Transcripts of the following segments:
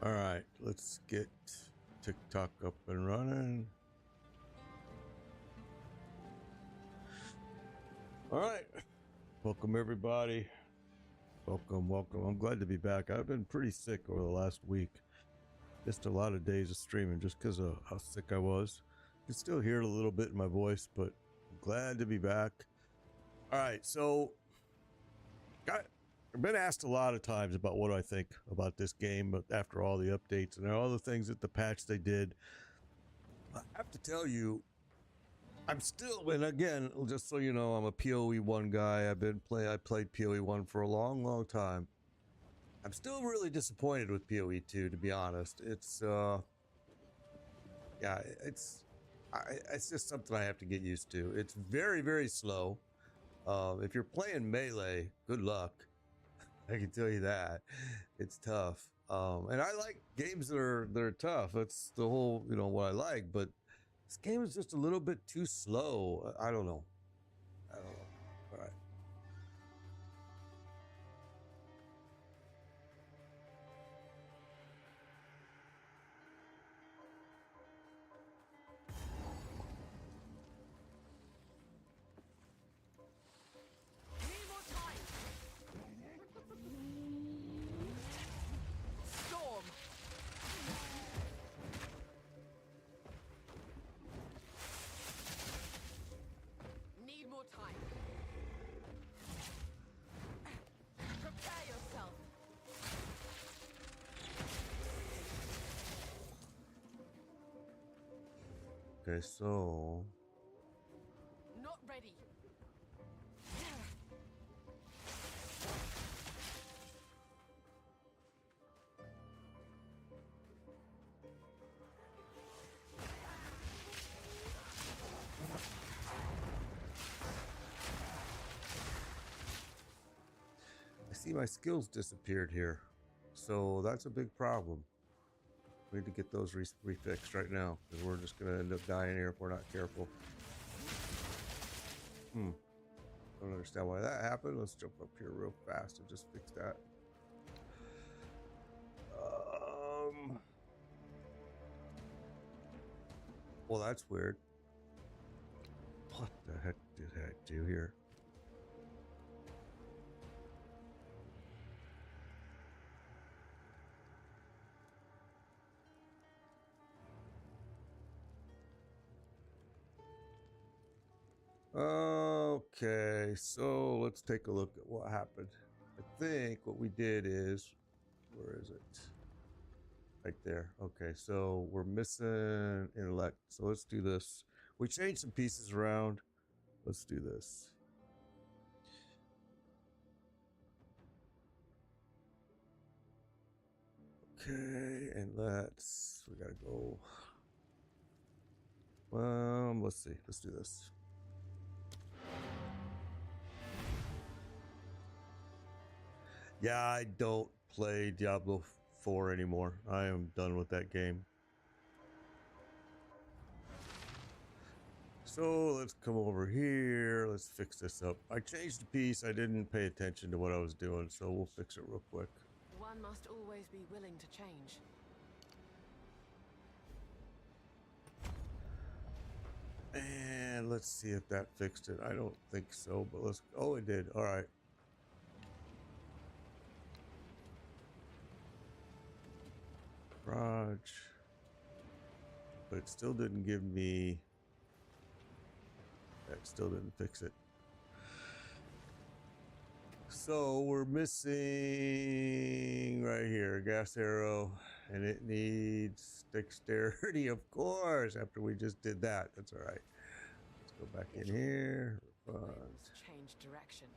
All right, let's get TikTok up and running. All right, welcome everybody. Welcome. I'm glad to be back. I've been pretty sick over the last week. Missed a lot of days of streaming just because of how sick I was. You can still hear it a little bit in my voice, but I'm glad to be back. All right, so I've been asked a lot of times about what I think about this game, but after all the updates and all the things that the patch they did, I have to tell you, I'm still, and again, just so you know, I'm a PoE 1 guy. I played PoE 1 for a long time. I'm still really disappointed with PoE 2, to be honest. It's just something I have to get used to. It's very slow. If you're playing melee, good luck. I can tell you that. It's tough. And I like games that are tough. That's the whole, what I like, but this game is just a little bit too slow. I don't know. All right. Time. Prepare yourself. Okay, so not ready. I see my skills disappeared here, so that's a big problem. We need to get those refixed right now, because we're just going to end up dying here if we're not careful. Don't understand why that happened. Let's jump up here real fast and just fix that. Well, that's weird. What the heck did I do here? Okay, so let's take a look at what happened. I think what we did is, where is it? Right there. Okay, so we're missing intellect. So let's do this. We changed some pieces around. Let's do this. Okay, and we gotta go. Let's see. Let's do this. Yeah, I don't play Diablo 4 anymore. I am done with that game. So let's come over here. Let's fix this up. I changed the piece. I didn't pay attention to what I was doing, so we'll fix it real quick. One must always be willing to change. And let's see if that fixed it. I don't think so, but let's... Oh, it did. All right. Garage. But it still didn't give me... That still didn't fix it. So we're missing right here, gas arrow, and it needs dexterity, of course, after we just did that. That's all right. Let's go back in here. Let's change direction.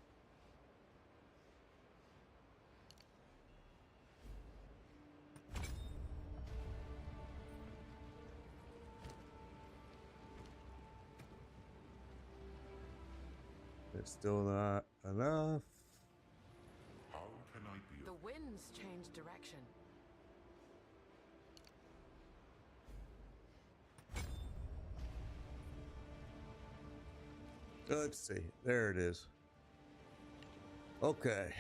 It's still not enough. How can I be? The winds change direction. Let's see. There it is. Okay.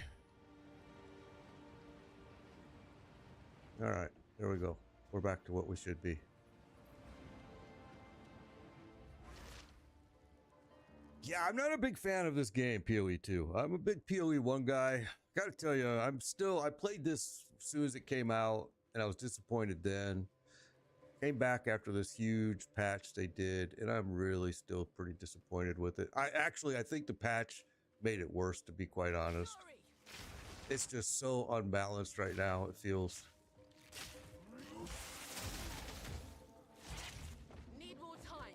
All right. There we go. We're back to what we should be. Yeah, I'm not a big fan of this game, PoE 2. I'm a big PoE 1 guy. Gotta tell you, I played this as soon as it came out, and I was disappointed then. Came back after this huge patch they did, and I'm really still pretty disappointed with it. I think the patch made it worse, to be quite honest. It's just so unbalanced right now, it feels. Need more time.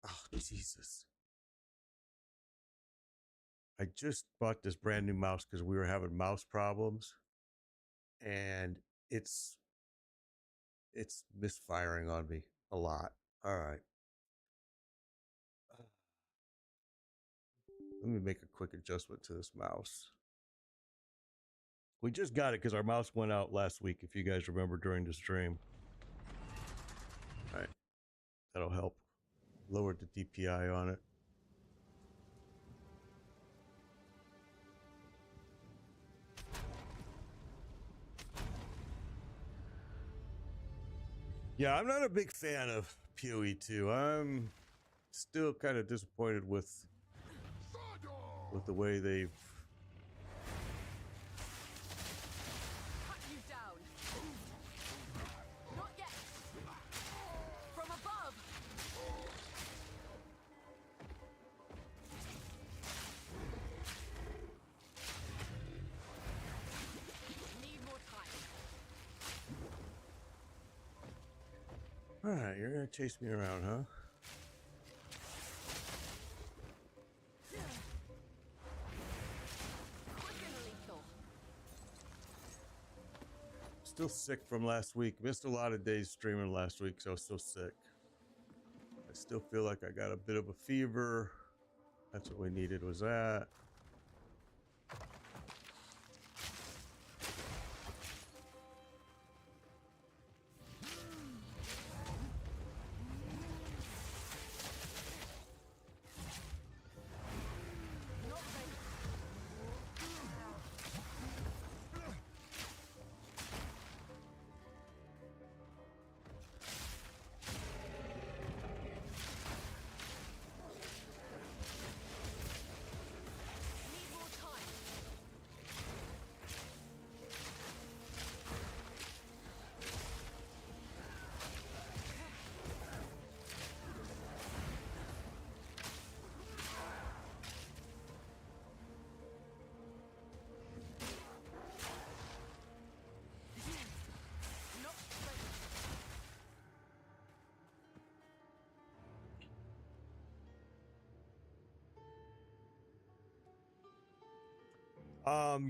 Oh, Jesus. I just bought this brand new mouse because we were having mouse problems, and it's misfiring on me a lot. All right. Let me make a quick adjustment to this mouse. We just got it because our mouse went out last week, if you guys remember, during the stream. All right. That'll help. Lowered the DPI on it. Yeah, I'm not a big fan of PoE 2. I'm still kind of disappointed with the way they've... Cut you down. Not yet. From above. Need more time. All right, you're gonna chase me around, huh? Still sick from last week. Missed a lot of days streaming last week, so I was still sick. I still feel like I got a bit of a fever. That's what we needed, was that.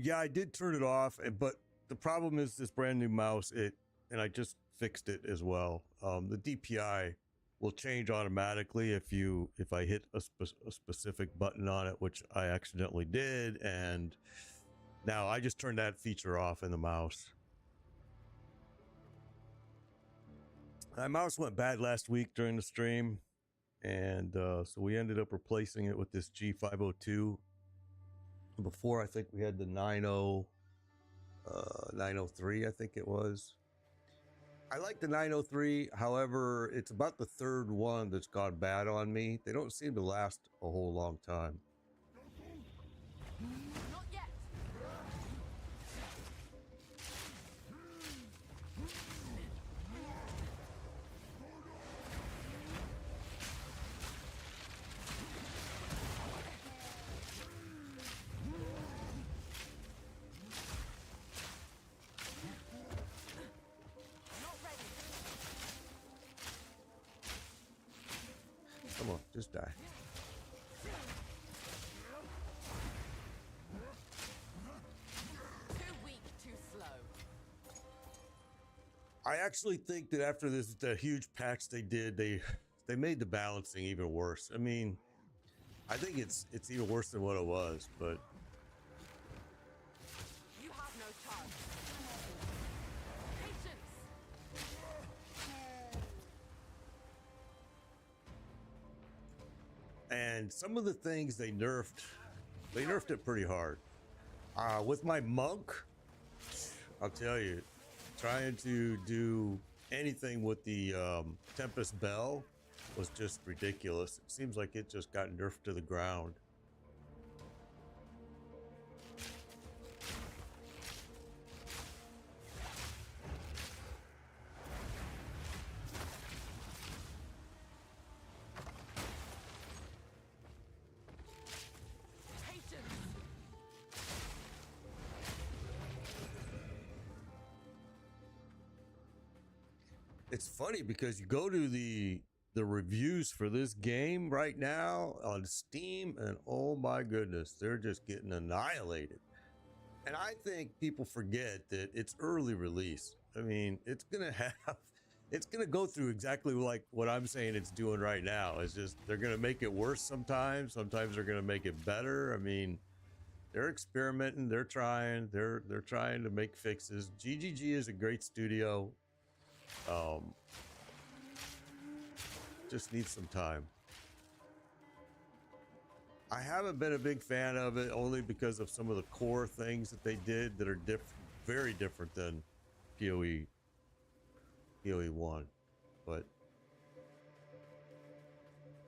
Yeah, I did turn it off, but the problem is this brand new mouse, and I just fixed it as well. The DPI will change automatically if I hit a specific button on it, which I accidentally did, and now I just turned that feature off in the mouse. My mouse went bad last week during the stream, and so we ended up replacing it with this G502. Before, I think we had the 903, I think it was. I like the 903, however, it's about the third one that's gone bad on me. They don't seem to last a whole long time. Not yet. Come on, just die. Too weak, too slow. I actually think that after the huge patch they did, they made the balancing even worse. I mean, I think it's even worse than what it was, but You have no chance. Patience. and some of the things they nerfed it pretty hard. With my monk, I'll tell you, trying to do anything with the Tempest Bell was just ridiculous. It seems like it just got nerfed to the ground. It's funny because you go to the reviews for this game right now on Steam, and oh my goodness, they're just getting annihilated. And I think people forget that it's early release. I mean, it's gonna go through exactly like what I'm saying it's doing right now. It's just they're gonna make it worse sometimes. Sometimes they're gonna make it better. I mean, they're experimenting. They're trying. They're trying to make fixes. GGG is a great studio. Just needs some time. I haven't been a big fan of it only because of some of the core things that they did that are very different than PoE 1, but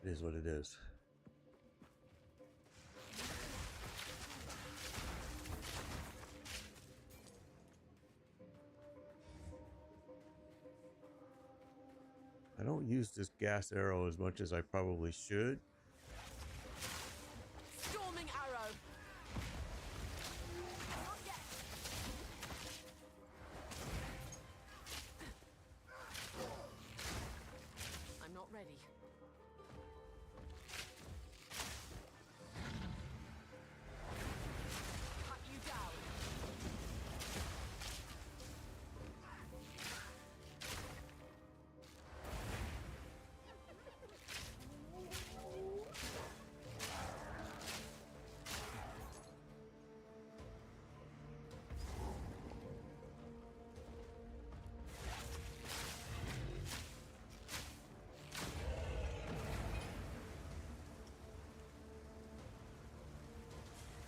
it is what it is. I don't use this gas arrow as much as I probably should. Storming arrow. Not yet. I'm not ready. Cut you down.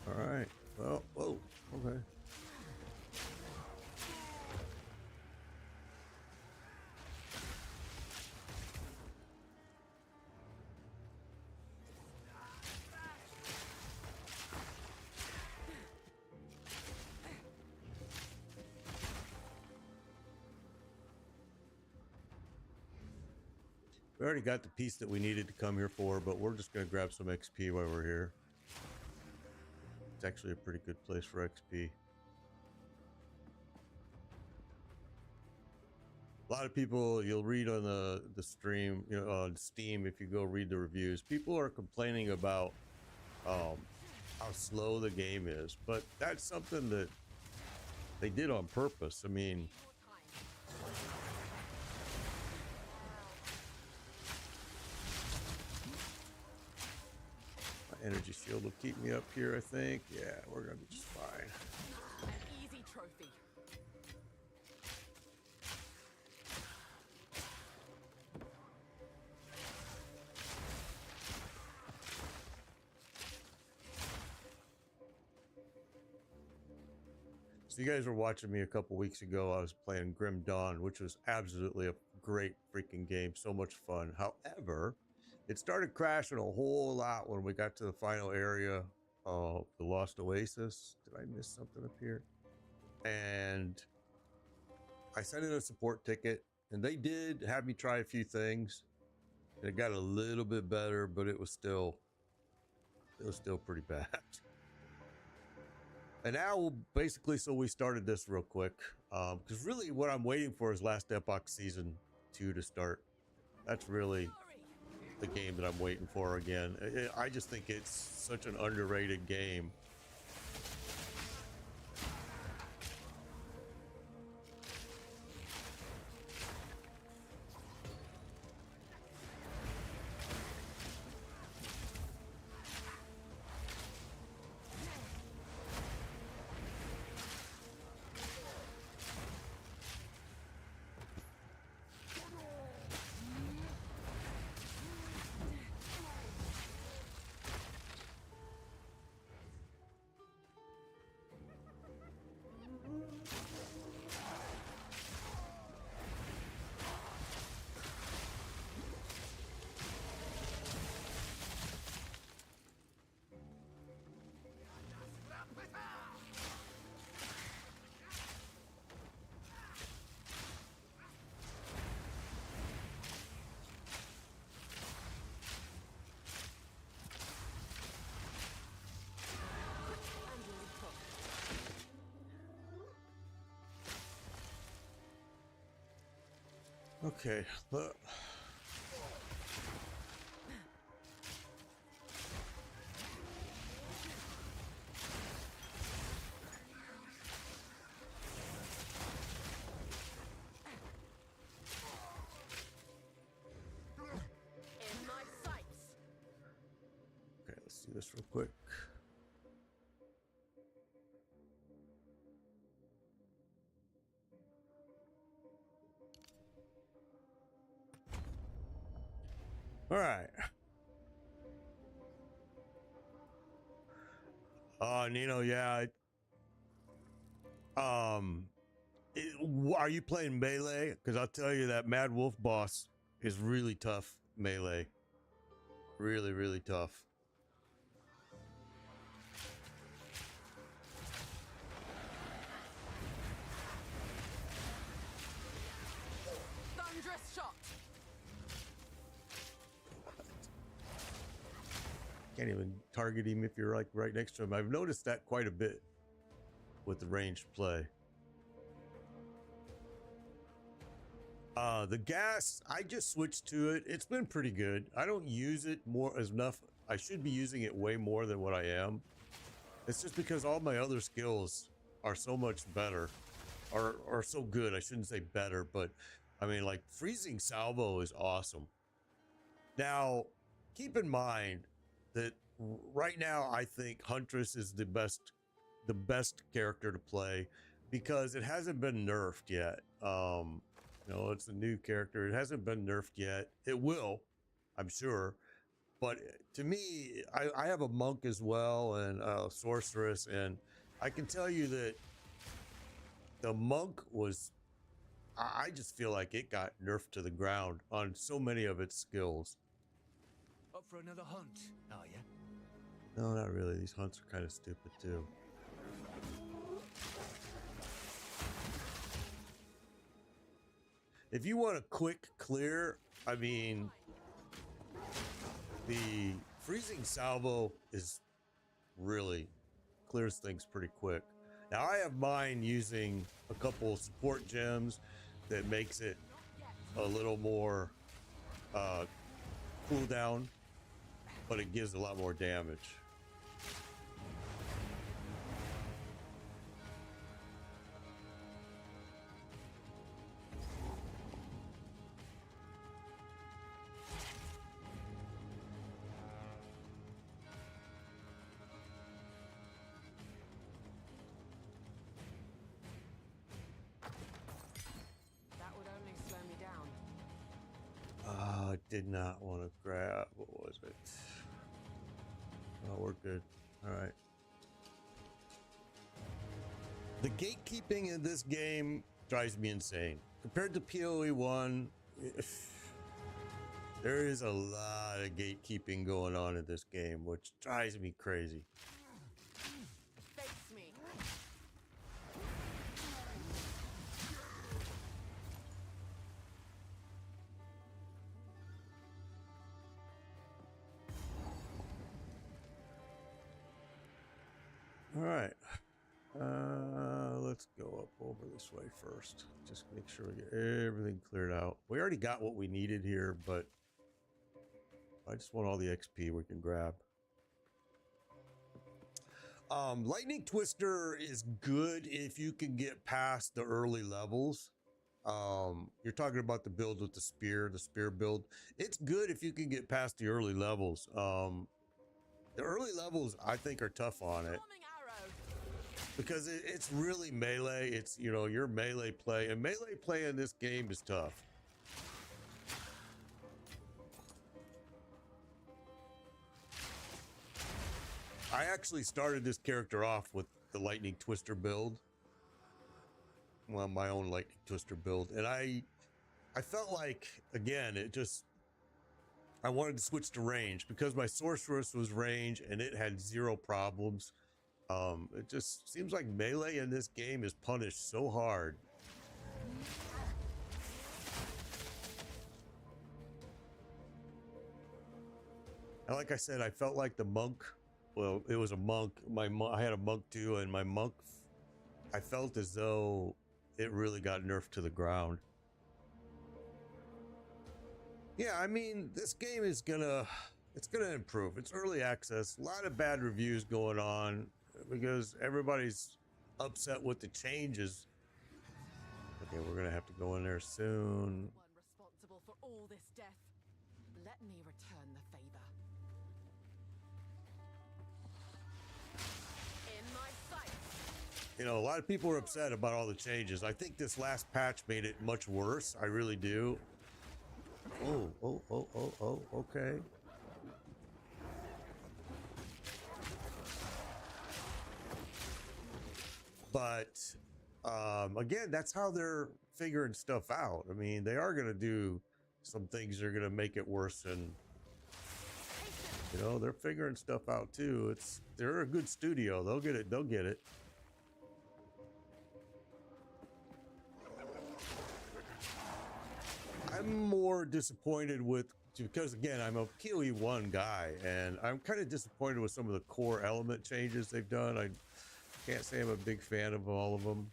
All right. Well, whoa. Okay. We already got the piece that we needed to come here for, but we're just going to grab some XP while we're here. It's actually a pretty good place for XP. A lot of people, you'll read on the stream, you know, on Steam, if you go read the reviews, people are complaining about how slow the game is, but that's something that they did on purpose. I mean, my energy shield will keep me up here, I think. Yeah, we're gonna be just fine. An easy trophy. So you guys were watching me a couple weeks ago. I was playing Grim Dawn, which was absolutely a great freaking game. So much fun. However, it started crashing a whole lot when we got to the final area of the Lost Oasis. Did I miss something up here? And I sent in a support ticket, and they did have me try a few things. And it got a little bit better, but it was still pretty bad. And now, basically, so we started this real quick, because really what I'm waiting for is Last Epoch Season 2 to start. That's really the game that I'm waiting for again. I just think it's such an underrated game. Okay, look. In my sights. Okay, let's do this real quick. All right. Nino, yeah. Are you playing melee? Because I'll tell you that Mad Wolf boss is really tough melee. Really, really tough. Thunderous shot. Can't even target him if you're like right next to him. I've noticed that quite a bit with the ranged play. The gas, I just switched to it. It's been pretty good. I don't use it more as enough. I should be using it way more than what I am. It's just because all my other skills are so much better, or so good. I shouldn't say better, but I mean, like freezing salvo is awesome. Now, keep in mind that right now I think Huntress is the best character to play because it hasn't been nerfed yet. You know, it's a new character. It hasn't been nerfed yet. It will, I'm sure. But to me, I have a monk as well and a sorceress, and I can tell you that the monk was, I just feel like it got nerfed to the ground on so many of its skills. Up for another hunt, are you? No, not really. These hunts are kind of stupid too. If you want a quick clear, I mean, the freezing salvo is really clears things pretty quick. Now I have mine using a couple support gems that makes it a little more cooldown, but it gives a lot more damage. That would only slow me down. I did not want to grab, what was it? Oh, we're good. All right. The gatekeeping in this game drives me insane. Compared to PoE 1, there is a lot of gatekeeping going on in this game, which drives me crazy. Face me. All right. Let's go up over this way first. Just make sure we get everything cleared out. We already got what we needed here, but I just want all the XP we can grab. Lightning Twister is good if you can get past the early levels. You're talking about the build with the spear build. It's good if you can get past the early levels. The early levels I think are tough on it Forming arrow. because it's really melee. It's, you know, your melee play, and melee play in this game is tough. I actually started this character off with the Lightning Twister build. Well, my own Lightning Twister build. And I felt like, again, I wanted to switch to range because my sorceress was range and it had zero problems. It just seems like melee in this game is punished so hard. And like I said, I felt like the monk. Well, it was a monk. I had a monk too, and my monk, I felt as though it really got nerfed to the ground. Yeah, I mean, this game is it's gonna improve. It's early access. A lot of bad reviews going on because everybody's upset with the changes. Okay, we're gonna have to go in there soon. One responsible for all this death. Let me return the favor. In my sight. You know, a lot of people are upset about all the changes. I think this last patch made it much worse. I really do. Oh, okay. But again, that's how they're figuring stuff out. I mean, they are going to do some things that are going to make it worse, and you know, they're figuring stuff out too. They're a good studio. They'll get it. They'll get it. I'm more disappointed with, because again, I'm a PoE1 guy, and I'm kind of disappointed with some of the core element changes they've done. I can't say I'm a big fan of all of them,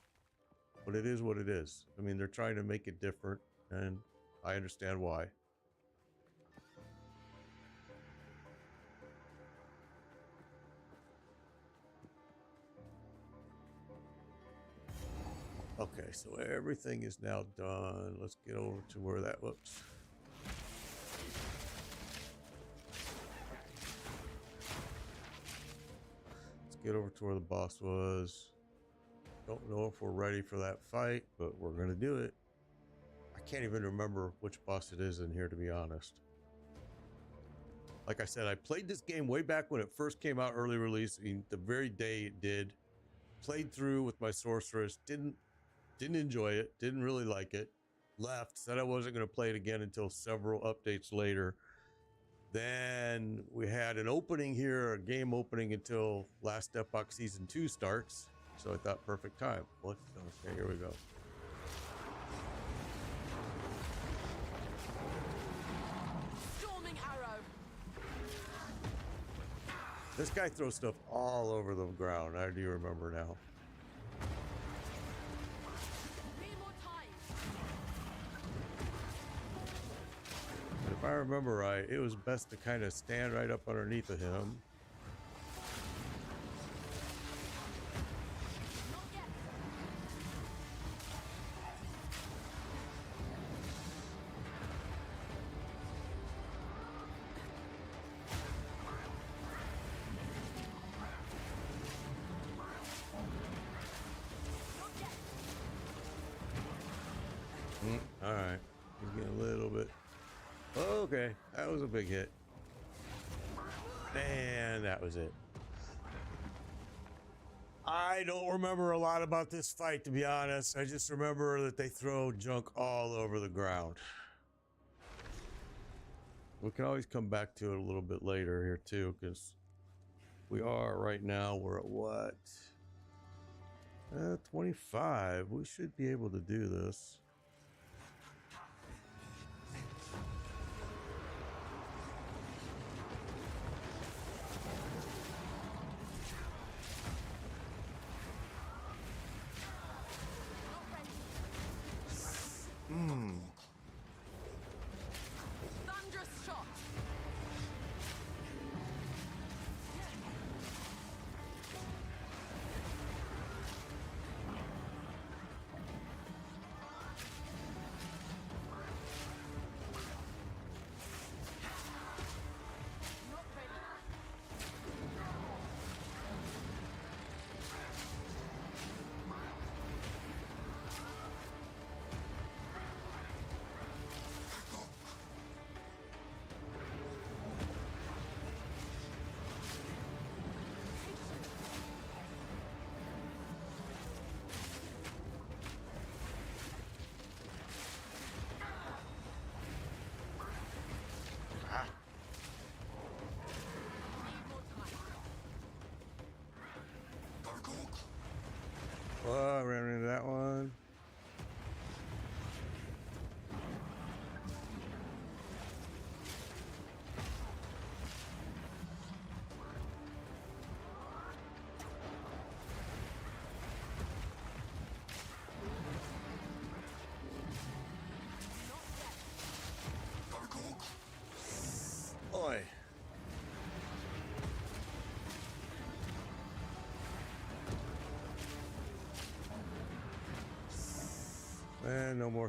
but it is what it is. I mean, they're trying to make it different, and I understand why. Okay, so everything is now done. Let's get over to where that, whoops. Let's get over to where the boss was. Don't know if we're ready for that fight, but we're gonna do it. I can't even remember which boss it is in here, to be honest. Like I said, I played this game way back when it first came out, early release, the very day it did. Played through with my sorceress, didn't enjoy it, didn't really like it, left, said I wasn't going to play it again until several updates later. Then we had an opening here, a game opening until Last Epoch Season 2 starts. So I thought, perfect time. What? Okay, here we go. Storming arrow. This guy throws stuff all over the ground. I do remember now. If I remember right, it was best to kind of stand right up underneath of him. All right, he's getting a little bit. Okay, that was a big hit. And that was it. I don't remember a lot about this fight, to be honest. I just remember that they throw junk all over the ground. We can always come back to it a little bit later here too, because we are right now, we're at what? 25. We should be able to do this. Thunderous shot.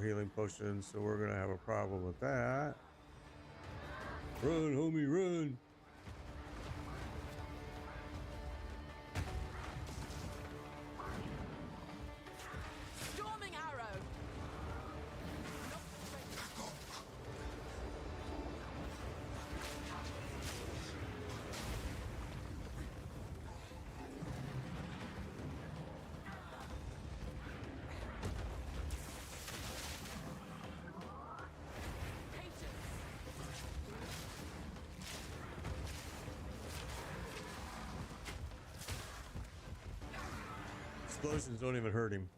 healing potions, so we're gonna have a problem with that. Run, homie, run! Storming arrow. Explosions don't even hurt him.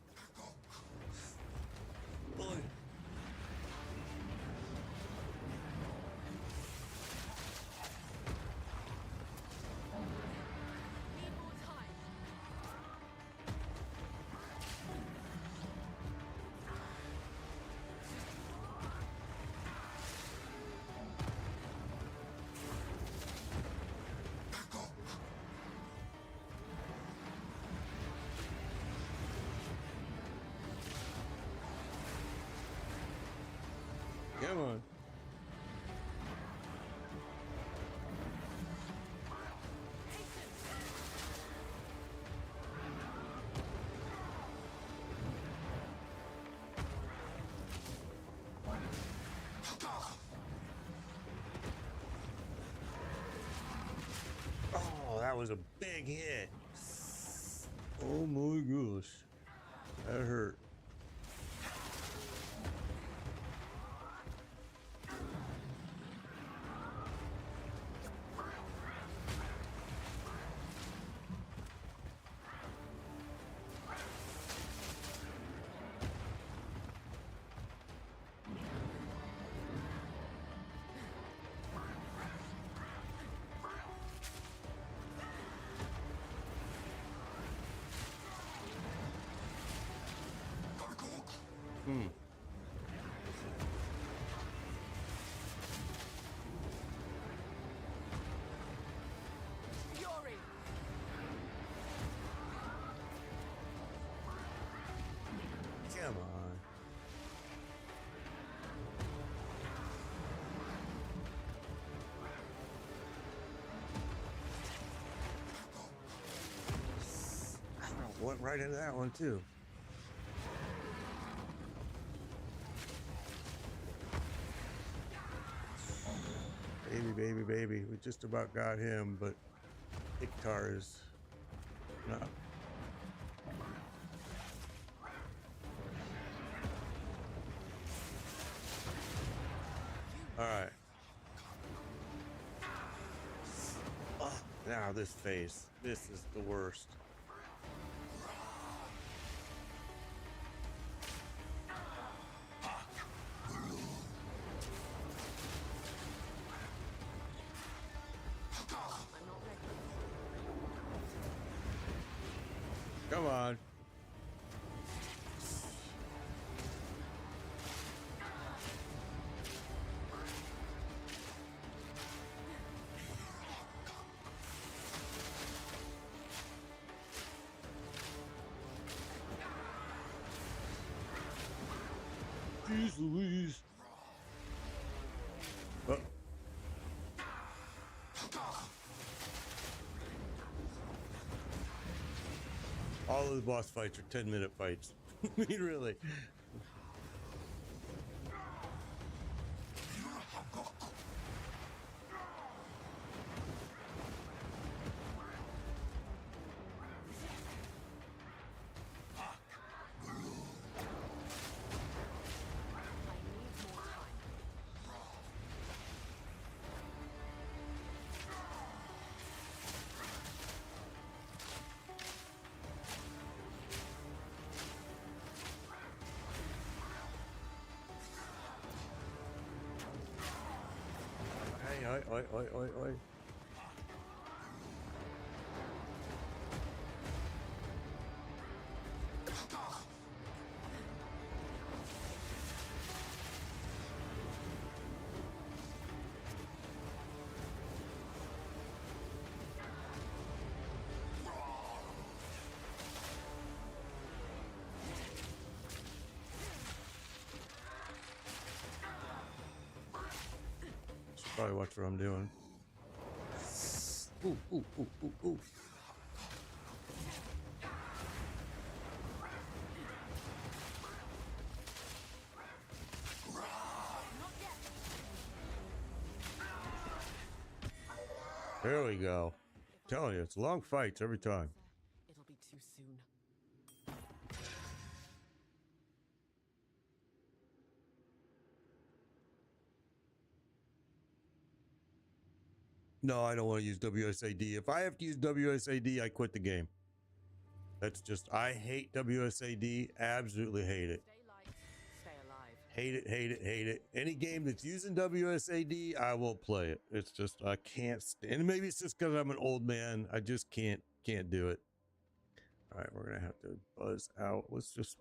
Need more time. Come on. Oh, that was a big hit. Oh my gosh. That hurt. Fury. Come on. I don't know, went right into that one too. Baby, baby, baby. We just about got him, but Iktar is not. All right. Oh, now this face. This is the worst. I'm not ready. Come on. Jeez Louise. Oh. All of the boss fights are 10-minute fights. I mean, really. Hey, oi, oi, oi, oi, oi. probably watch what I'm doing. Ooh, ooh, ooh, ooh, ooh. There we go. Telling you, it's long fights every time. It'll be too soon. No, I don't want to use WSAD. If I have to use WSAD, I quit the game. That's just, I hate WSAD. Absolutely hate it. Stay light, stay alive. Hate it, hate it, hate it. Any game that's using WSAD, I won't play it. It's just, I can't stand. And maybe it's just because I'm an old man. I just can't do it. All right, we're going to have to buzz out. Let's just,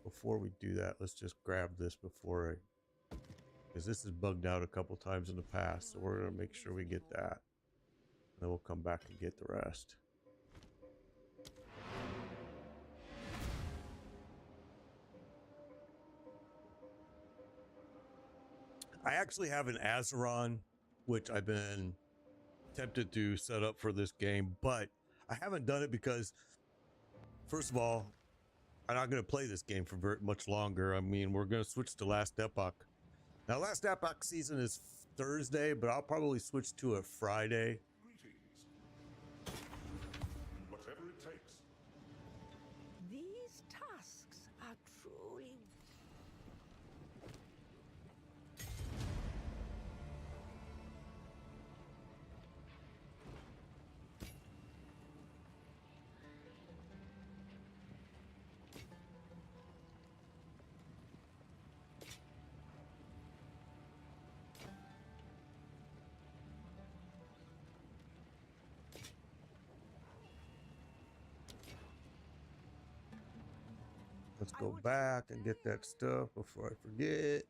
before we do that, let's just grab this before I, because this is bugged out a couple times in the past. So we're going to make sure we get that. Then we'll come back and get the rest. I actually have an Azeron, which I've been tempted to set up for this game, but I haven't done it because, first of all, I'm not going to play this game for very much longer. I mean, we're going to switch to Last Epoch. Now, Last Epoch season is Thursday, but I'll probably switch to a Friday. Greetings. Whatever it takes. These tasks are truly Let's go back and get that stuff before I forget.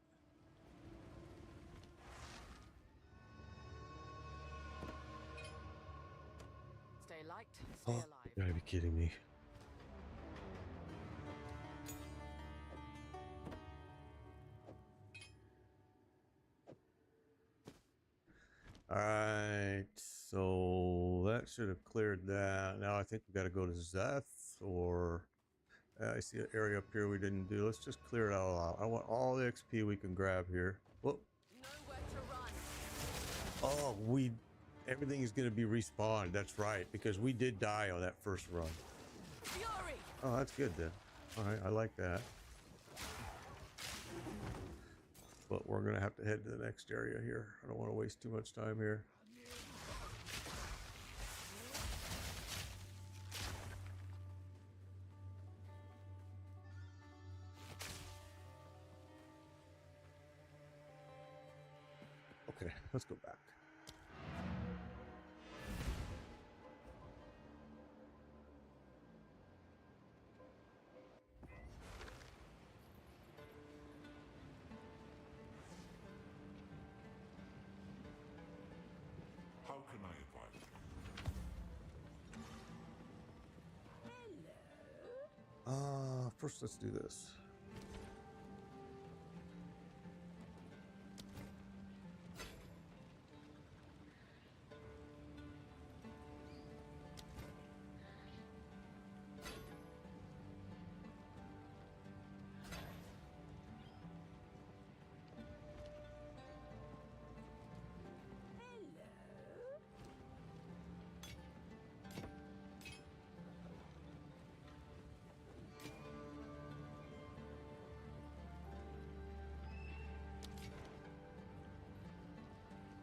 Stay light, stay Oh, alive. you gotta be kidding me. All right, so that should have cleared that. Now I think we got to go to Zeth, or I see an area up here we didn't do. Let's just clear it all out. I want all the XP we can grab here. Whoop. Nowhere to run. Oh, everything is going to be respawned. That's right, because we did die on that first run. Fury! Oh, that's good then. All right, I like that. But we're going to have to head to the next area here. I don't want to waste too much time here. Okay, let's go back. How can I advise you? First let's do this.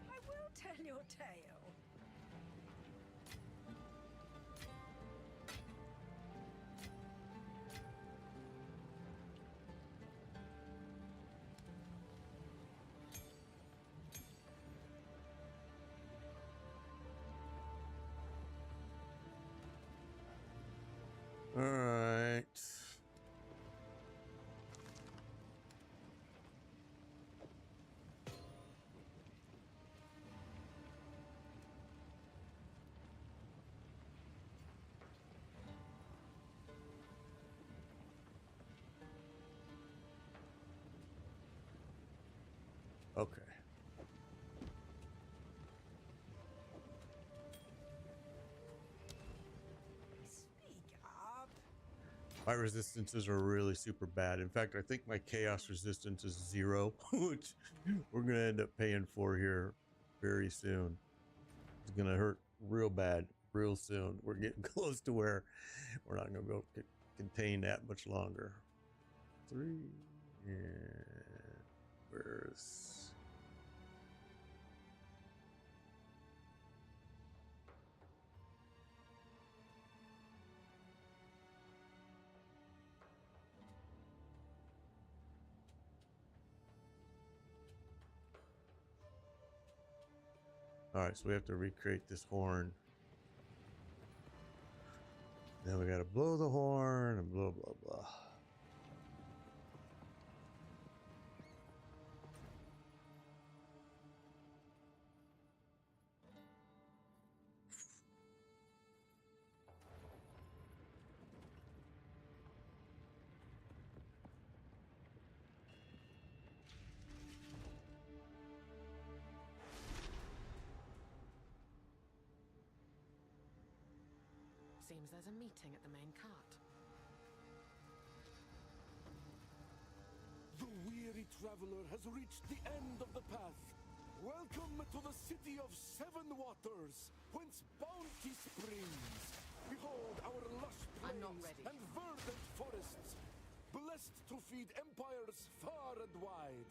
I will tell your tale. All right. Okay. My resistances are really super bad. In fact, I think my chaos resistance is 0, which we're going to end up paying for here very soon. It's going to hurt real bad real soon. We're getting close to where we're not going to be able to contain that much longer. 3, and where's... All right, so we have to recreate this horn. Then we got to blow the horn and blah, blah, blah. Seems there's a meeting at the main cart. The weary traveler has reached the end of the path. Welcome to the city of 7 waters, whence bounty springs. Behold our lush I'm not plains ready. and verdant forests, blessed to feed empires far and wide.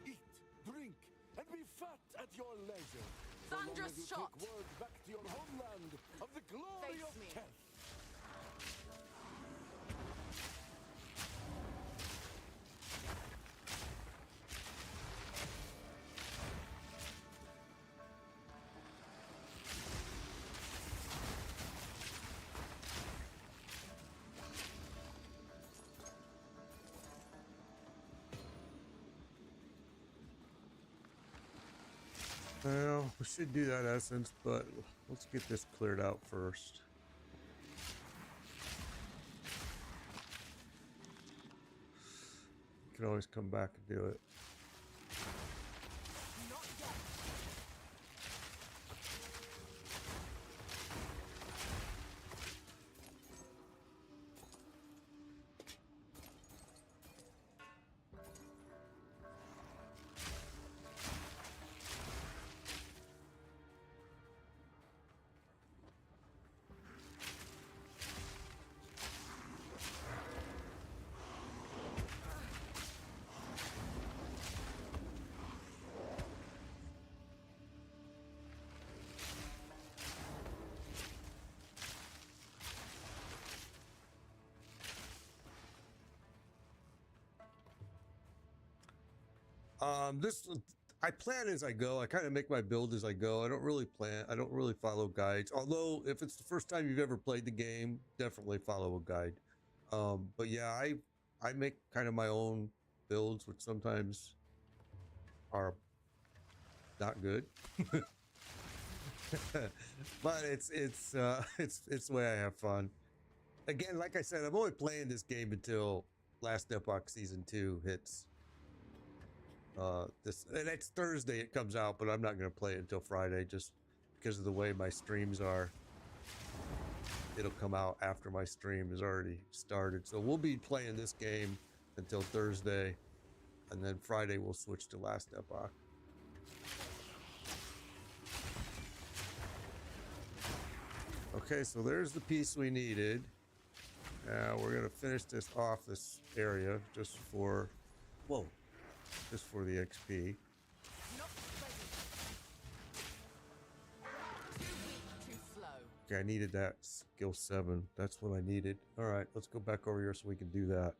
Eat, drink, and be fat at your leisure. So long Thunderous as you shot. take word back to your homeland of the glory Face of me. Keth. Well, we should do that essence, but let's get this cleared out first. You can always come back and do it. Not yet. I plan as I go. I kind of make my build as I go. I don't really plan. I don't really follow guides. Although if it's the first time you've ever played the game, definitely follow a guide. But yeah, I make kind of my own builds, which sometimes are not good. But it's the way I have fun. Again, like I said, I'm only playing this game until Last Epoch Season 2 hits. And it's Thursday it comes out, but I'm not going to play it until Friday just because of the way my streams are. It'll come out after my stream has already started. So we'll be playing this game until Thursday, and then Friday we'll switch to Last Epoch. Okay, so there's the piece we needed. Now we're going to finish this off this area just for, whoa, just for the XP. Not ready. Too weak, too slow. Okay, I needed that skill 7. That's what I needed. All right, let's go back over here so we can do that.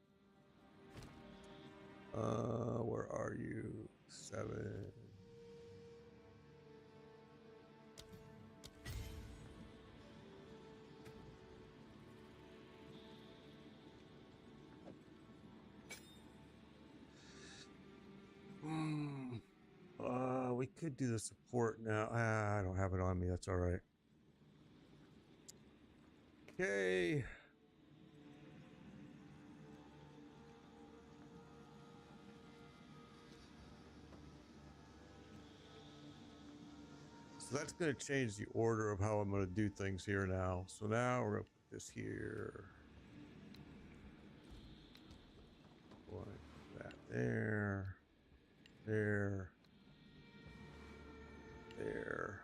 Where are you? 7. We could do the support now. I don't have it on me. That's all right. Okay. So that's going to change the order of how I'm going to do things here now. So now we're going to put this here. there, there, there.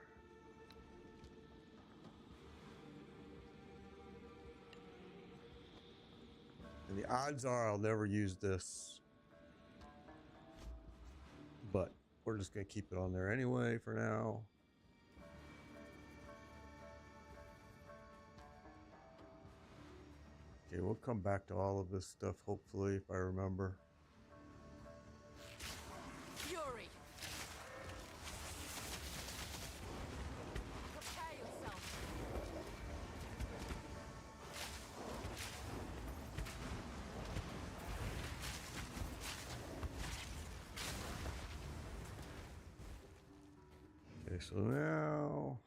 And the odds are I'll never use this, but we're just going to keep it on there anyway for now. Okay, we'll come back to all of this stuff, hopefully, if I remember. Fury! Prepare yourself! Okay, so now...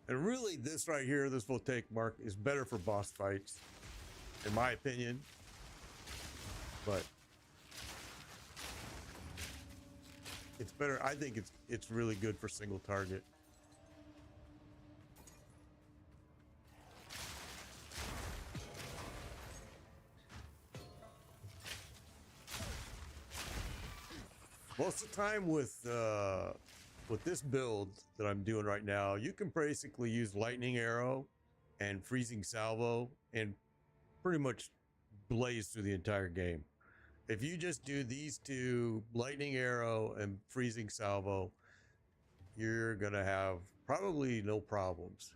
And really, this right here, this Voltaic Mark, is better for boss fights, in my opinion. But it's better. I think it's really good for single target. Most of the time with this build that I'm doing right now, you can basically use Lightning Arrow and Freezing Salvo and pretty much blaze through the entire game. If you just do these two, Lightning Arrow and Freezing Salvo, you're gonna have probably no problems.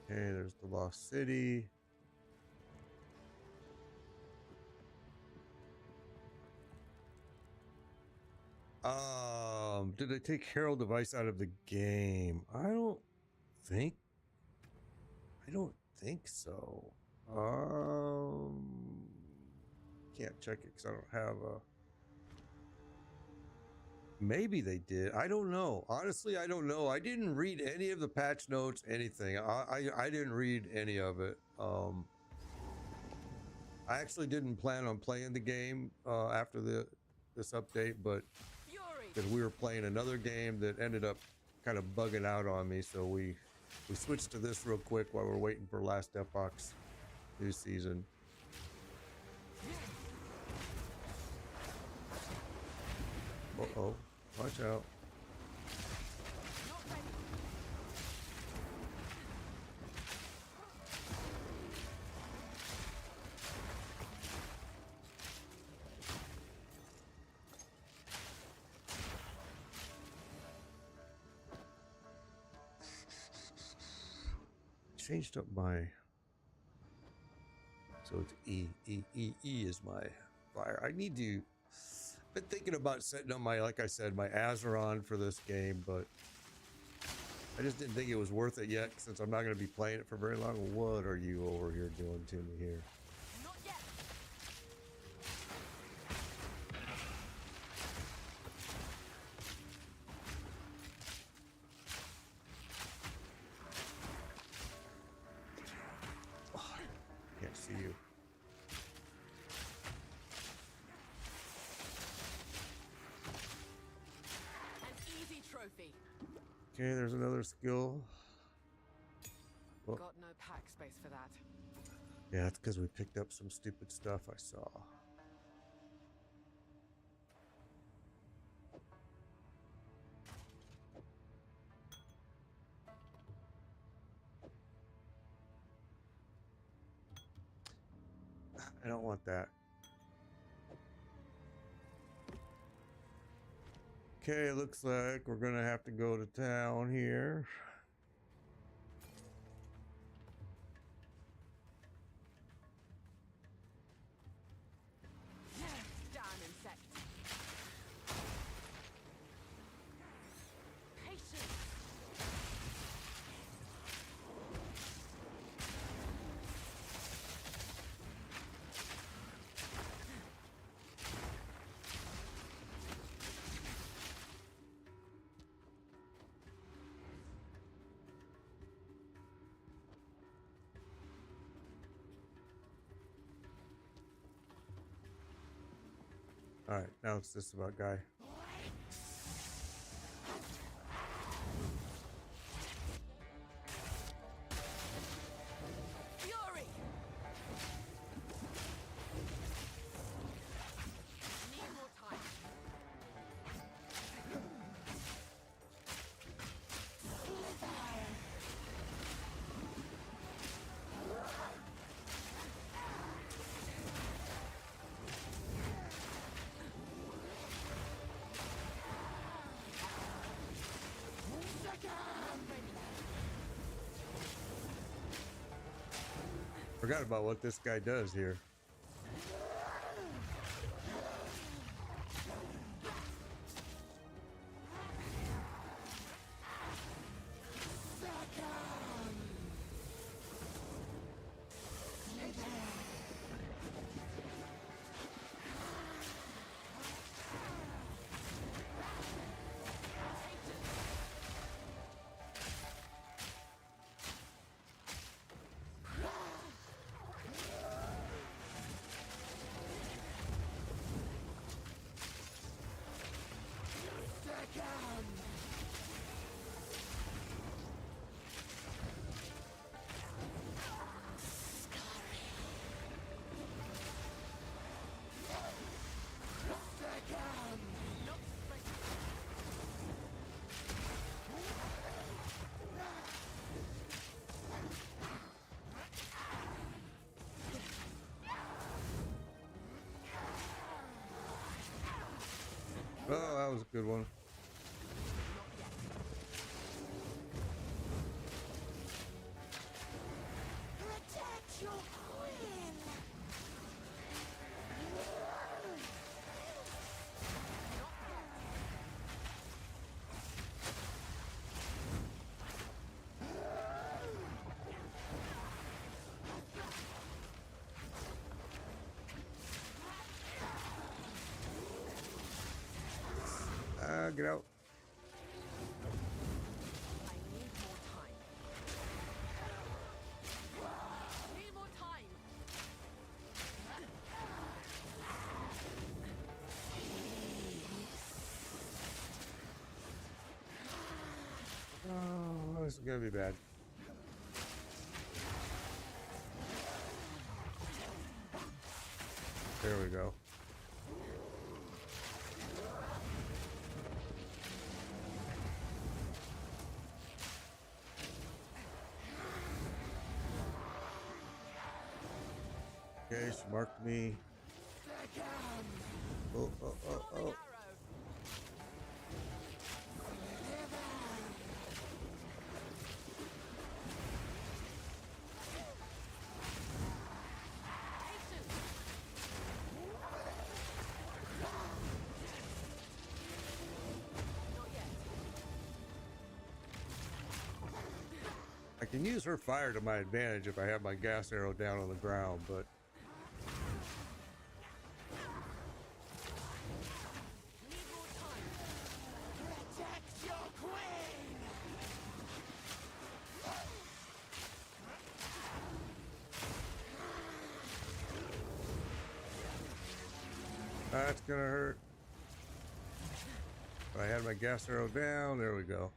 Okay, there's the Lost City. Did I take Herald Device out of the game? I don't think so. Can't check it because I don't have a. Maybe they did. I don't know. Honestly, I don't know. I didn't read any of the patch notes, anything. I didn't read any of it. I actually didn't plan on playing the game after this update, but because we were playing another game that ended up kind of bugging out on me, so we switched to this real quick while we're waiting for Last Epoch's new season. Uh-oh. Watch out. Changed up my, so it's E is my fire. I need to, been thinking about setting up my, like I said, my Azeron for this game, but I just didn't think it was worth it yet since I'm not going to be playing it for very long. What are you over here doing to me here? Not yet. Can't see you. An easy trophy. Okay, there's another skill. Well, Got no pack space for that. yeah, it's because we picked up some stupid stuff I saw. I don't want that. Okay, looks like we're gonna have to go to town here. Damn insect. Patience. All right, now it's just about guy. Fury. Need more time. Forgot about what this guy does here. Oh, that was a good one. Protect your queen! Get out. I need more time. Need more time. Oh, this is gonna be bad. There we go. Okay, she marked me. Oh, oh, oh, oh. Arrow. Patience. Not yet. I can use her fire to my advantage if I have my gas arrow down on the ground, but Need more time. Protect your queen! that's gonna hurt. If I had my gas arrow down, there we go.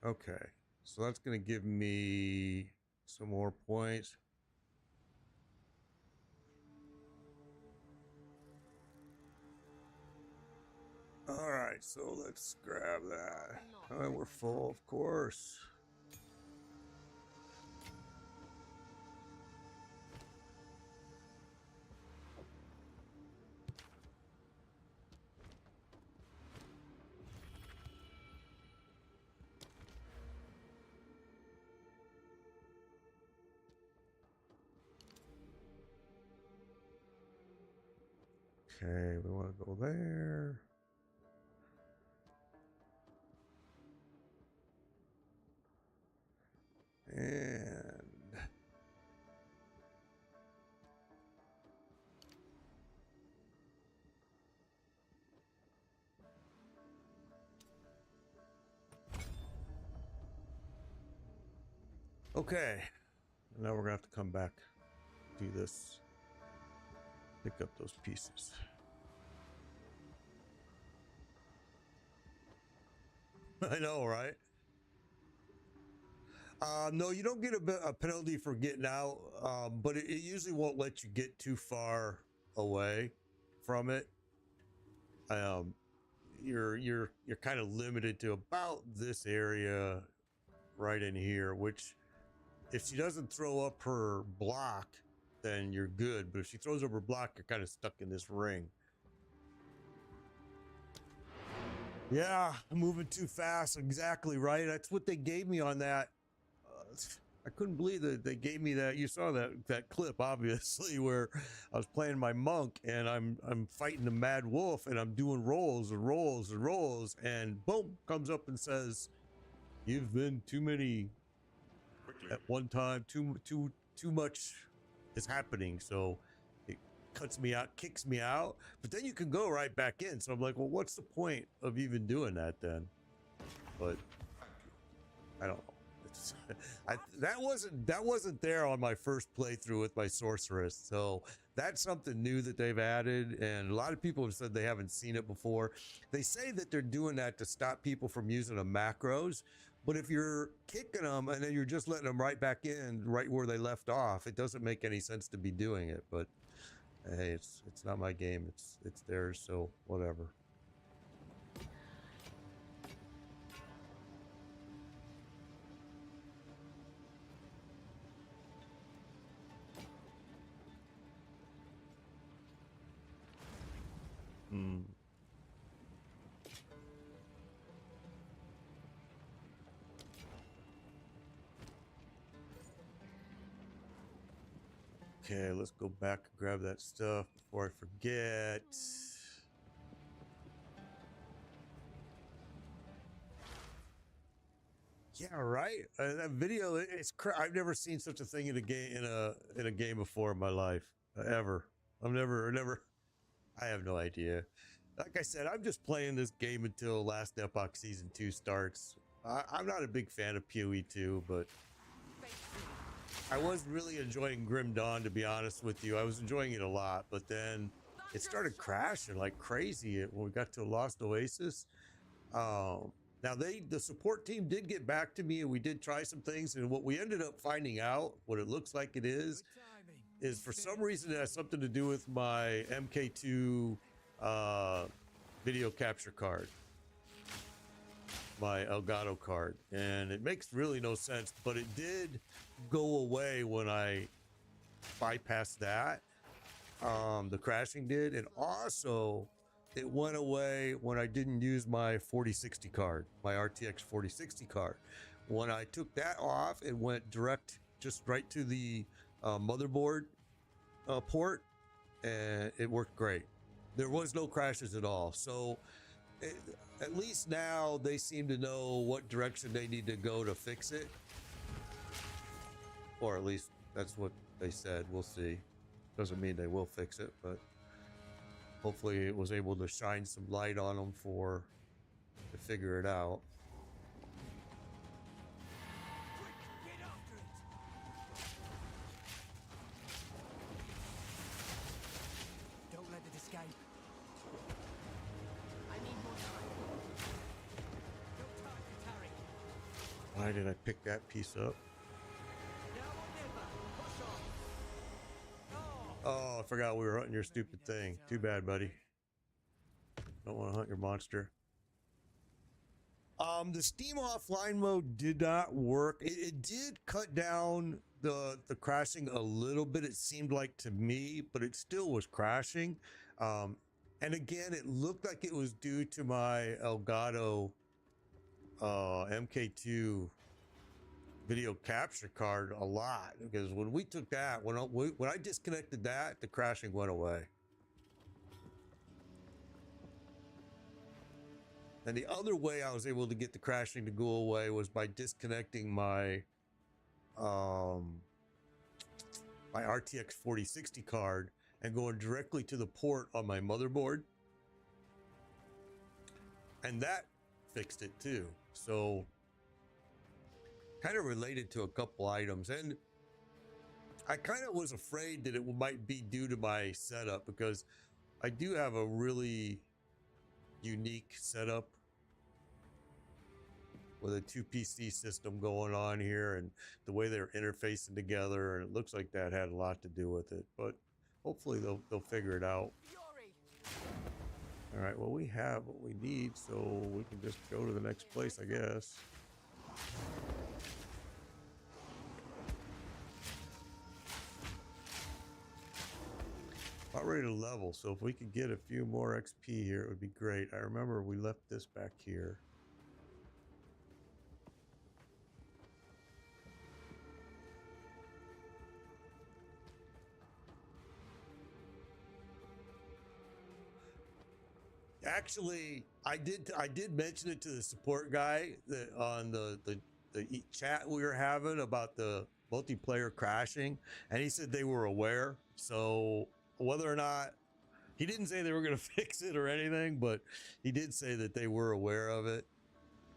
Okay, so that's gonna give me some more points. All right, so let's grab that. Oh, and we're full, of course. Okay, we want to go there. And okay, now we're gonna have to come back, do this, pick up those pieces. I know, right? No, you don't get a penalty for getting out, but it usually won't let you get too far away from it. You're kind of limited to about this area right in here, which if she doesn't throw up her block, then you're good. But if she throws up her block, you're kind of stuck in this ring. Yeah, I'm moving too fast. Exactly right. That's what they gave me on that. I couldn't believe that they gave me that. You saw that clip, obviously, where I was playing my monk and I'm fighting the mad wolf and I'm doing rolls and rolls and rolls, and boom, comes up and says, "You've been too many at one time. Too much is happening." So it cuts me out, kicks me out, but then you can go right back in. So I'm like, well, what's the point of even doing that then? But I don't know. That wasn't there on my first playthrough with my sorceress, so that's something new that they've added, and a lot of people have said they haven't seen it before. They say that they're doing that to stop people from using the macros, but if you're kicking them and then you're just letting them right back in right where they left off, it doesn't make any sense to be doing it. But hey, it's not my game, it's theirs, so whatever. Okay, let's go back and grab that stuff before I forget. Yeah, right. That video, I've never seen such a thing in a game in a game before in my life, ever. I have no idea. Like I said, I'm just playing this game until Last Epoch Season 2 starts. I'm not a big fan of PoE 2, but I was really enjoying Grim Dawn, to be honest with you. I was enjoying it a lot, but then it started crashing like crazy when we got to Lost Oasis. Now the support team did get back to me, and we did try some things, and what we ended up finding out, what it looks like it is for some reason it has something to do with my MK2 video capture card, my Elgato card, and it makes really no sense, but it did go away when I bypassed that. The crashing did, and also it went away when I didn't use my 4060 card, my RTX 4060 card. When I took that off, it went just right to the motherboard port, and it worked great. There was no crashes at all. So at least now they seem to know what direction they need to go to fix it. Or at least that's what they said. We'll see. Doesn't mean they will fix it, but hopefully it was able to shine some light on them to figure it out. Don't let it escape. I need more time. No time to tarry. Why did I pick that piece up? Now or never. Push on. Oh, I forgot we were hunting your stupid thing. Too bad, buddy. Don't want to hunt your monster. The Steam offline mode did not work. It did cut down the crashing a little bit, it seemed like to me, but it still was crashing. And again, it looked like it was due to my Elgato MK2 video capture card a lot, because when we took that, when I disconnected that, the crashing went away. And the other way I was able to get the crashing to go away was by disconnecting my my RTX 4060 card and going directly to the port on my motherboard. And that fixed it too. So kind of related to a couple items. And I kind of was afraid that it might be due to my setup, because I do have a really unique setup with a 2 PC system going on here, and the way they're interfacing together, and it looks like that had a lot to do with it, but hopefully they'll figure it out. Fury! All right, well, we have what we need, so we can just go to the next place, I guess. About ready to level, so if we could get a few more XP here, it would be great. I remember we left this back here. Actually, I did mention it to the support guy that on the chat we were having about the multiplayer crashing, and he said they were aware. So whether or not, he didn't say they were going to fix it or anything, but he did say that they were aware of it.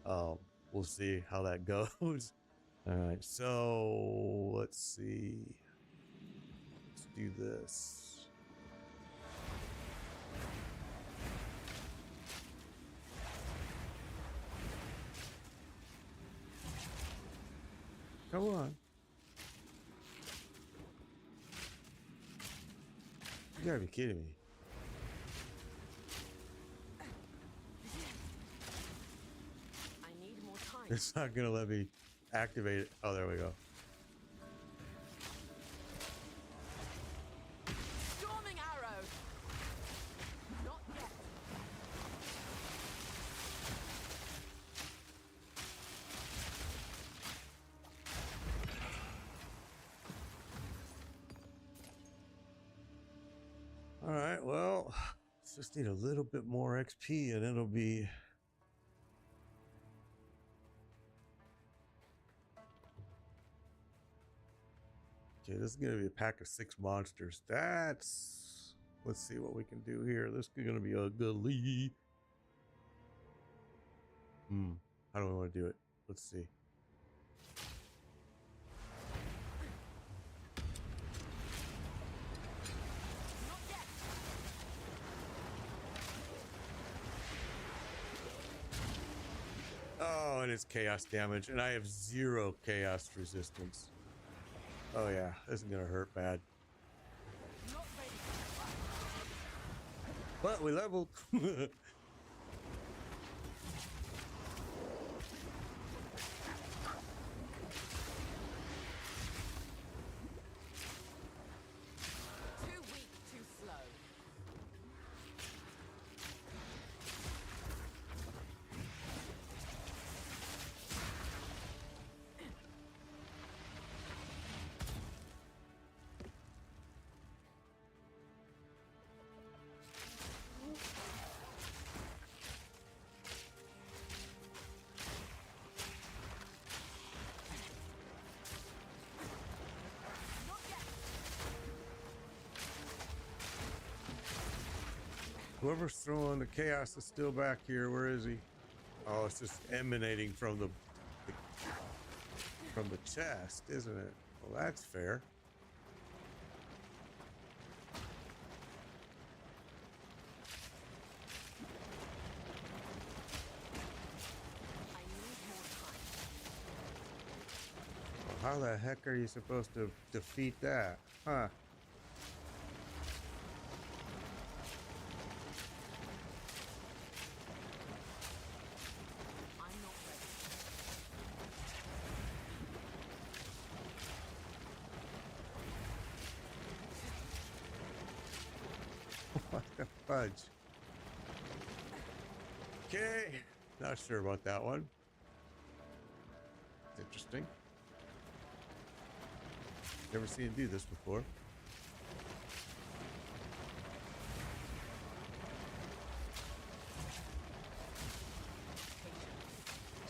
We'll see how that goes. All right, so let's see. Let's do this. Come on. You gotta be kidding me. I need more time. It's not gonna let me activate it. Oh, there we go. Storming arrow! Not yet. All right, well, let's just need a little bit more XP and it'll be... Okay, this is going to be a pack of 6 monsters. That's... Let's see what we can do here. This is going to be ugly. How do we want to do it? Let's see. Not yet. Oh, and it's chaos damage, and I have 0 chaos resistance. Oh yeah, this is gonna hurt bad. Not ready. But we leveled. 'Too weak, too slow. Not yet. Whoever's throwing the chaos is still back here. Where is he? Oh, it's just emanating from the chest, isn't it? Well, that's fair. I need more time. Well, how the heck are you supposed to defeat that? Huh? I'm not ready. What the fudge? Okay, not sure about that one. It's interesting. Never seen him do this before.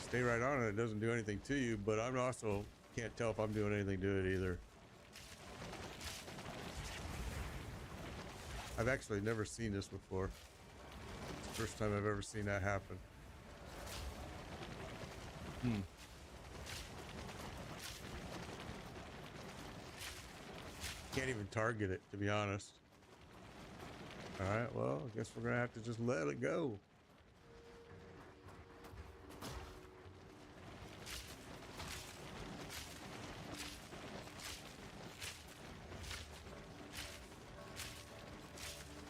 stay right on it. It doesn't do anything to you, but I'm also can't tell if I'm doing anything to it either. I've actually never seen this before. It's the first time I've ever seen that happen. Can't even target it, to be honest. All right, well, I guess we're gonna have to just let it go.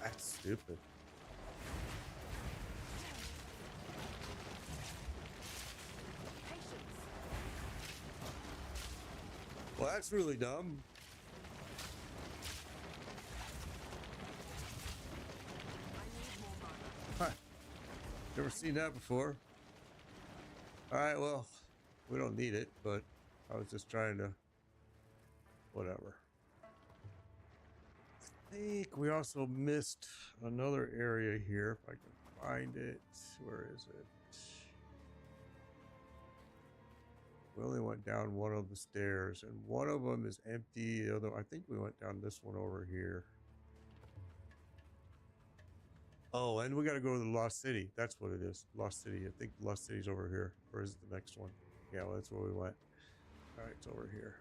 That's stupid. Well, that's really dumb. Huh. Never seen that before. All right, well, we don't need it, but I was just trying to, whatever. I think we also missed another area here, if I can find it. Where is it? We only went down one of the stairs, and one of them is empty. The other, I think we went down this one over here. Oh, and we got to go to the Lost City. That's what it is. Lost City. I think Lost City's over here. Or is it the next one? Yeah, well, that's where we went. All right, it's over here.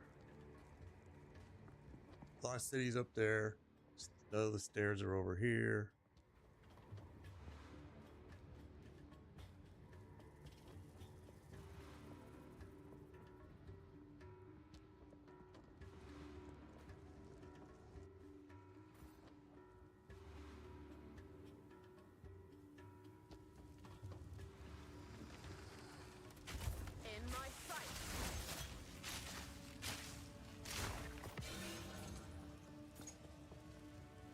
Lost City's up there. The other stairs are over here. In my sight.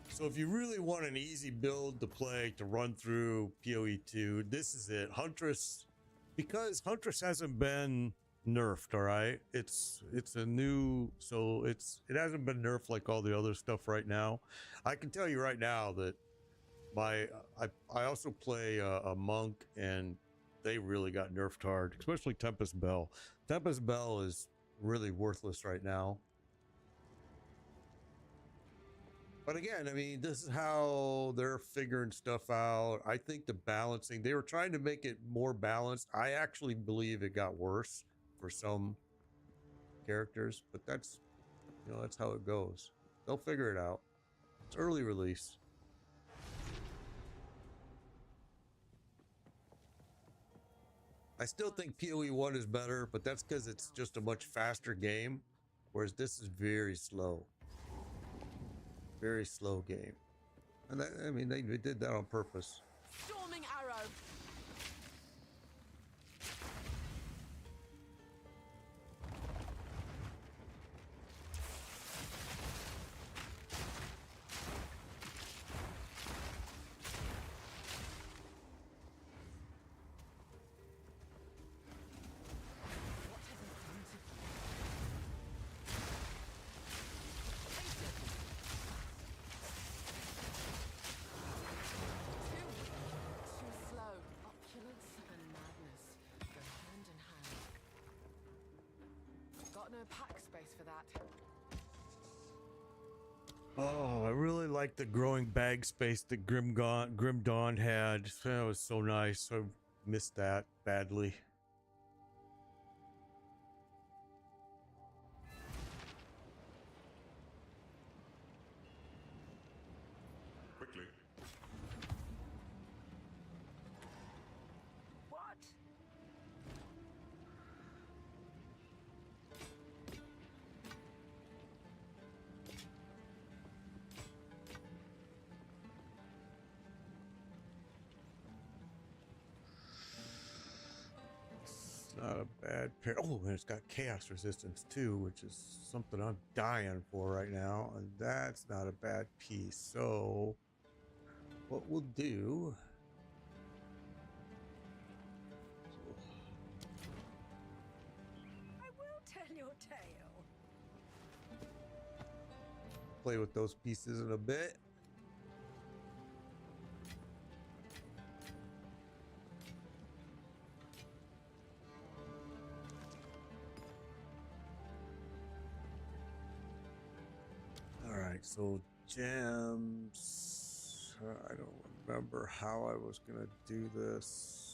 So if you really want an easy build to play, to run through PoE 2, this is it. Huntress, because Huntress hasn't been nerfed, all right? It's a new, so it hasn't been nerfed like all the other stuff right now. I can tell you right now that I also play a monk, and they really got nerfed hard, especially Tempest Bell. Tempest Bell is really worthless right now. But again, I mean, this is how they're figuring stuff out. I think the balancing, they were trying to make it more balanced. I actually believe it got worse for some characters, but that's, you know, that's how it goes. They'll figure it out. It's early release. I still think PoE 1 is better, but that's because it's just a much faster game, whereas this is very slow. Very slow game. And that, I mean, they did that on purpose. Storming arrow. No pack space for that. Oh, I really like the growing bag space that Grim Dawn had. That was so nice. I missed that badly. Quickly. What? Not a bad pair. Oh, and it's got chaos resistance too, which is something I'm dying for right now. And that's not a bad piece. So what we'll do, I will tell your tale. play with those pieces in a bit. So gems. I don't remember how I was gonna do this.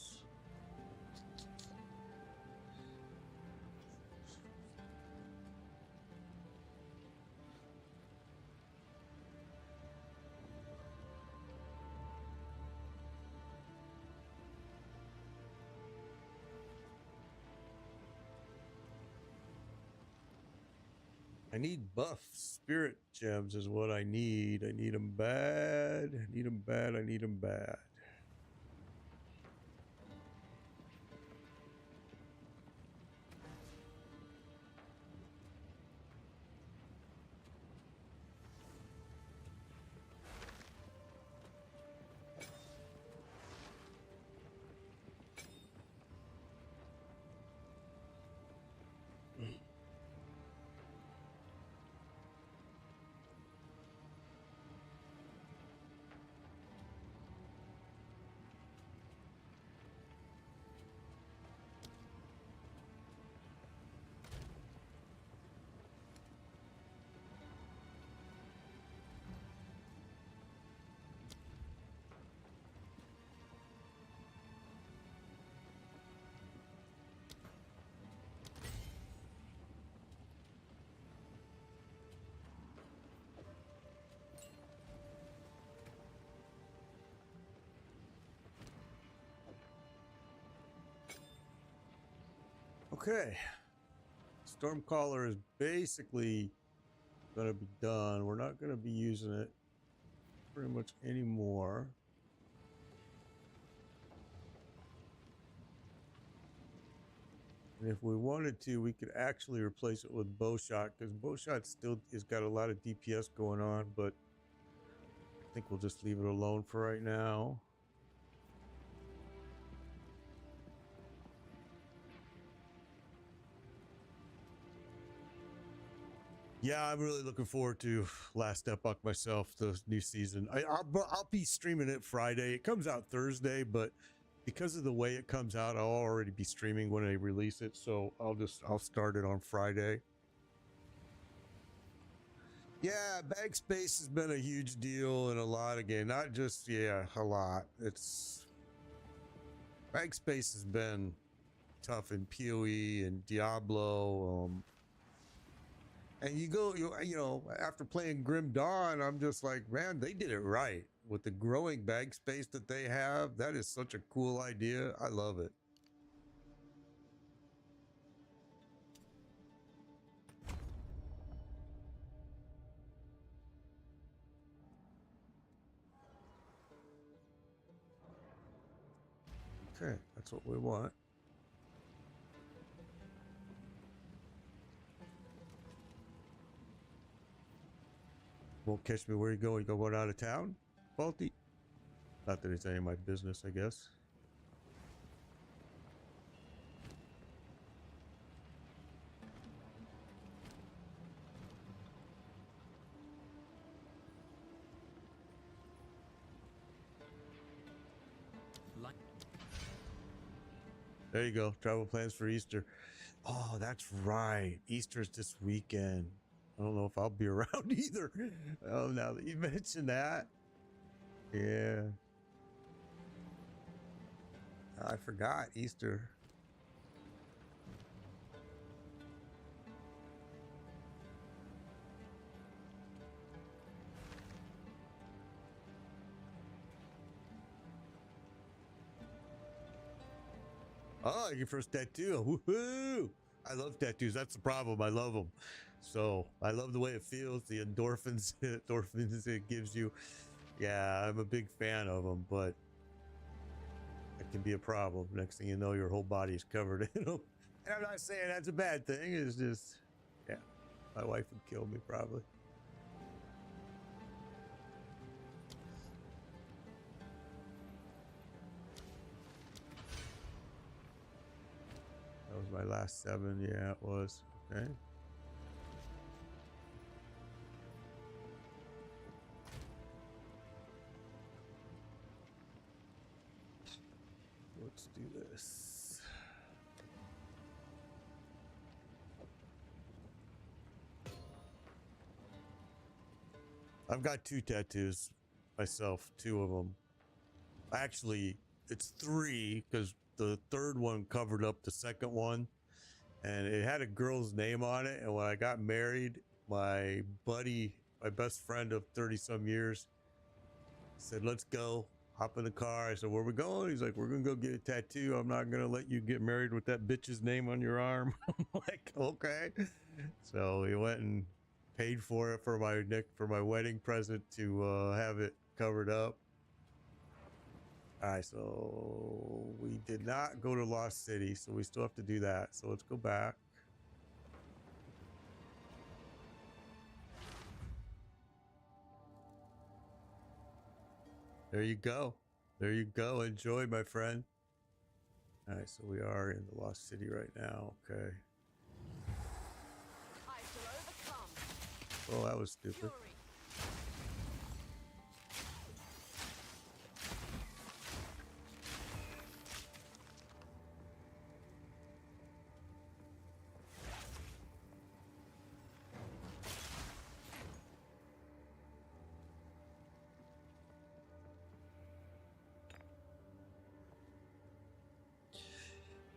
I need buff spirit gems is what I need. I need them bad. I need them bad. I need them bad. Okay. Stormcaller is basically going to be done. We're not going to be using it pretty much anymore. And if we wanted to, we could actually replace it with bowshot, because bowshot still has got a lot of DPS going on, but I think we'll just leave it alone for right now. Yeah, I'm really looking forward to Last Epoch myself, the new season. I'll be streaming it Friday. It comes out Thursday, but because of the way it comes out, I'll already be streaming when I release it. So I'll start it on Friday. Yeah, bag space has been a huge deal in a lot of games. Not just, yeah, a lot. It's bag space has been tough in PoE and Diablo. And you know, after playing Grim Dawn, I'm just like, man, they did it right with the growing bag space that they have. That is such a cool idea. I love it. Okay, that's what we want. Won't catch me where you go. You going out of town, Faulty? Not that it's any of my business, I guess. There you go. Travel plans for Easter. Oh, that's right. Easter's this weekend. I don't know if I'll be around either. Oh, now that you mentioned that. Yeah. I forgot Easter. Oh, your first tattoo. Woohoo! I love tattoos. That's the problem. I love them. So I love the way it feels, the endorphins, endorphins it gives you. Yeah, I'm a big fan of them, but it can be a problem. Next thing you know, your whole body is covered in them. And I'm not saying that's a bad thing. It's just, yeah, my wife would kill me probably. That was my last 7. Yeah, it was. Okay. Let's do this. I've got 2 tattoos myself, 2 of them. Actually, it's 3 because the third one covered up the second one, and it had a girl's name on it. And when I got married, my buddy, my best friend of 30 some years, said, "Let's go." Hop in the car. I said, "Where we going?" He's like, "We're gonna go get a tattoo. I'm not gonna let you get married with that bitch's name on your arm." I'm like, "Okay." So we went and paid for it for my wedding present to have it covered up. All right, so we did not go to Lost City, so we still have to do that. So let's go back. There you go. There you go. Enjoy, my friend. All right, so we are in the Lost City right now. Okay. I shall overcome. Oh, that was stupid. Fury.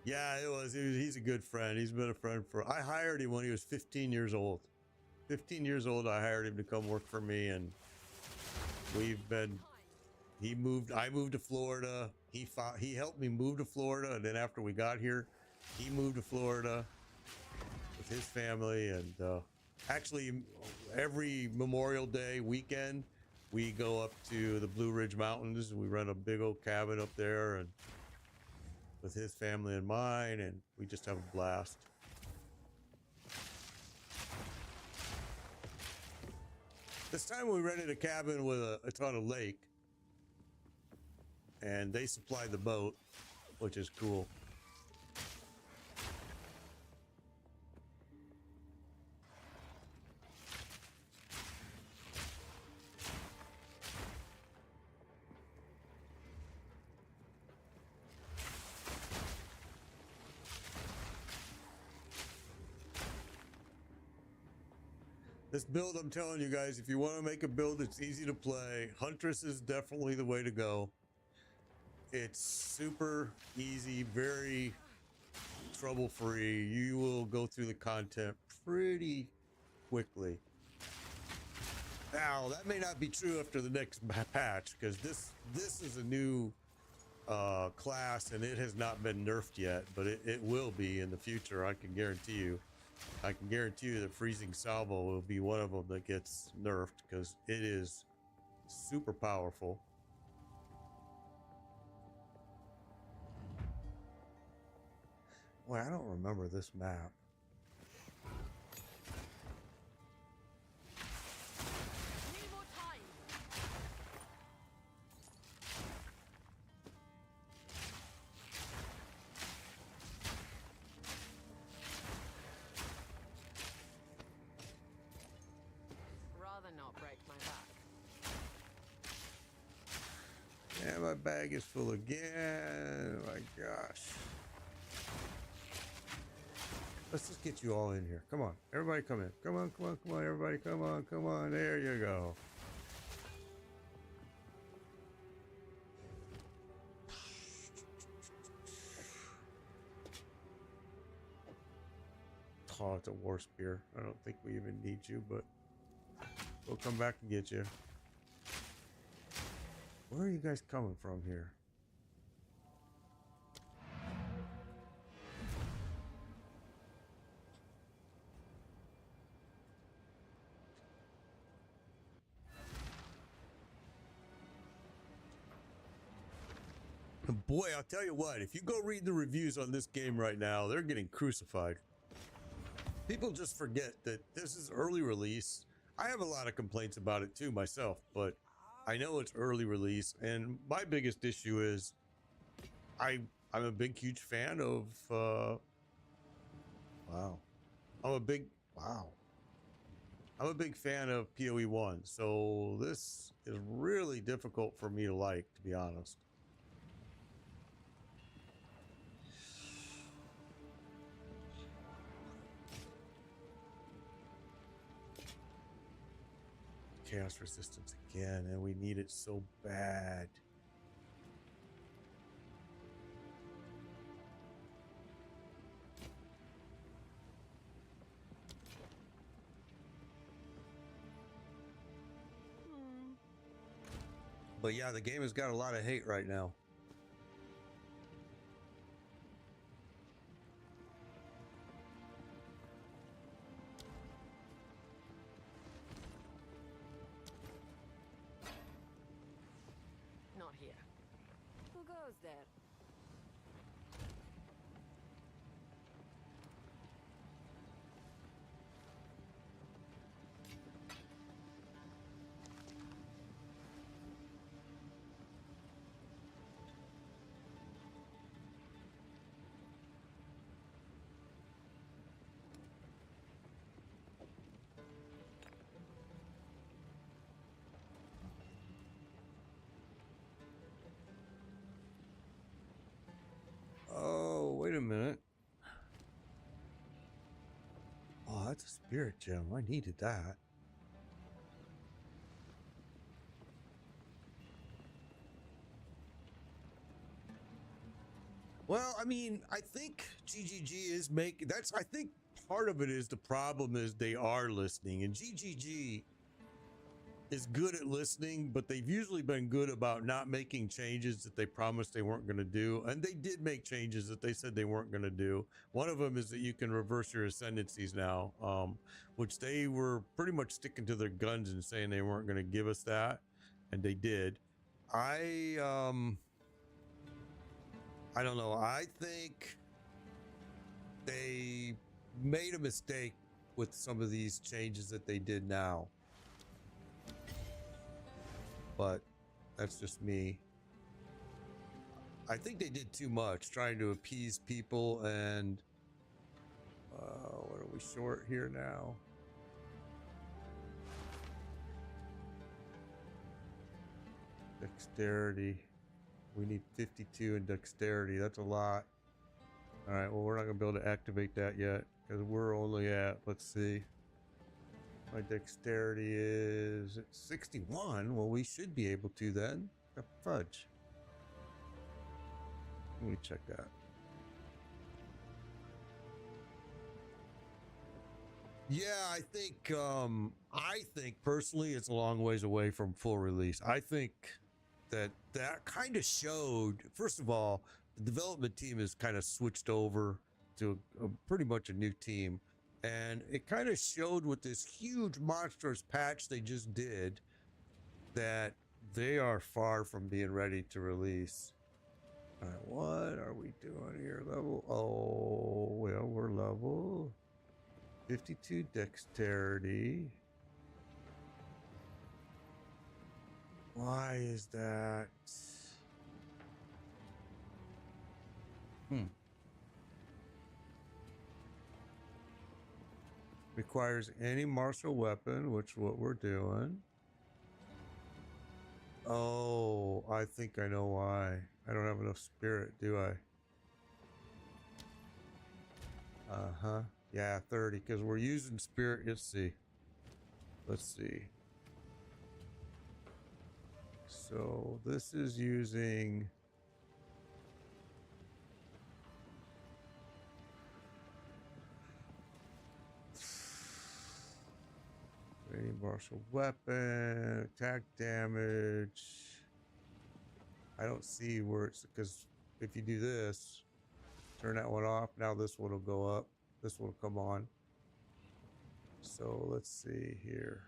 Yeah, it was. He's a good friend. He's been a friend for. I hired him when he was 15 years old. 15 years old, I hired him to come work for me, and we've been. He moved. I moved to Florida. He helped me move to Florida, and then after we got here, he moved to Florida with his family. And actually, every Memorial Day weekend, we go up to the Blue Ridge Mountains, and we rent a big old cabin up there, and with his family and mine, and we just have a blast. This time we rented a cabin with it's on a lake, and they supplied the boat, which is cool. This build, I'm telling you guys, if you want to make a build that's easy to play, Huntress is definitely the way to go. It's super easy, very trouble-free. You will go through the content pretty quickly. Now, that may not be true after the next patch, because this is a new class, and it has not been nerfed yet, but it will be in the future, I can guarantee you. I can guarantee you that Freezing Salvo will be one of them that gets nerfed, because it is super powerful. Boy, I don't remember this map. Need more time. Rather not break my back. And my bag is full again. Oh my gosh. Let's just get you all in here. Come on. Everybody come in. Come on, come on, come on. Everybody come on, come on. There you go. Oh, it's a war spear. I don't think we even need you, but we'll come back and get you. Where are you guys coming from here? Boy, I'll tell you what, if you go read the reviews on this game right now, they're getting crucified. People just forget that this is early release. I have a lot of complaints about it too myself, but I know it's early release, and my biggest issue is I'm a big, huge fan of wow. I'm a big fan of PoE 1, so this is really difficult for me to like, to be honest. chaos resistance again, and we need it so bad. But yeah, the game has got a lot of hate right now. Not here. Who goes there? Oh, wait a minute. Oh, that's a spirit gem. I needed that. Well, I mean, I think GGG is making that's I think part of it is the problem is they are listening, and GGG is good at listening, but they've usually been good about not making changes that they promised they weren't going to do. And they did make changes that they said they weren't going to do. One of them is that you can reverse your ascendancies now, which they were pretty much sticking to their guns and saying they weren't going to give us that, and they did. I don't know. I think they made a mistake with some of these changes that they did now. But that's just me. I think they did too much trying to appease people, and what are we short here now? Dexterity. We need 52 in dexterity. That's a lot. All right, well, we're not going to be able to activate that yet because we're only at, let's see. My dexterity is 61. Well, we should be able to then. Fudge. Let me check that. Yeah, I think personally it's a long ways away from full release. I think that kind of showed, first of all, the development team has kind of switched over to pretty much a new team. And it kind of showed with this huge monstrous patch they just did that they are far from being ready to release. All right, what are we doing here? Level, oh, well, we're level 52 dexterity. Why is that? Requires any martial weapon, which is what we're doing. Oh, I think I know why. I don't have enough spirit, do I? Uh-huh. Yeah, 30, because we're using spirit. Let's see. So this is using... any martial weapon, attack damage. I don't see where it's, because if you do this, turn that one off, now this one will go up, this one will come on. So let's see here.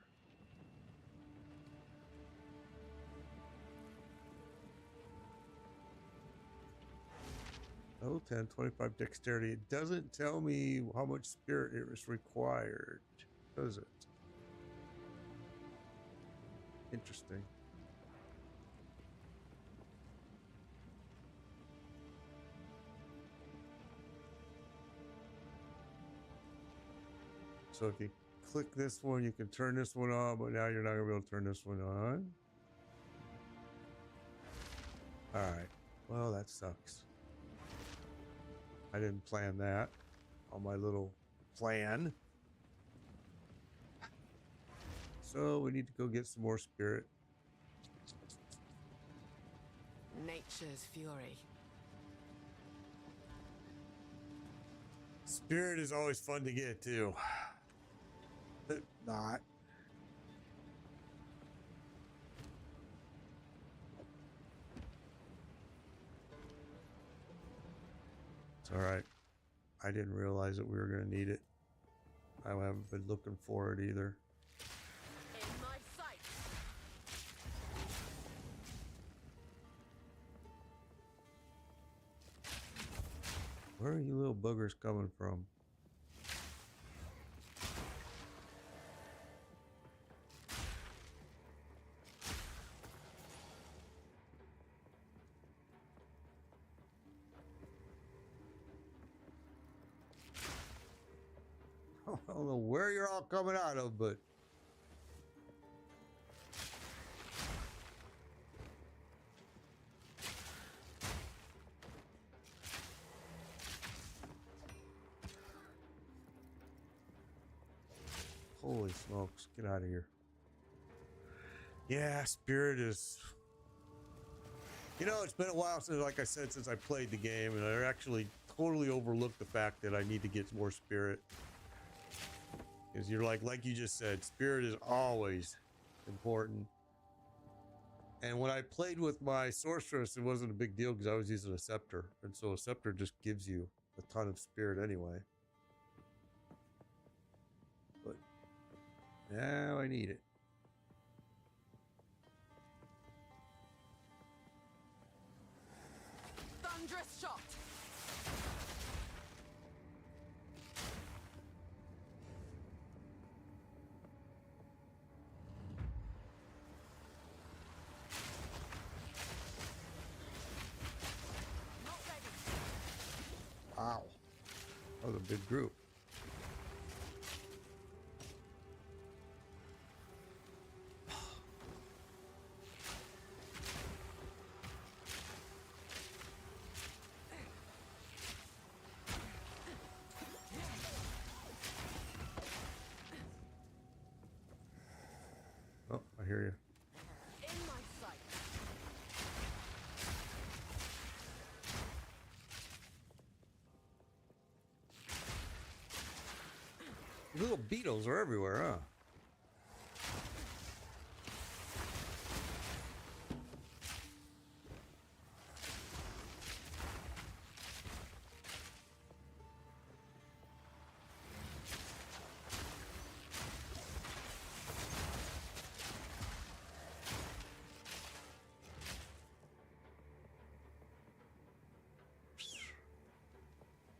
Level 10, 25 dexterity. It doesn't tell me how much spirit is required, does it? Interesting. So if you click this one, you can turn this one on, but now you're not gonna be able to turn this one on. All right. Well, that sucks. I didn't plan that on my little plan. So we need to go get some more spirit. Nature's fury. Spirit is always fun to get too. But not. It's all right. I didn't realize that we were going to need it. I haven't been looking for it either. In my sight. Where are you little boogers coming from? I don't know where you're all coming out of, but holy smokes, get out of here. Yeah, spirit is, you know, it's been a while since, like I said, since I played the game, and I actually totally overlooked the fact that I need to get more spirit. Because you're like you just said, spirit is always important. And when I played with my sorceress, it wasn't a big deal because I was using a scepter. And so a scepter just gives you a ton of spirit anyway. But now I need it. Thunderous shot. Not ready. Wow. That was a big group. Oh, I hear you. In my sight. Little beetles are everywhere, huh?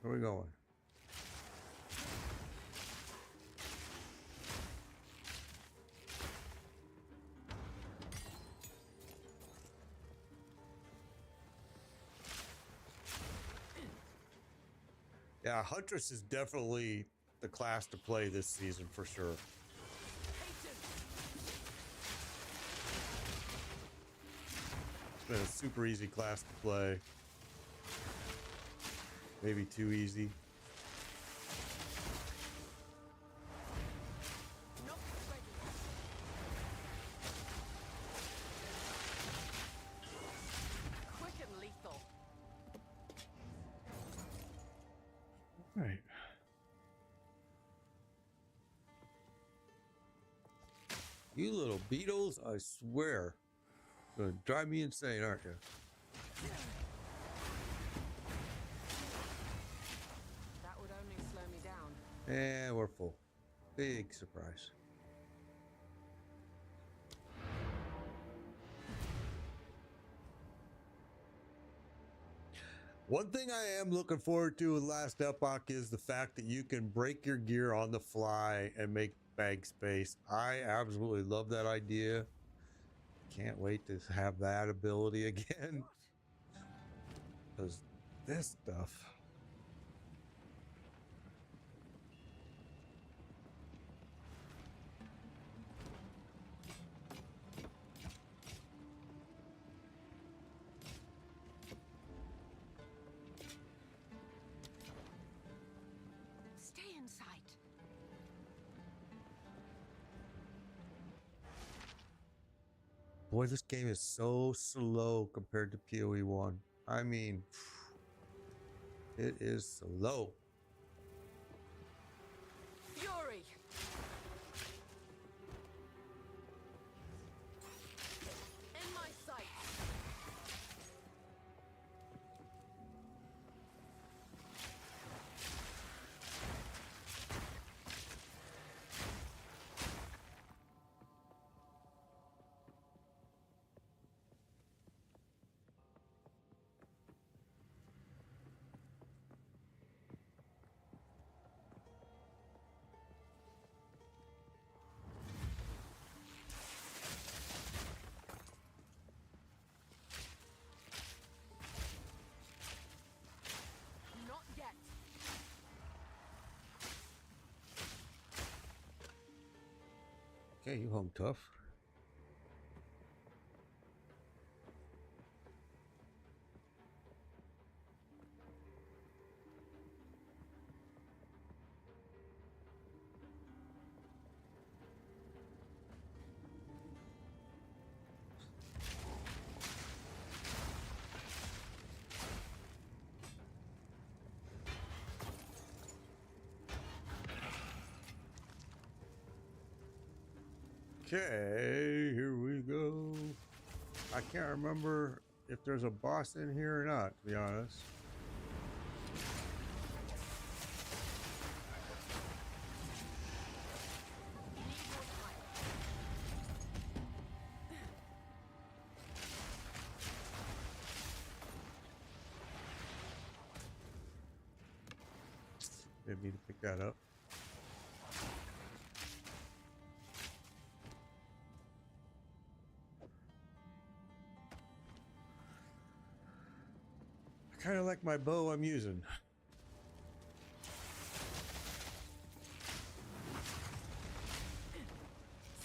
Where are we going? Yeah, Huntress is definitely the class to play this season for sure. It's been a super easy class to play. Maybe too easy. Not ready. Quick and lethal. Right. You little beetles, I swear. Gonna drive me insane, aren't you? That would only slow me down. And we're full. Big surprise. One thing I am looking forward to with Last Epoch is the fact that you can break your gear on the fly and make bag space. I absolutely love that idea. Can't wait to have that ability again. Because this stuff. Stay in sight. Boy, this game is so slow compared to PoE 1. I mean, it is slow. Fury! In my sight! Not yet! Okay, you hung tough. Okay, here we go. I can't remember if there's a boss in here or not, to be honest. Didn't mean to pick that up. I kind of like my bow I'm using.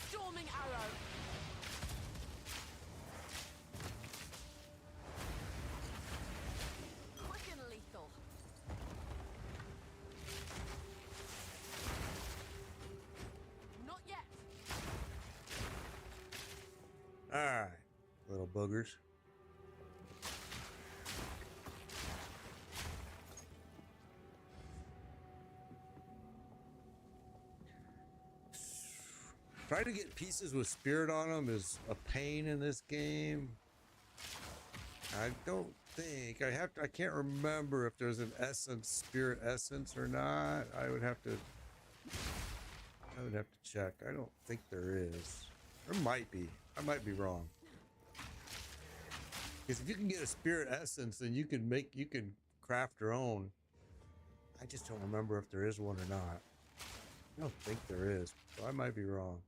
Storming arrow! Quick and lethal! Not yet! Alright, little boogers. Trying to get pieces with spirit on them is a pain in this game. I don't think I can't remember if there's an essence, spirit essence or not. I would have to check. I don't think there is. There might be. I might be wrong. Because if you can get a spirit essence, then you can craft your own. I just don't remember if there is one or not. I don't think there is, so I might be wrong.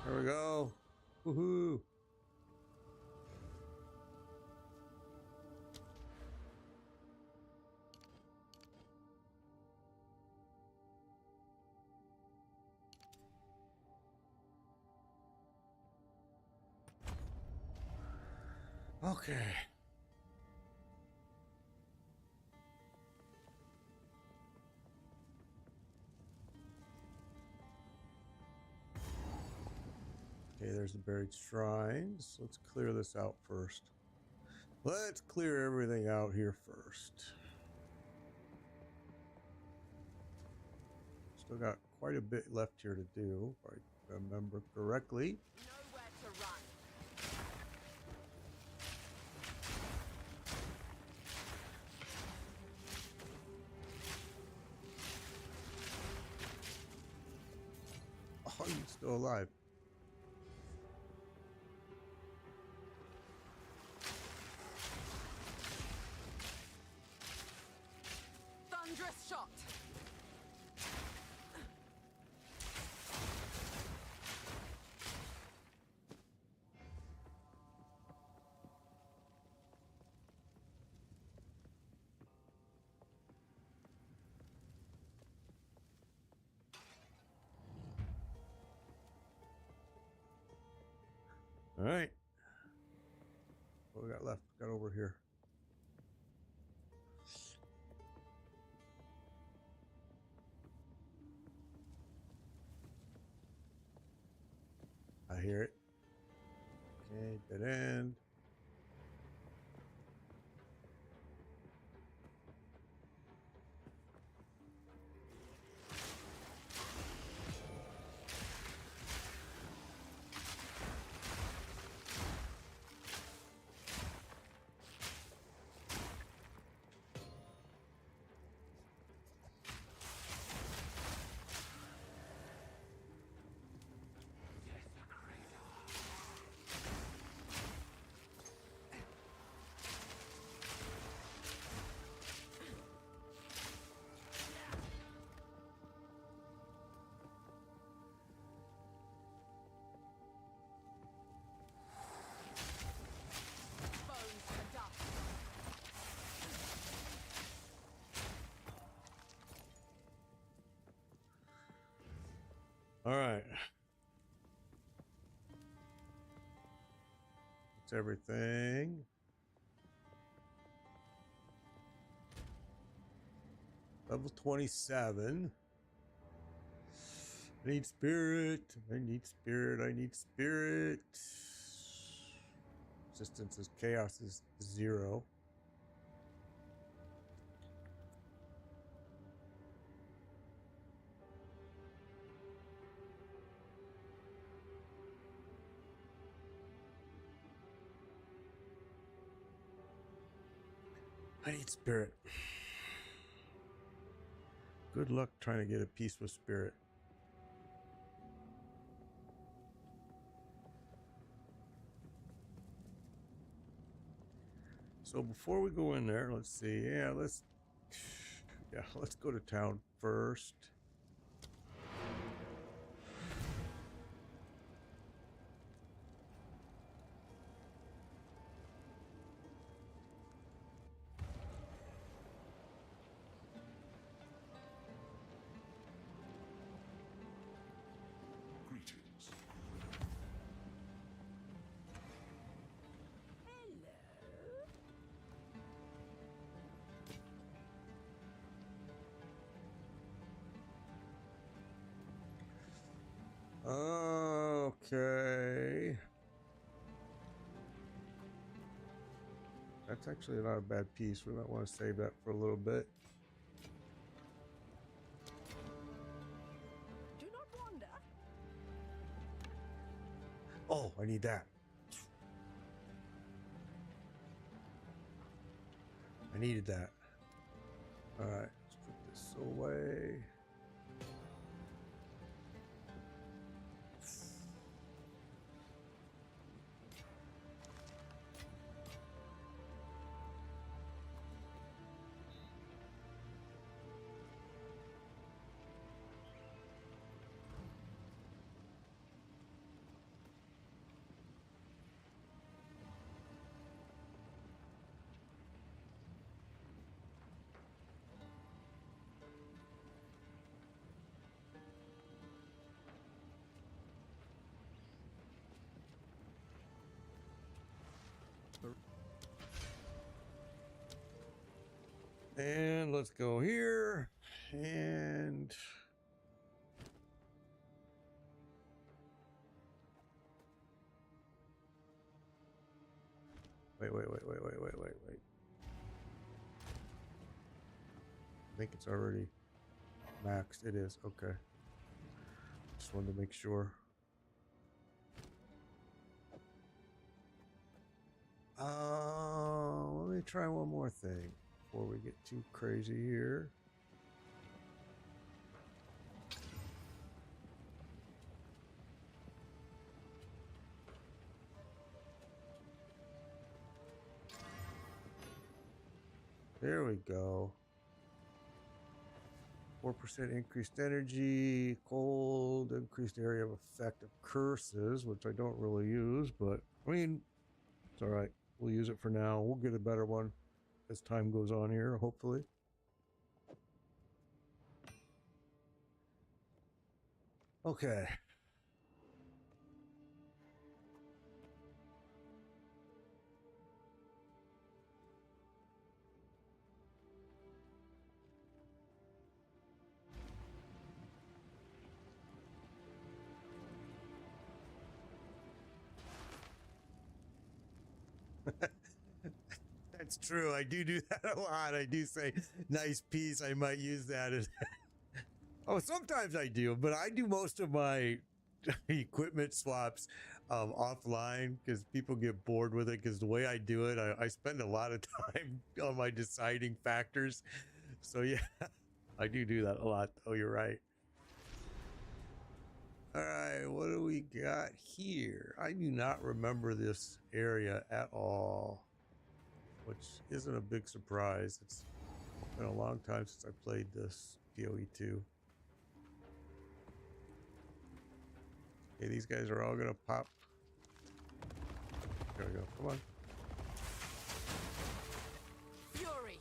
There we go. Woohoo. Okay. Okay, there's the buried shrines. Let's clear this out first. Let's clear everything out here first. Still got quite a bit left here to do, if I remember correctly. Nowhere to run! Oh, you're still alive. Thunderous shot! All right. What we got left? Got over here. I hear it. Okay, dead end. Bones to dust. All right. That's everything. Level 27. I need spirit. I need spirit. I need spirit. Resistance is chaos is 0. I need spirit. Good luck trying to get a piece with spirit. So before we go in there, let's see. Let's go to town first. Greetings. Okay. That's actually not a bad piece. We might want to save that for a little bit. Do not wander. Oh, I need that. I needed that. All right, let's put this away. And let's go here. And wait. I think it's already maxed. It is. Okay. Just wanted to make sure. Let me try one more thing before we get too crazy here. There we go. 4% increased energy, cold, increased area of effect of curses, which I don't really use, but I mean, it's all right. We'll use it for now. We'll get a better one as time goes on here, hopefully. Okay. That's true. I do that a lot. I do say nice piece. I might use that as. Oh, sometimes I do, but I do most of my equipment swaps offline because people get bored with it. Because the way I do it, I spend a lot of time on my deciding factors. So yeah, I do that a lot. Oh, you're right. All right, what do we got here? I do not remember this area at all, which isn't a big surprise. It's been a long time since I played this PoE 2. Okay, these guys are all gonna pop. There we go. Come on. Fury.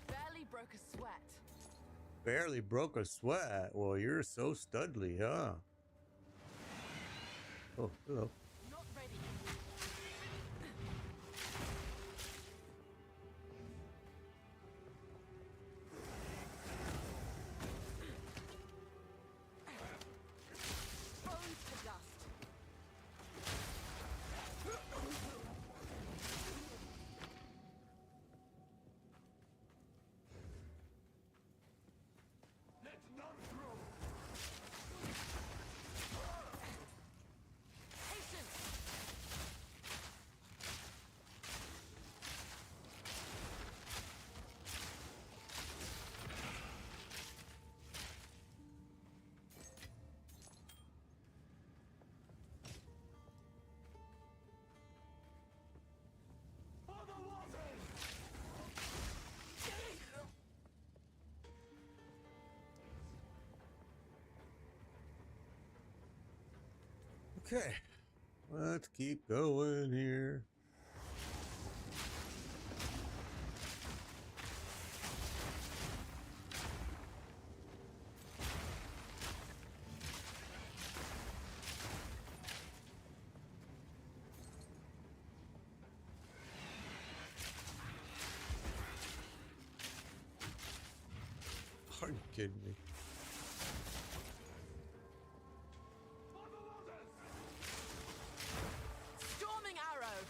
Barely broke a sweat. Barely broke a sweat. Well, you're so studly, huh? Oh, hello. Not ready. Bones to dust. Let none through. Patience. For the waters! Okay, let's keep going here. Are you kidding me? For the waters! Storming arrow.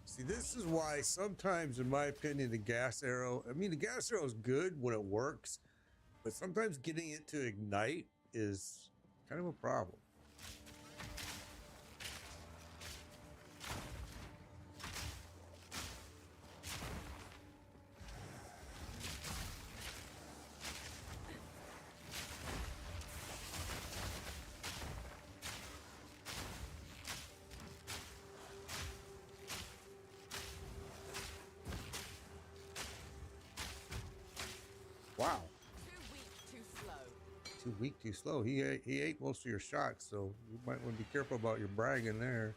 See, this is why sometimes, in my opinion, the gas arrow, I mean, the gas arrow is good when it works, but sometimes getting it to ignite is kind of a problem. Wow. Too weak, too slow. Too weak, too slow. He ate most of your shots, so you might want to be careful about your bragging there.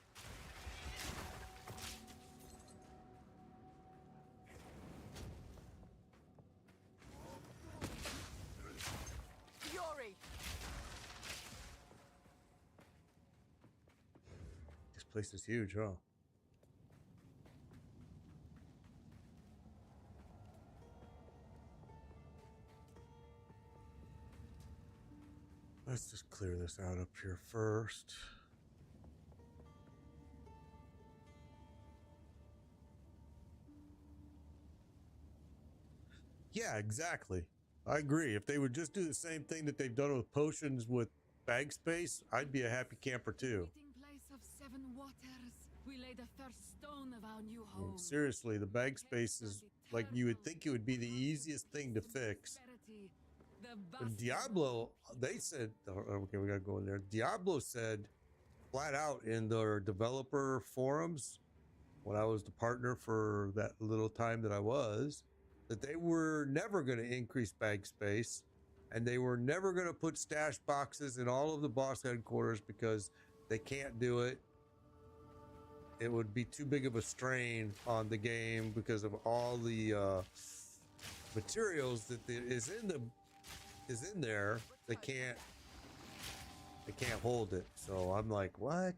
Fury. This place is huge, huh? Let's just clear this out up here first. Yeah, exactly. I agree. If they would just do the same thing that they've done with potions with bag space, I'd be a happy camper too. Meeting place of seven waters, we lay the first stone of our new I mean, home. seriously, the bag space is like you would think it would be the easiest thing to fix. But Diablo, they said, okay, we gotta go in there. Diablo said flat out in their developer forums when I was the partner for that little time that I was, that they were never going to increase bag space and they were never going to put stash boxes in all of the boss headquarters because they can't do it. It would be too big of a strain on the game because of all the materials that is in there. They can't hold it. So I'm like, what?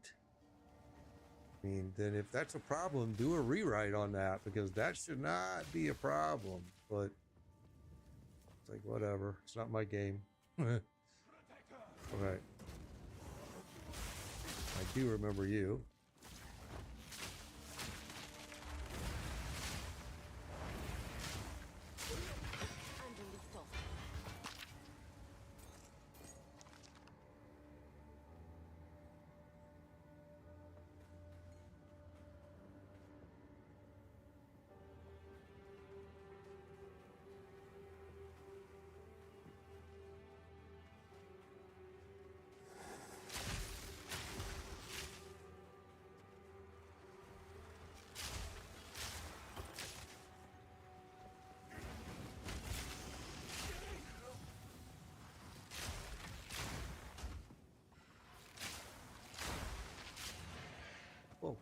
I mean, then if that's a problem, do a rewrite on that because that should not be a problem. But it's like, whatever. It's not my game. All right. I do remember you. Whoa.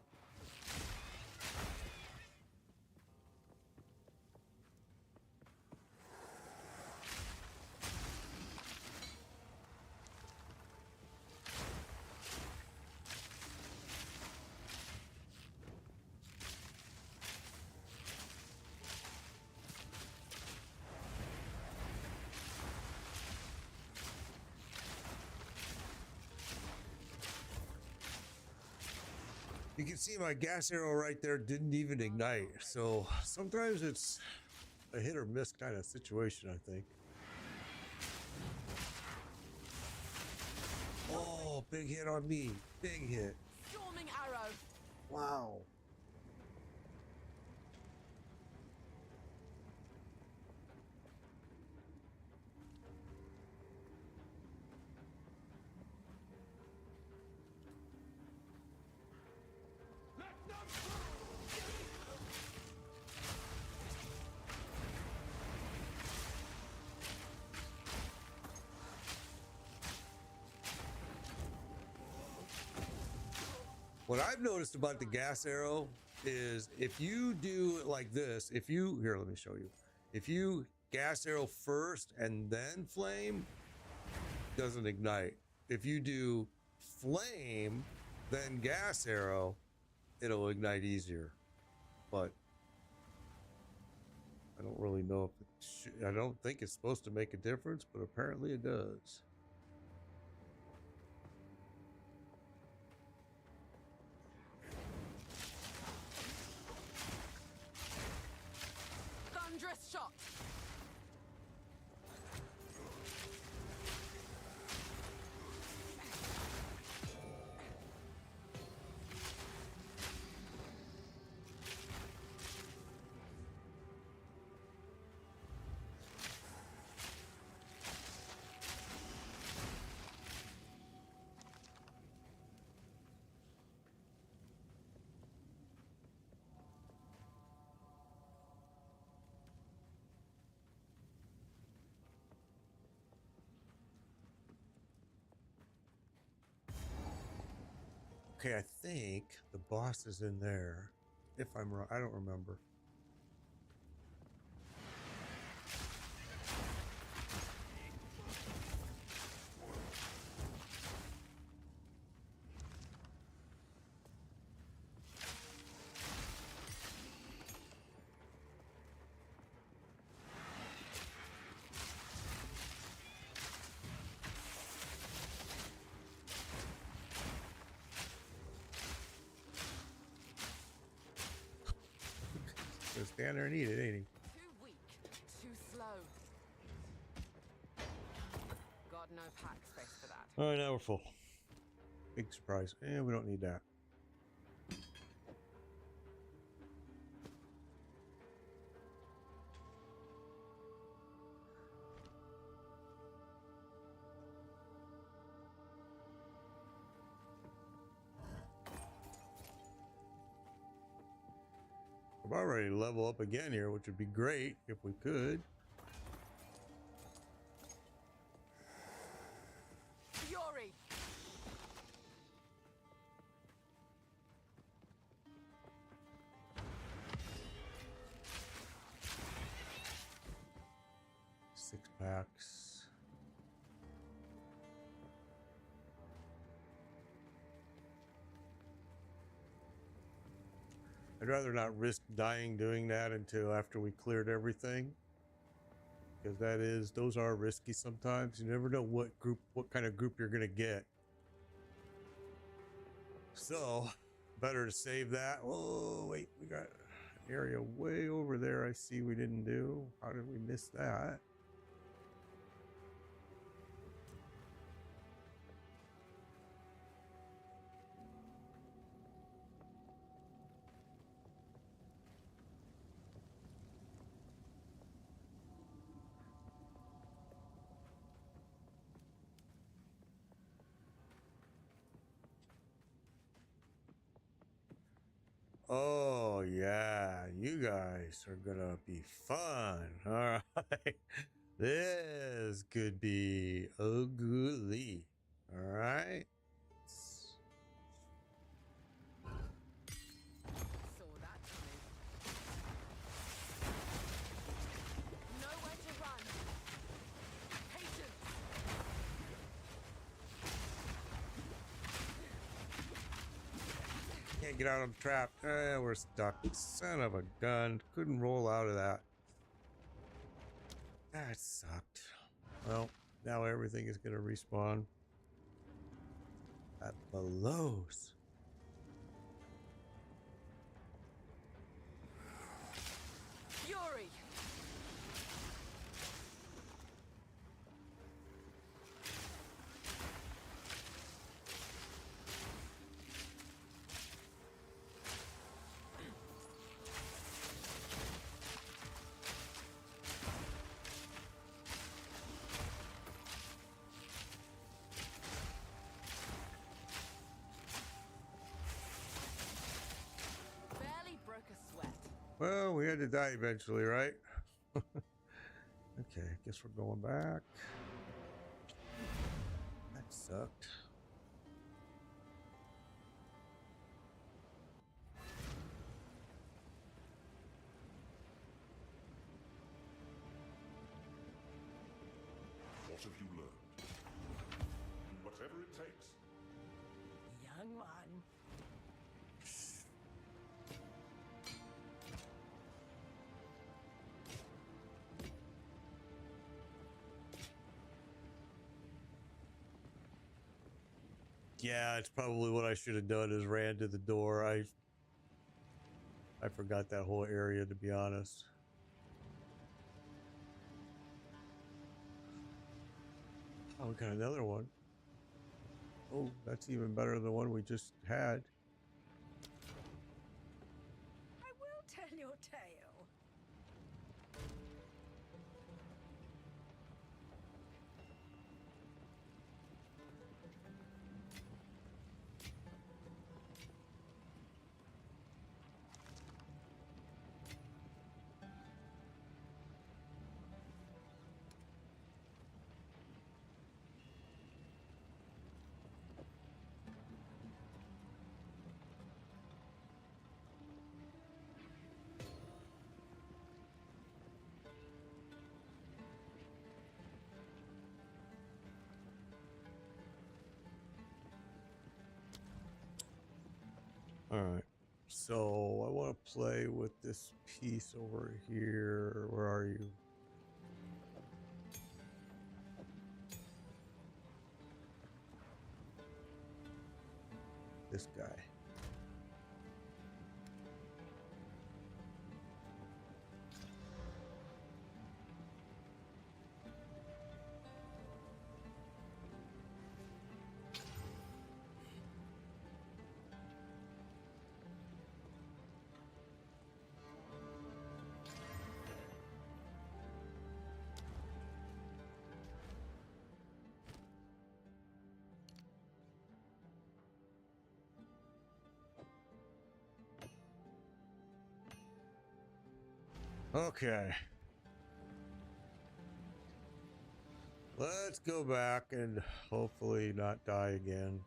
You can see my gas arrow right there didn't even ignite. So sometimes it's a hit or miss kind of situation, I think. Oh, big hit on me. Big hit. Storming arrow. Wow. What I've noticed about the gas arrow is if you do it like this, here, let me show you. If you gas arrow first and then flame, it doesn't ignite. If you do flame, then gas arrow, it'll ignite easier. But I don't really know if I don't think it's supposed to make a difference, but apparently it does. Thunderous shot. Okay, I think the boss is in there. If I'm wrong, I don't remember. Just stand there and eat it, ain't he? Too weak. Too slow. Got no pack space for that. All right, now we're full. Big surprise. We don't need that. I'm already level up again here, which would be great if we could. Fury! 6-packs. I'd rather not risk dying doing that until after we cleared everything, because those are risky sometimes. You never know what kind of group you're gonna get. So better to save that. Oh wait, we got an area way over there I see we didn't do. How did we miss that? Oh yeah, you guys are gonna be fun. All right, this could be ugly. All right. Saw that coming. Nowhere to run. Patience! Can't get out of the trap. We're stuck. Son of a gun. Couldn't roll out of that. That sucked. Well, now everything is gonna respawn. That blows. Fury! Barely broke a sweat. Well, we had to die eventually, right? Okay, guess we're going back. That sucked. What have you learned? Whatever it takes. Young man. Yeah, it's probably what I should have done is ran to the door. I forgot that whole area, to be honest. Oh, we got another one. Oh, that's even better than the one we just had. I will tell your tale. All right. So I want to play with this piece over here. Where are you? This guy. Okay. Let's go back and hopefully not die again.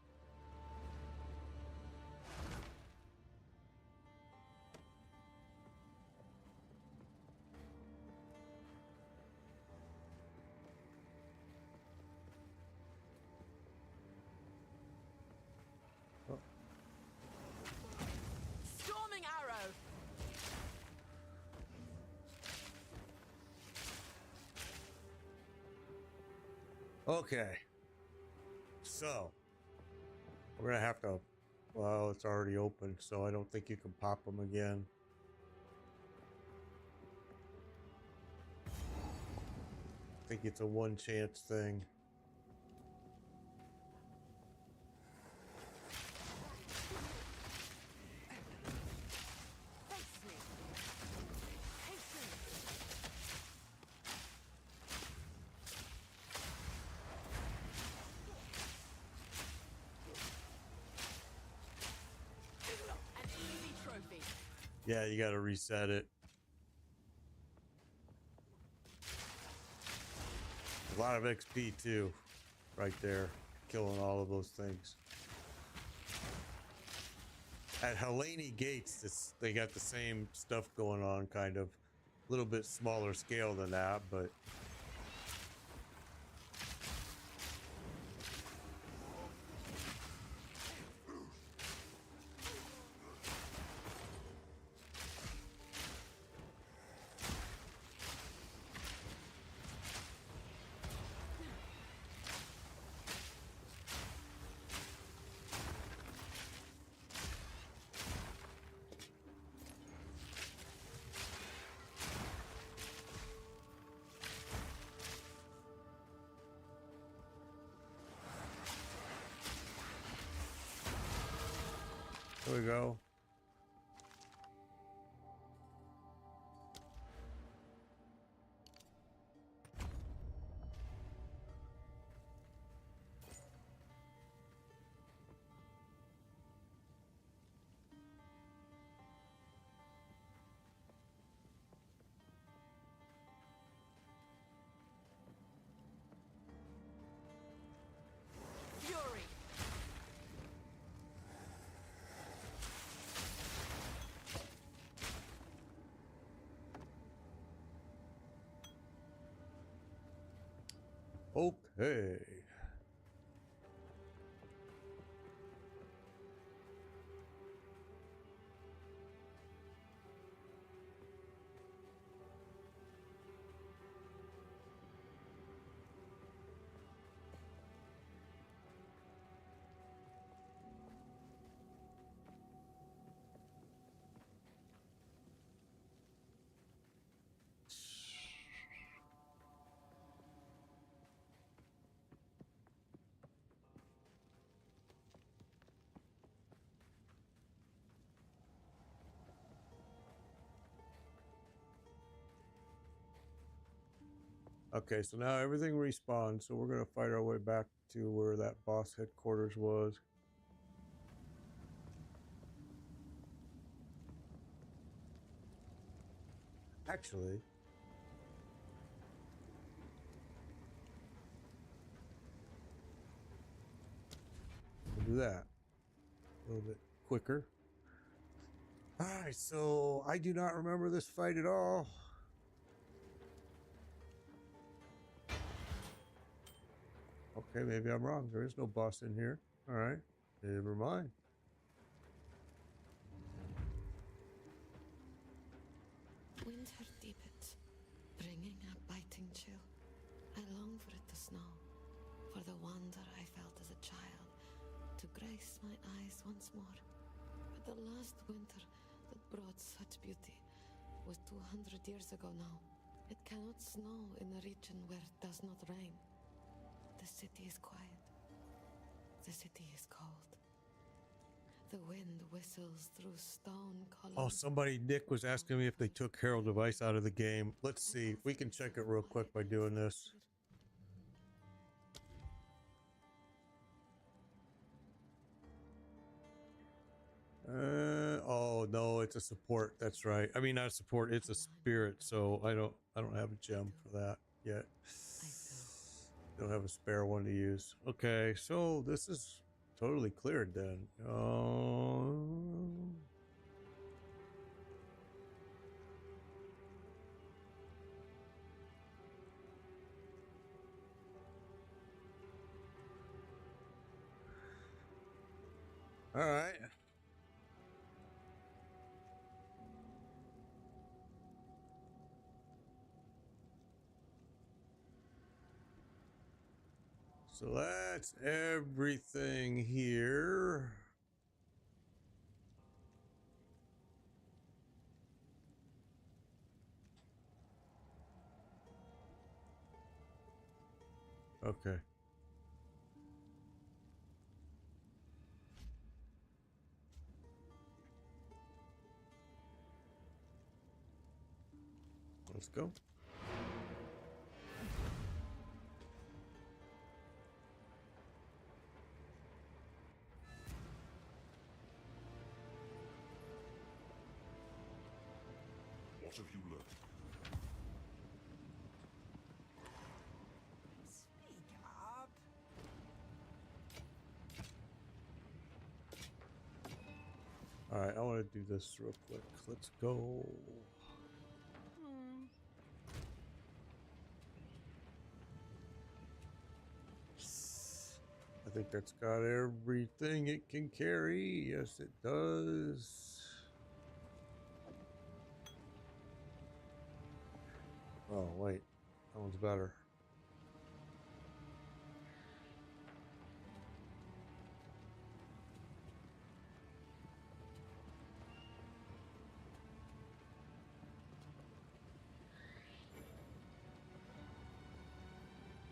Storming arrow. Okay. So, we're gonna have to, well, it's already open, so I don't think you can pop them again. I think it's a one chance thing. Face me. Hasten. An easy trophy. Yeah, you gotta reset it. A lot of XP too, right there, killing all of those things. At Helene Gates, they got the same stuff going on, kind of. A little bit smaller scale than that, but there we go. Fury. Okay. Okay, so now everything respawns, so we're gonna fight our way back to where that boss headquarters was. Actually, we'll do that a little bit quicker. Alright, so I do not remember this fight at all. Okay, maybe I'm wrong. There is no boss in here. Alright, never mind. Winter deepens, bringing a biting chill. I long for it to snow, for the wonder I felt as a child, to grace my eyes once more. But the last winter that brought such beauty was 200 years ago now. It cannot snow in a region where it does not rain. The city is quiet. The city is cold. The wind whistles through stone columns. Oh, somebody, Nick was asking me if they took Herald Device out of the game. Let's see. We can check it real quick by doing this. Oh, no, it's a support. That's right. I mean, not a support. It's a spirit. So I don't have a gem for that yet. Don't have a spare one to use. Okay, so this is totally cleared then. All right. So that's everything here. Okay. Let's go. What have you learned? Speak up. All right, I want to do this real quick. Let's go. I think that's got everything it can carry. Yes, it does. Oh, wait. That one's better.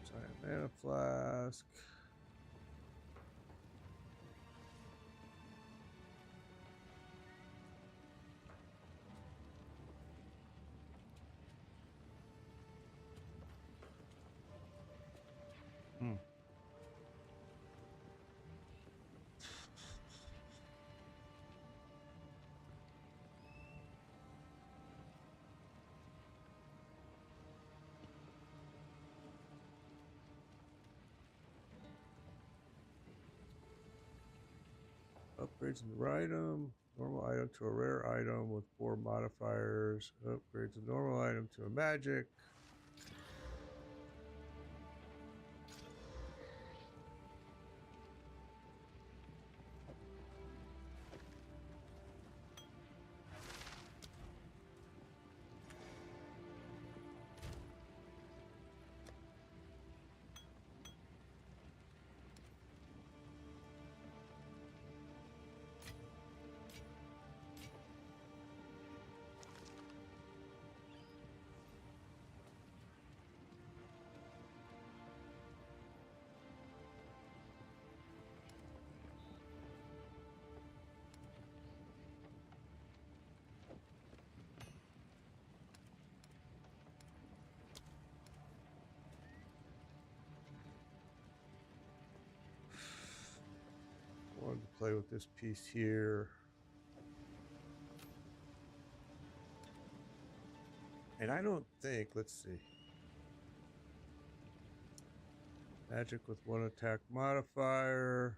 Sorry, mana flask. Upgrades a rare item. Normal item to a rare item with 4 modifiers. Upgrades a normal item to a magic. Wanted to play with this piece here. And I don't think, let's see. Magic with 1 attack modifier.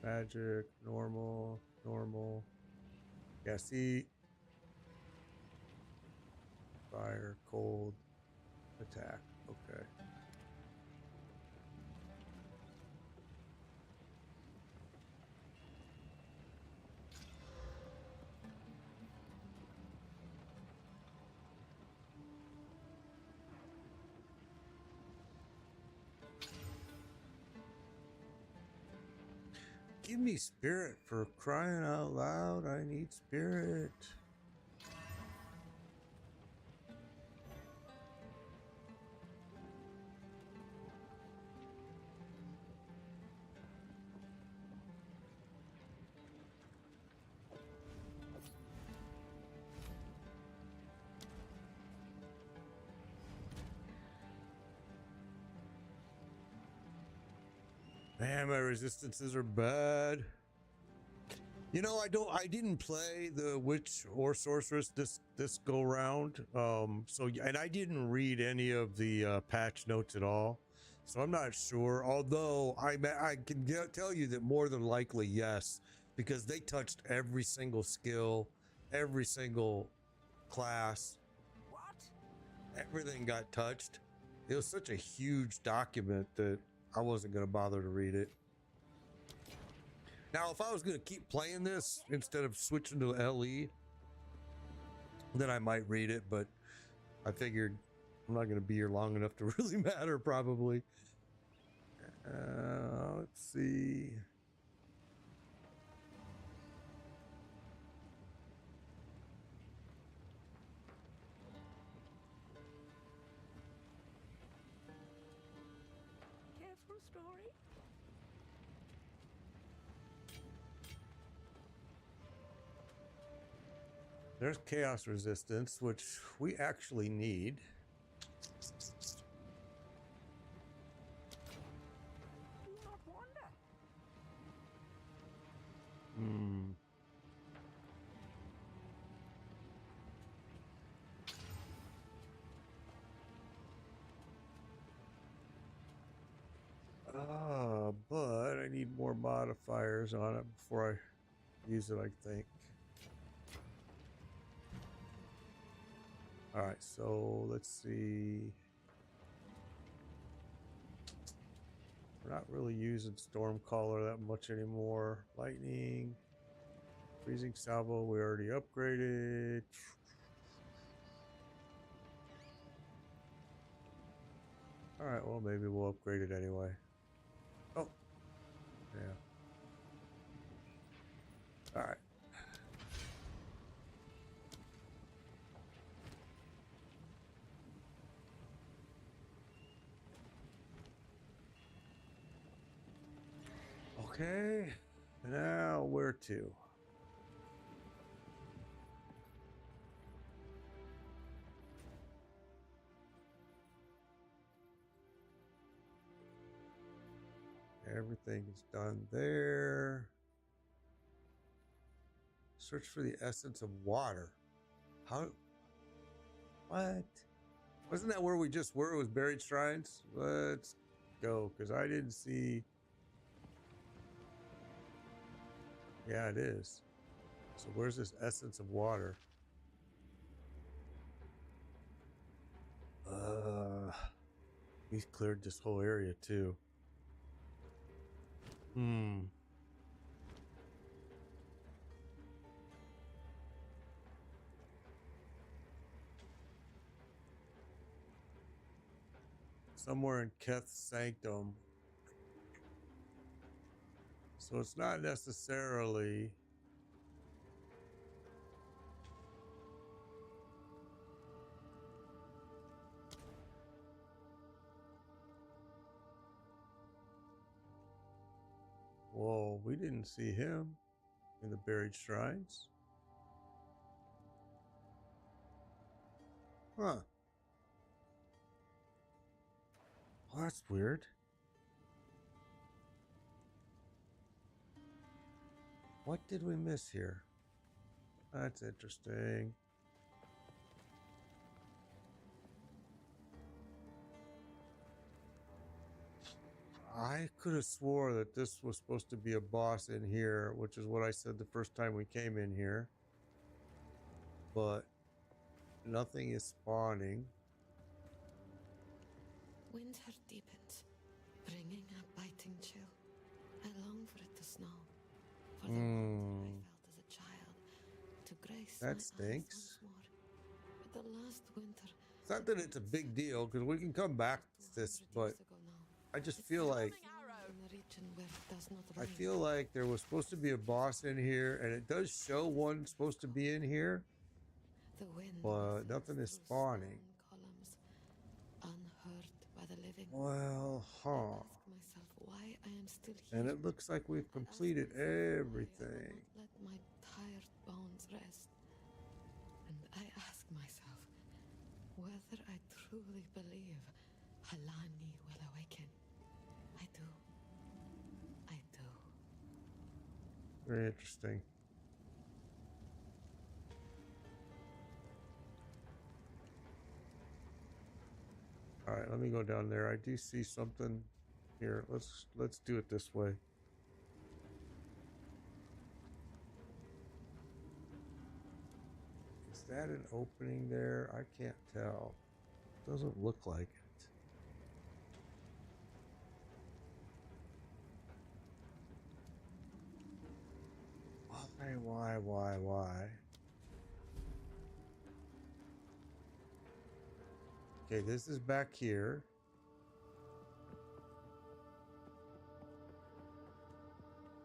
Magic, normal, normal. Gassy. Fire, cold, attack. Okay. Give me spirit, for crying out loud. I need spirit. Man, my resistances are bad. You know, I didn't play the witch or sorceress this go round. And I didn't read any of the patch notes at all. So I'm not sure. Although I can tell you that more than likely yes, because they touched every single skill, every single class, What? everything got touched. It was such a huge document that I wasn't going to bother to read it. Now, if I was going to keep playing this instead of switching to LE, then I might read it, but I figured I'm not going to be here long enough to really matter, probably. Let's see. Careful, story. There's chaos resistance, which we actually need. Do not wander. But I need more modifiers on it before I use it, I think. All right, so let's see. We're not really using Stormcaller that much anymore. Lightning, Freezing Salvo, we already upgraded. All right, well, maybe we'll upgrade it anyway. Oh, yeah. All right. Okay, now where to? Everything is done there. Search for the essence of water. How? What? Wasn't that where we just were? It was buried shrines? Let's go, because I didn't see. Yeah, it is. So where's this essence of water? We cleared this whole area too. Somewhere in Keth's Sanctum. So it's not necessarily. Whoa, we didn't see him in the buried shrines. Huh. Well, that's weird. What did we miss here? That's interesting. I could have swore that this was supposed to be a boss in here, which is what I said the first time we came in here. But nothing is spawning. Winter deepens, bringing a biting chill. I long for it to snow, for the warmth I felt as a child, to grace That my stinks. eyes once more. But the last winter, It's not that it's a big deal, because we can come back to this, 200 but years ago now, I just feel like in a region where it does not I rain. feel like there was supposed to be a boss in here, and it does show one supposed to be in here, The wind but fills nothing is through spawning. stone columns, unheard by the living. Well, I ask myself why I am still here. And it looks like we've I ask completed myself why I will everything. not let my tired bones rest. And I ask myself whether I truly believe Halani will awaken. I do. I do. Very interesting. All right, let me go down there. I do see something here. Let's do it this way. Is that an opening there? I can't tell. Doesn't look like it. Why? Okay, this is back here.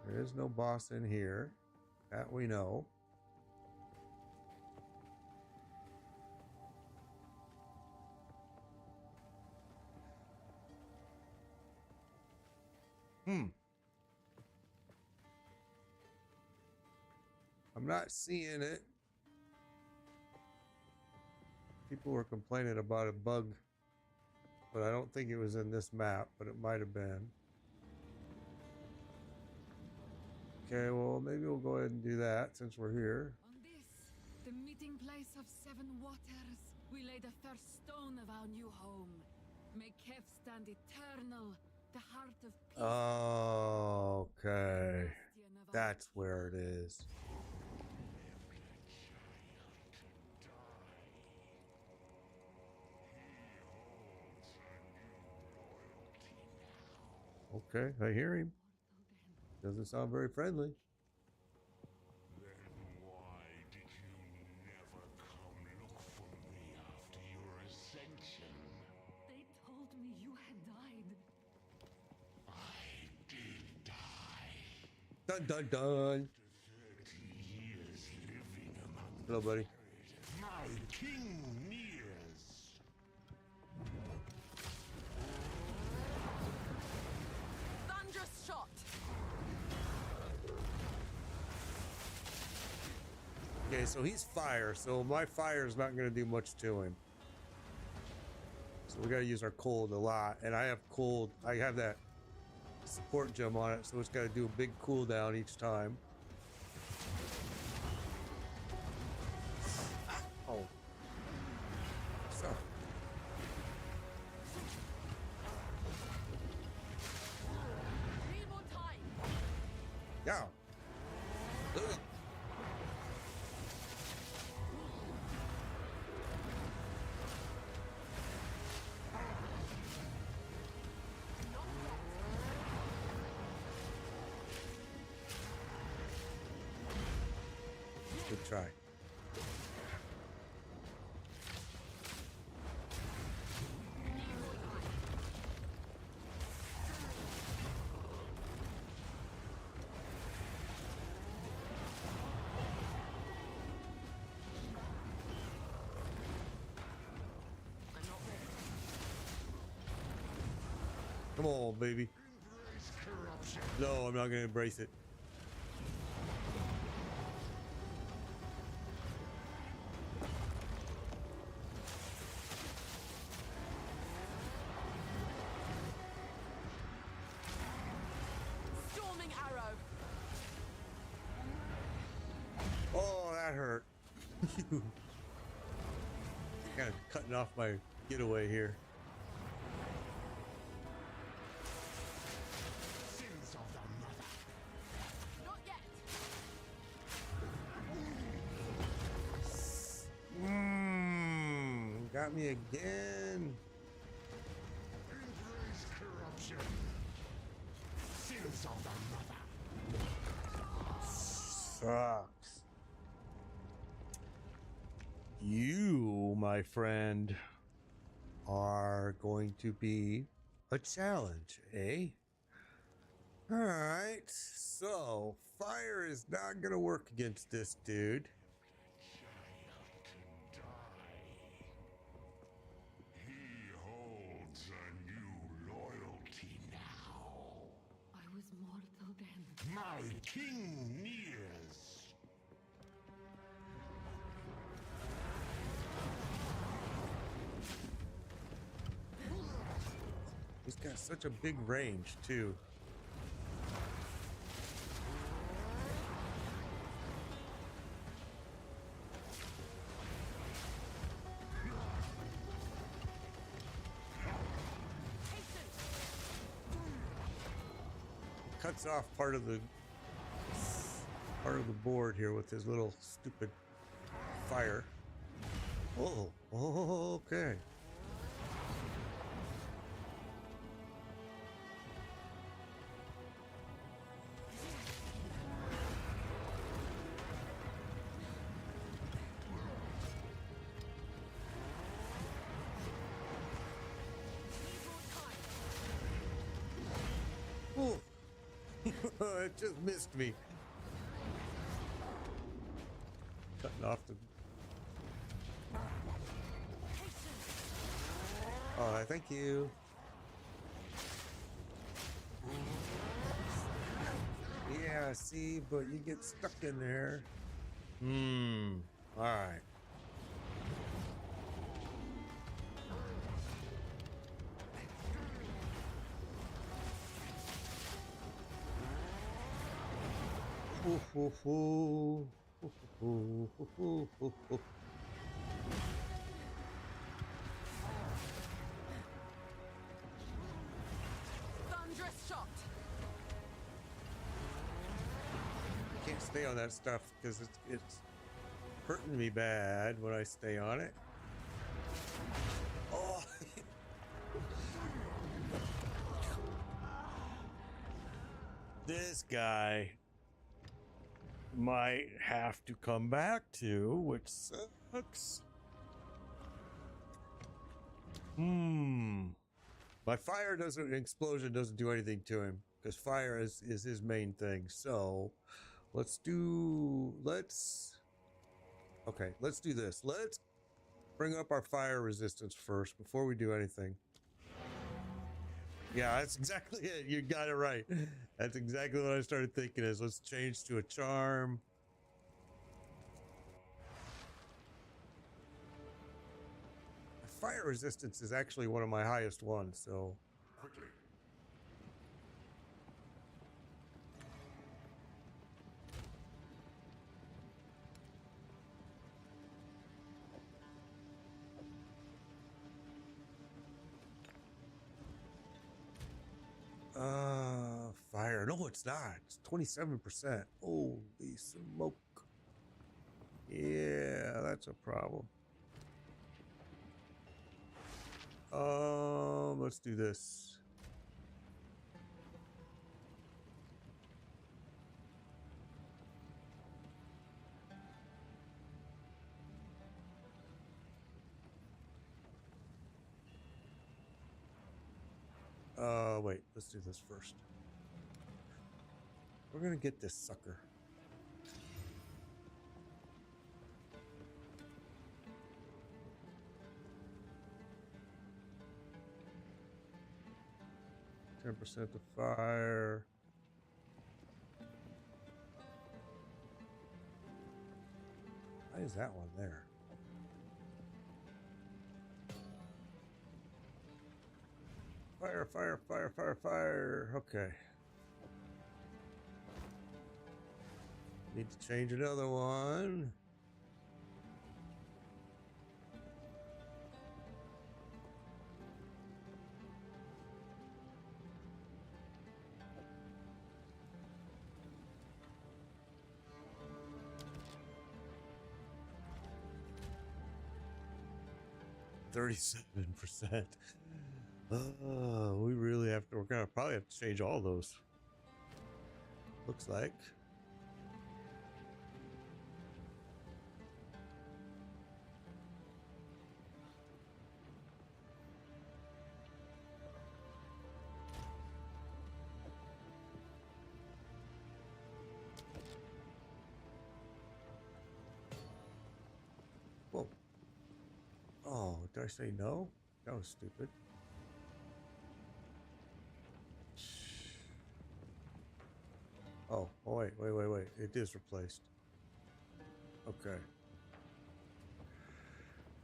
There is no boss in here. That we know. I'm not seeing it. People were complaining about a bug, but I don't think it was in this map, but it might have been. Okay, well, maybe we'll go ahead and do that since we're here. On this, the meeting place of seven waters, we lay the first stone of our new home. May Kev stand eternal, the heart of peace. Oh, okay. That's where it is. Okay, I hear him. Doesn't sound very friendly. Then why did you never come look for me after your ascension? They told me you had died. I did die. Dun dun dun. After 30 years living among Hello, buddy. my king nears. Thunderous shot. Okay, so he's fire, so my fire is not going to do much to him. So we got to use our cold a lot, and I have cold. I have that support gem on it, so it's got to do a big cooldown each time. Oh. So. Need more time. Yeah. Ugh. Good try. Come on, baby. Embrace corruption. No, I'm not going to embrace it. Storming arrow. Oh, that hurt. Kind of cutting off my getaway here. Sins of the mother. Not yet. Got me again. Embrace corruption. Sins of the mother. Sucks. You, my friend, are going to be a challenge, eh? All right, so fire is not gonna work against this dude. Child to die. He holds a new loyalty now. I was mortal then. My king nears. He's got such a big range, too. cuts off part of the board here with his little stupid fire. Oh, okay. Oh, it just missed me. Cutting off the. Oh, thank you. Yeah, see, but you get stuck in there. All right. Thunderous shot. Can't stay on that stuff because it's hurting me bad when I stay on it. Oh. This guy might have to come back to, which sucks. My fire explosion doesn't do anything to him because fire is his main thing. So let's do this. Let's bring up our fire resistance first before we do anything. Yeah, that's exactly it. You got it right. That's exactly what I started thinking is let's change to a charm. Fire resistance is actually one of my highest ones, so. Quickly. 'Fire. No, it's not. It's 27%. Holy smoke. Yeah, that's a problem. Let's do this. Wait, let's do this first. We're gonna get this sucker. %10 to fire. Why is that one there? Fire, fire, fire, fire, fire. Okay. Need to change another one. %37%. We really have to. We're gonna probably have to change all those. Looks like. Whoa. Oh, did I say no? That was stupid. Oh, wait. It is replaced. Okay.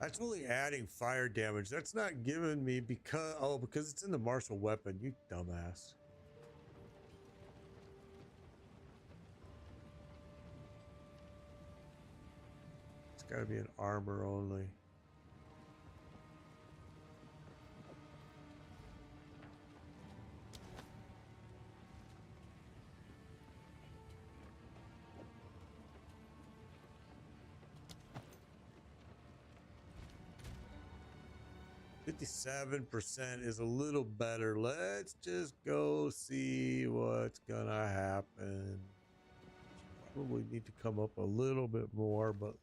That's only adding fire damage. That's not giving me because it's in the martial weapon, you dumbass. It's gotta be an armor only. 57% is a little better. Let's just go see what's gonna happen. Probably need to come up a little bit more, but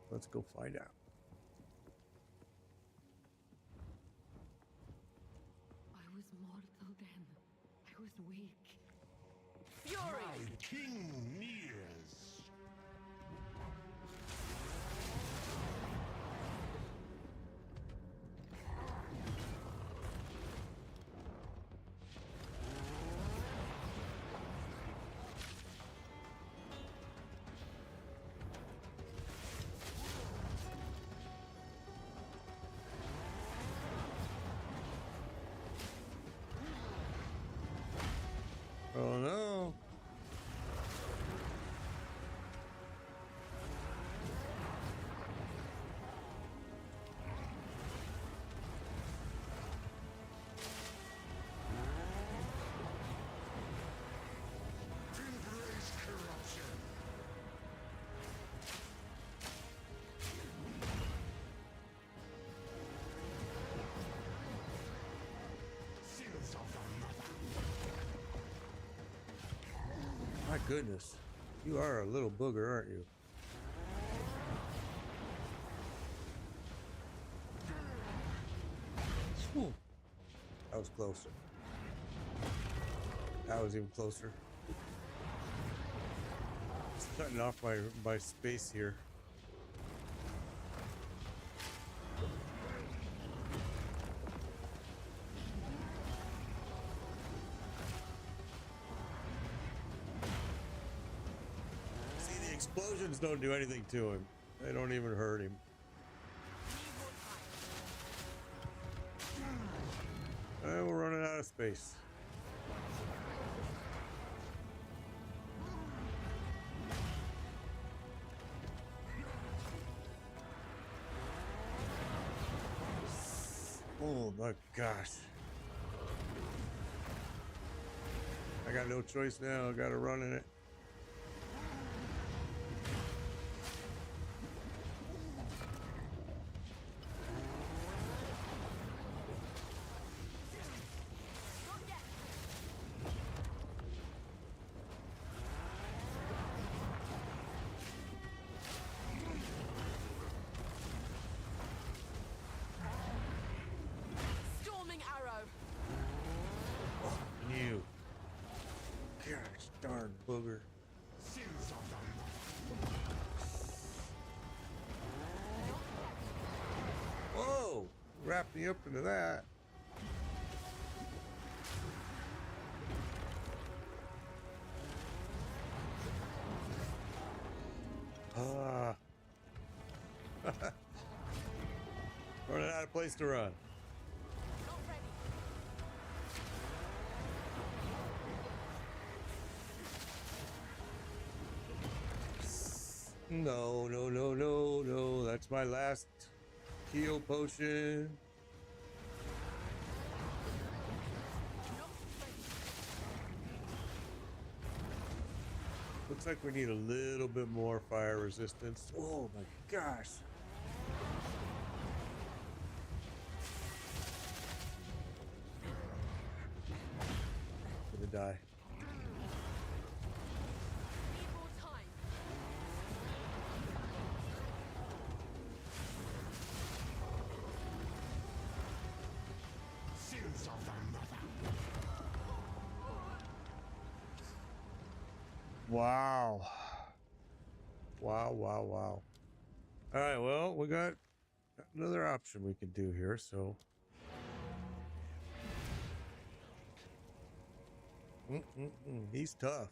let's go find out. I was mortal then. I was weak. My king nears. Oh no. Embrace corruption. Sins of the mother. My goodness. You are a little booger, aren't you? Whew. That was closer. That was even closer. It's cutting off my space here. See, the explosions don't do anything to him. They don't even hurt him. And we're running out of space. Oh my gosh. I got no choice now. I gotta run in it. Storming arrow. You. Gosh darn booger. Sins of the mother. Whoa! Wrapped me up into that. Ah. Running out of place to run. Not ready. No, no, no, no, no. That's my last heal potion. Looks like we need a little bit more fire resistance. Oh my gosh. Gonna die. Need more time. Sins of the mother. Wow. Wow, wow, wow. All right, well, we got another option we can do here, so. He's tough.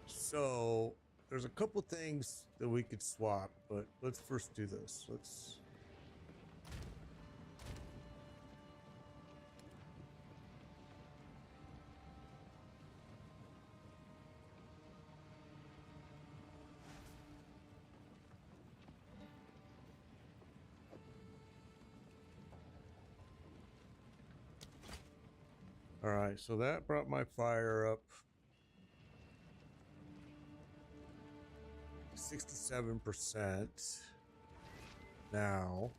So, there's a couple things that we could swap, but let's first do this. Let's. All right, so that brought my fire up 67% now.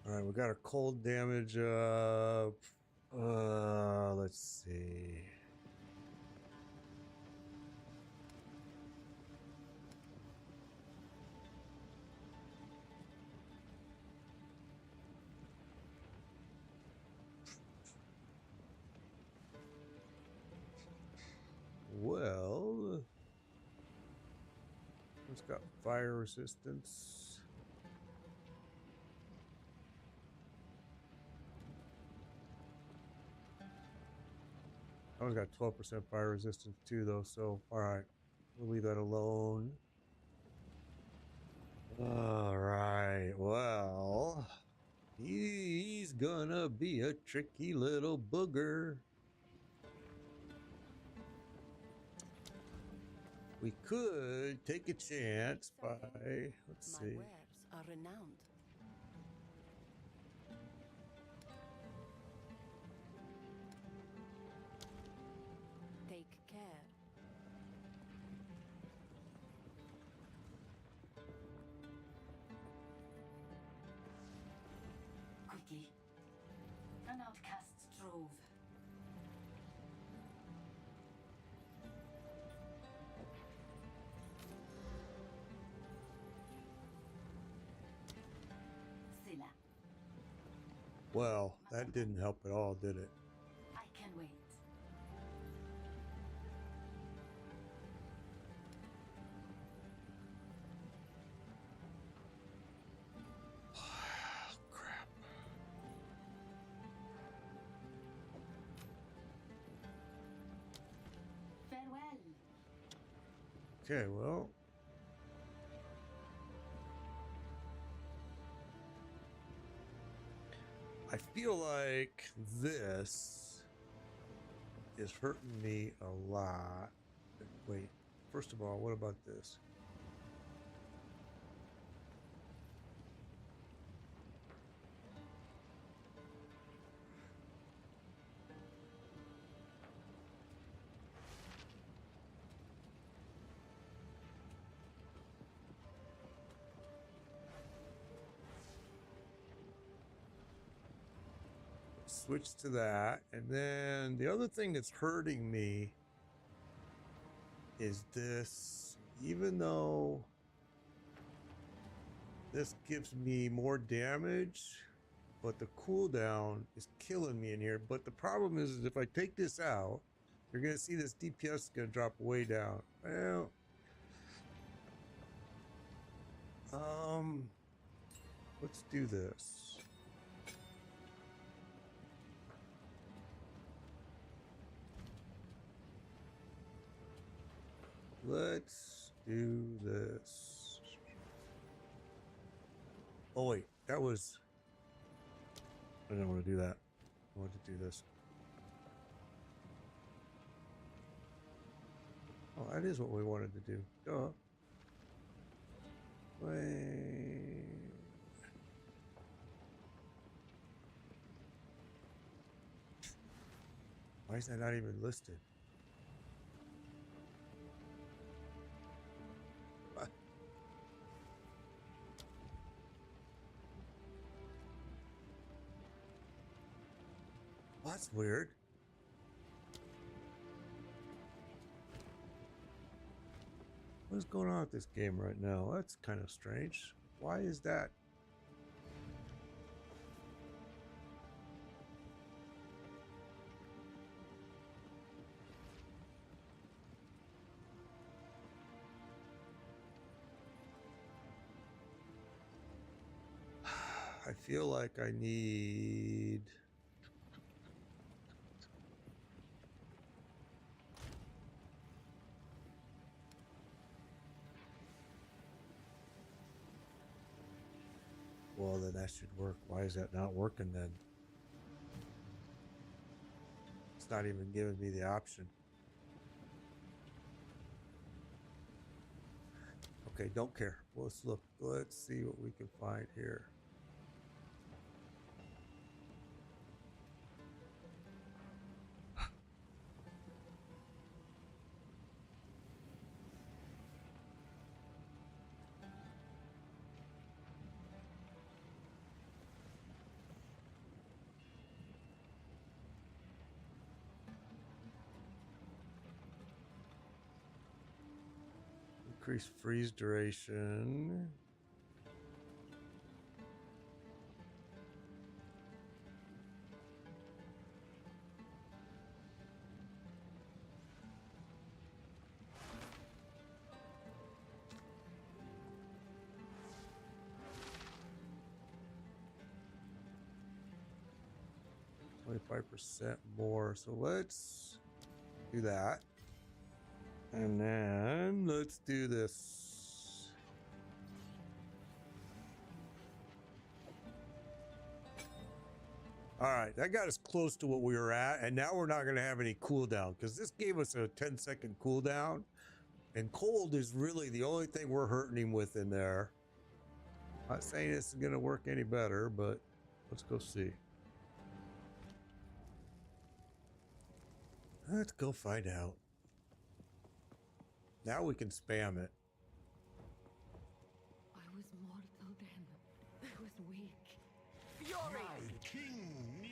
All right, we got our cold damage up. Let's see. Well, it's got fire resistance. I only got 12% fire resistance too, though. So, all right, we'll leave that alone. All right. Well, he's gonna be a tricky little booger. We could take a chance by, let's My see. wares are renowned. Take care. Quickly. An outcast's trove. Scylla, Well, that didn't help at all, did it? I can wait. Crap. Farewell. Okay, well. I feel like this is hurting me a lot. Wait, first of all, what about this? Switch to that. And then the other thing that's hurting me is this. Even though this gives me more damage, but the cooldown is killing me in here. But the problem is if I take this out, you're going to see this DPS is going to drop way down. Well, let's do this. Let's do this. Oh wait, that was... I didn't want to do that. I want to do this. Oh, that is what we wanted to do. Duh. Wait. Why is that not even listed? What? Well, that's weird. What is going on with this game right now? That's kind of strange. Why is that? I feel like I need... Well, then that should work. Why is that not working then? It's not even giving me the option. Okay, don't care. Let's look. Let's see what we can find here. Increase freeze duration. %, more. So let's do that. And then let's do this. All right, that got us close to what we were at, and now we're not going to have any cooldown because this gave us a 10-second cooldown, and cold is really the only thing we're hurting him with in there. Not saying this is going to work any better, but let's go see. Let's go find out. Now we can spam it. I was mortal then. I was weak. Fury! My king nears.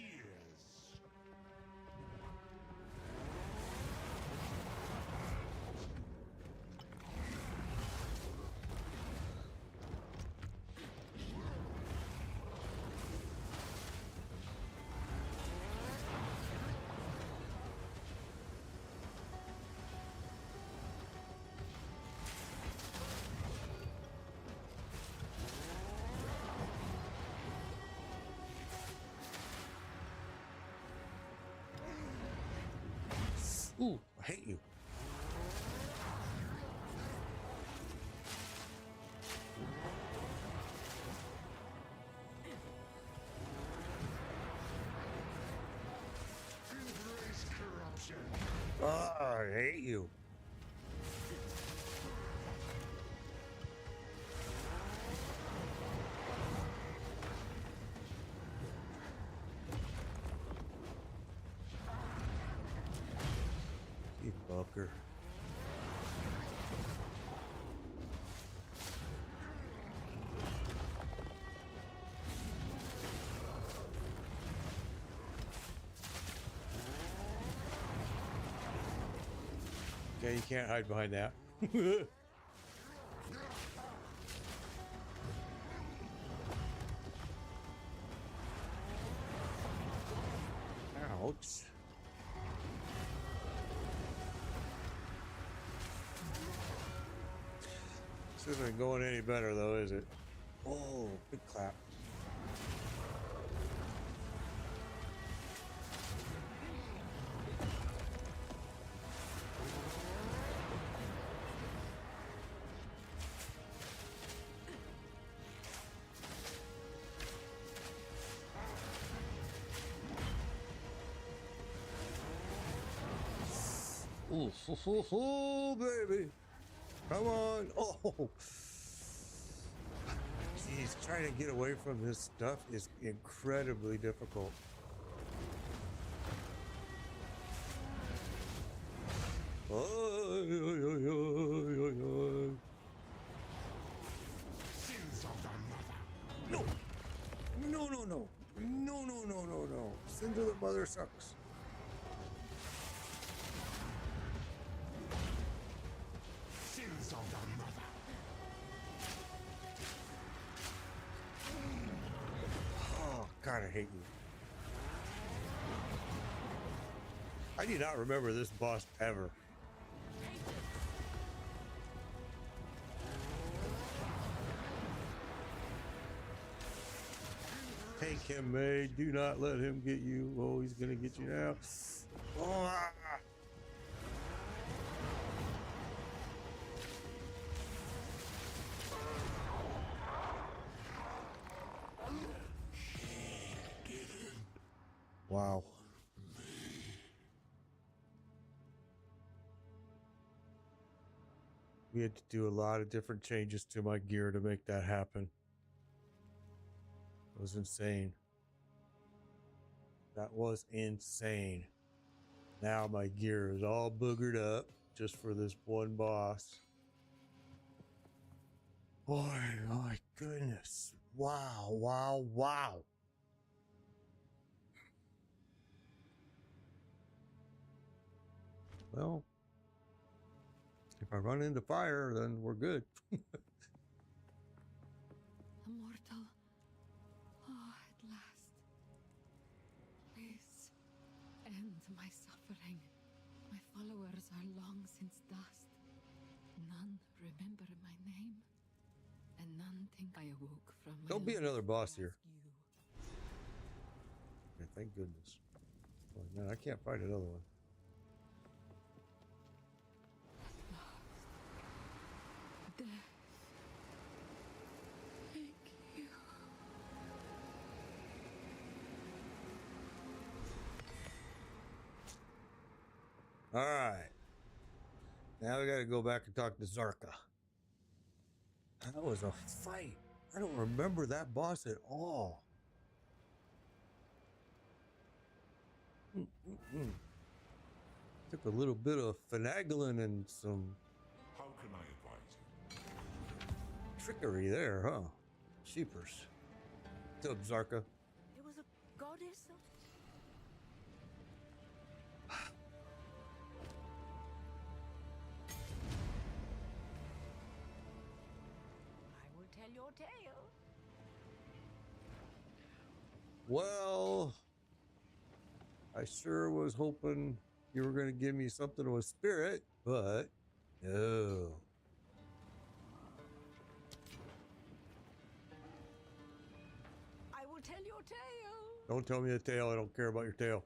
Ooh, I hate you. Embrace corruption. I hate you. You fucker. Okay, you can't hide behind that. Ouch. This isn't going any better though, is it? Oh, big clap. Ooh, baby. Come on. Oh. Jeez, trying to get away from this stuff is incredibly difficult. Sins of the mother. No. No, no, no. No, no, no, no, no. Sins of the mother sucks. Sins of the mother. Oh, God, I hate you. I do not remember this boss ever. Take him, May. Do not let him get you. Oh, he's gonna get you now. Oh, ah. Wow. We had to do a lot of different changes to my gear to make that happen. It was insane. That was insane. Now my gear is all boogered up just for this one boss. Boy, my goodness. Wow, wow, wow. Well, if I run into fire, then we're good. Immortal. Oh, at last. Please, end my suffering. My followers are long since dust. None remember my name, and none think I awoke from my Don't be life another to boss ask here. you. Okay, thank goodness. Oh, man, I can't fight another one. Death. Thank you. All right. Now we got to go back and talk to Zarka. That was a fight. I don't remember that boss at all. Took a little bit of finagling and some How can I advise you? trickery there, huh? Sheepers. What's up, Zarka? There was a goddess of... I will tell your tale. Well, I sure was hoping you were going to give me something with spirit, but no. I will tell your tale. Don't tell me the tale. I don't care about your tale.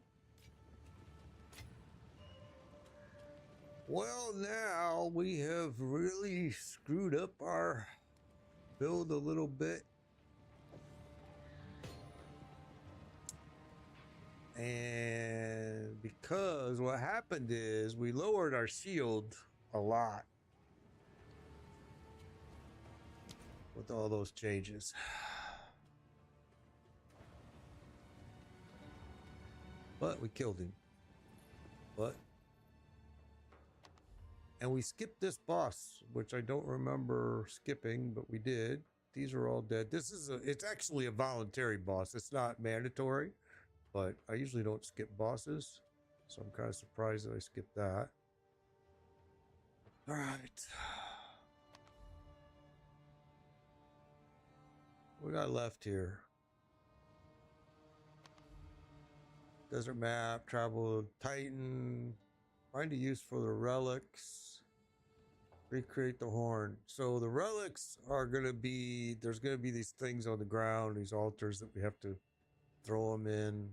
Well, now we have really screwed up our build a little bit. And because what happened is we lowered our shield a lot with all those changes. But we killed him. And we skipped this boss, which I don't remember skipping, but we did. These are all dead. It's actually a voluntary boss. It's not mandatory, but I usually don't skip bosses. So I'm kind of surprised that I skipped that. All right. What we got left here? Desert map, travel Titan, find a use for the relics, recreate the horn. So the relics are going to be, there's going to be these things on the ground, these altars that we have to throw them in,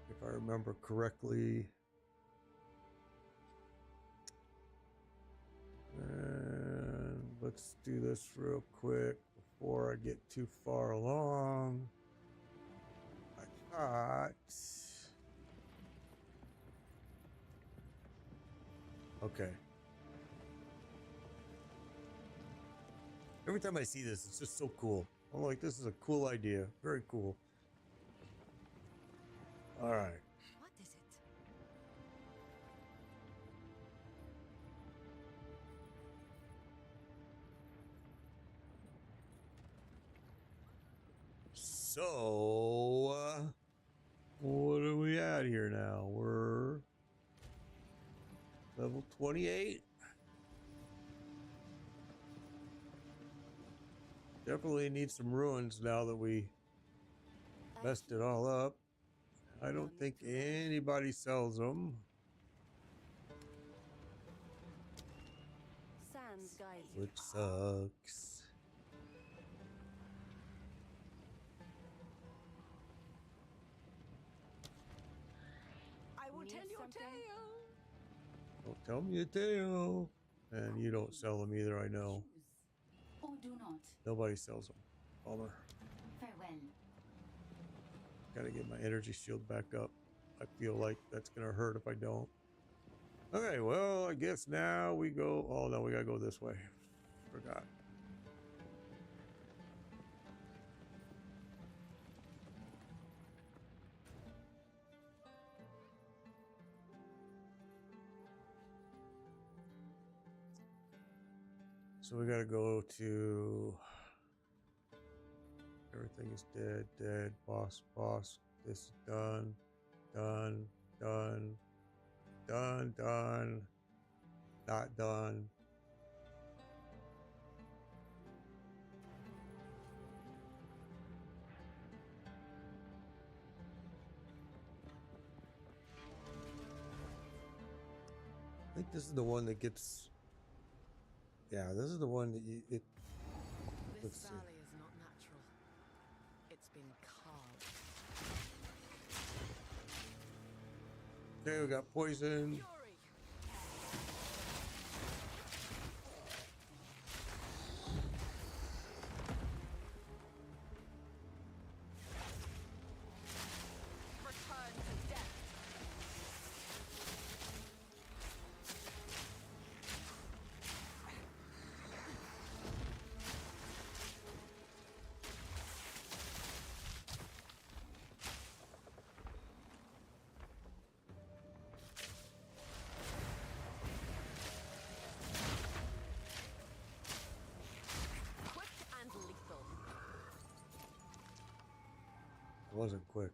if I remember correctly. And let's do this real quick before I get too far along. I thought... Okay. Every time I see this, it's just so cool. I'm like, this is a cool idea. Very cool. All right. What is it? So, what are we at here now? We're level 28. Definitely need some ruins now that we messed it all up. I don't think anybody sells them. Sans guides you. Which sucks. or tell your tale. Don't tell me a tale. And you don't sell them either, I know. Choose, or do not. Nobody sells them. Bummer. Farewell. Gotta get my energy shield back up. I feel like that's gonna hurt if I don't. Okay, well, I guess now we go. Oh no, we gotta go this way. Forgot. So we gotta go to. Everything is dead, dead. Boss. This is done. Done. Not done. I think this is the one that gets. Yeah, this is the one that you. This Let's see. valley is not natural. It's been carved. Okay, we got poison. Fury! Return to death. Quick and lethal. It wasn't quick.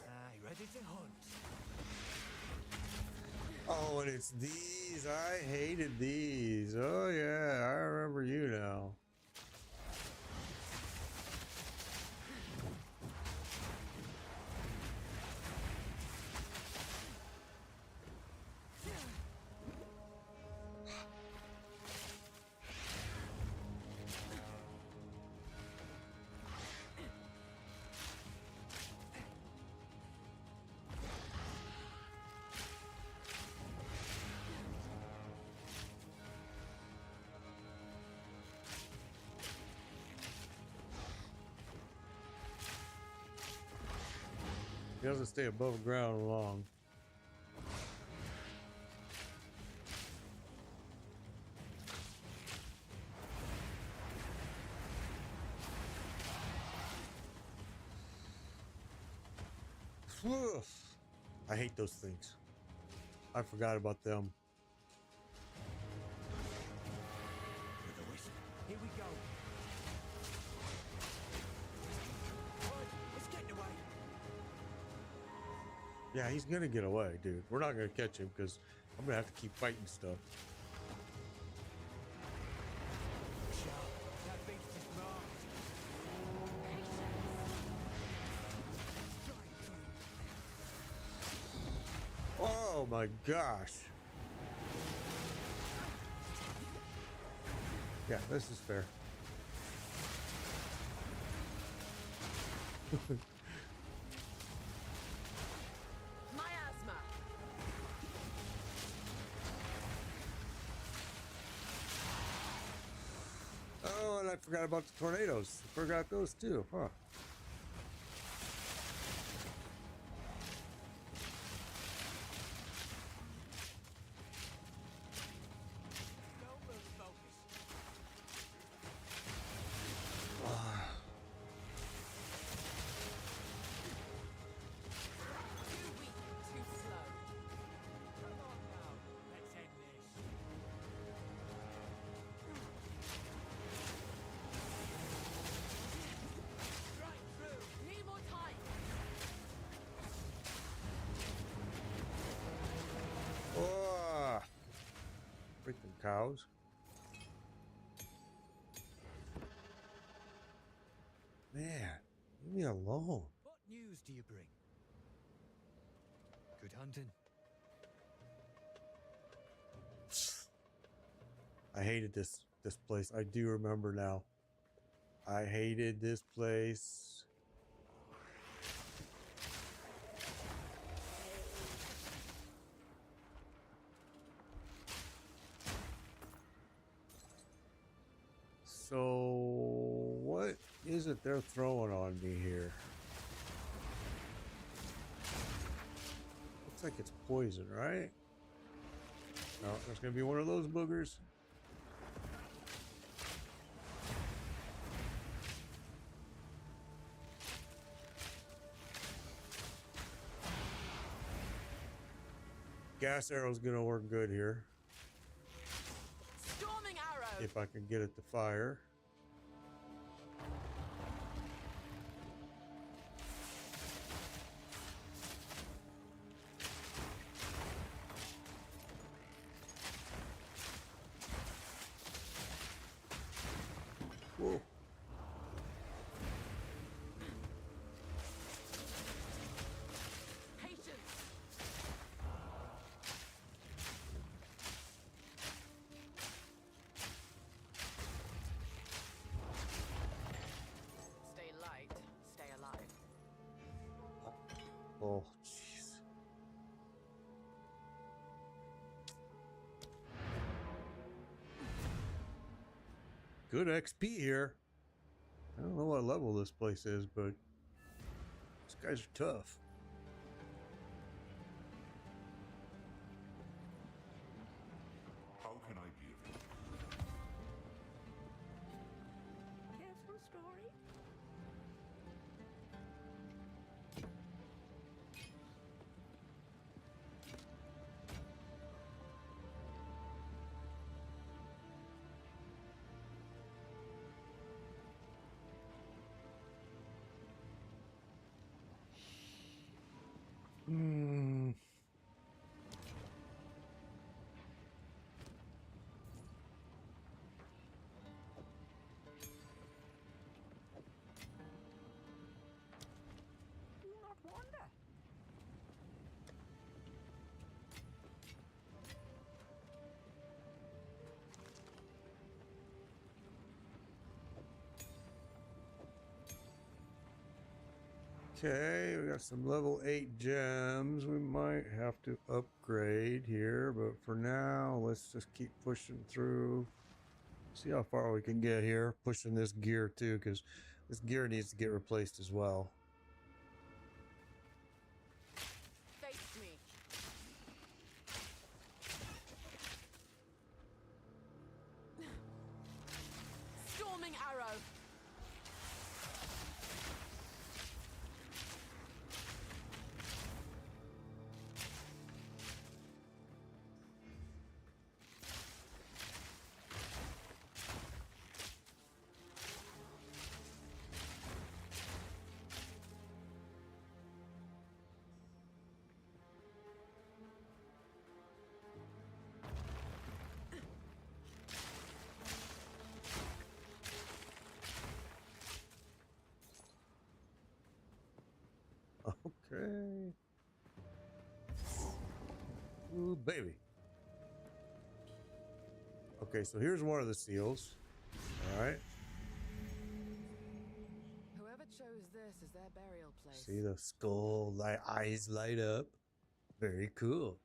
Aye, ready to hunt. Oh, and it's these. I hated these. Oh yeah, I remember you now. He doesn't stay above ground long. I hate those things. I forgot about them. With a wisp. Here we go. Right, let's get away. Yeah, he's gonna get away, dude. We're not gonna catch him because I'm gonna have to keep fighting stuff. Sharp. That beast is marked. Oh my gosh. Yeah, this is fair. Miasma. Oh, and I forgot about the tornadoes. I forgot those too, huh? Don't lose focus. Too weak, too slow. Come on now, let's end this. Right through. Need more time. Oh, freaking cows. Man, leave me alone. What news do you bring? Good hunting. I hated this place. I do remember now. I hated this place. So, what is it they're throwing on me here? Looks like it's poison, right? No, there's gonna be one of those boogers. Gas arrow's gonna work good here. Storming arrow. If I can get it to fire. Whoa. Patience. Stay light, stay alive. Oh, jeez. Good XP here. I don't know what level this place is, but these guys are tough. How can I be of help? Care for a story? Hmm. Do not wander. Okay, we got some level 8 gems. We might have to upgrade here, but for now, let's just keep pushing through. See how far we can get here. Pushing this gear too, because this gear needs to get replaced as well. Face me. Storming arrow. Okay. Ooh, baby. Okay, so here's one of the seals. All right. Whoever chose this as their burial place. See the skull eyes light up. Very cool.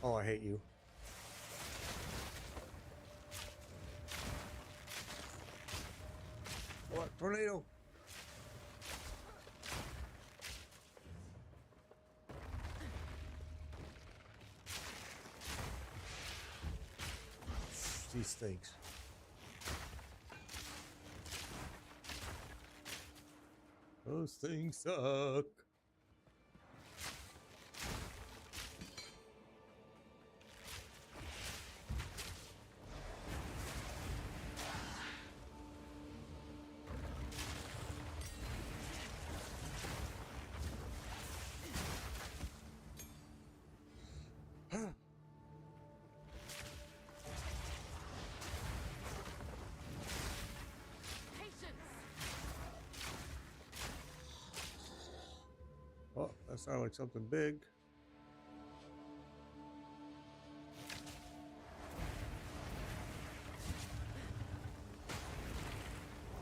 Oh, I hate you. What? Tornado! These things. Those things suck. sound like something big.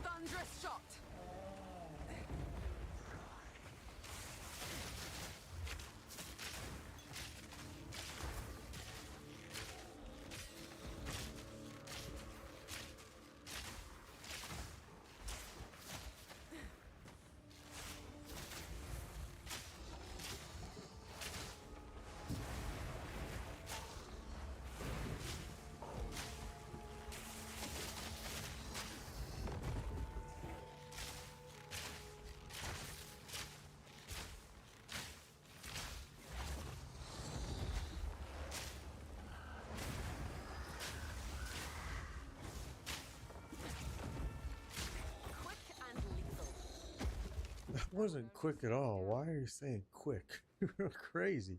Thunderous shot. That wasn't quick at all. Why are you saying quick? You're crazy.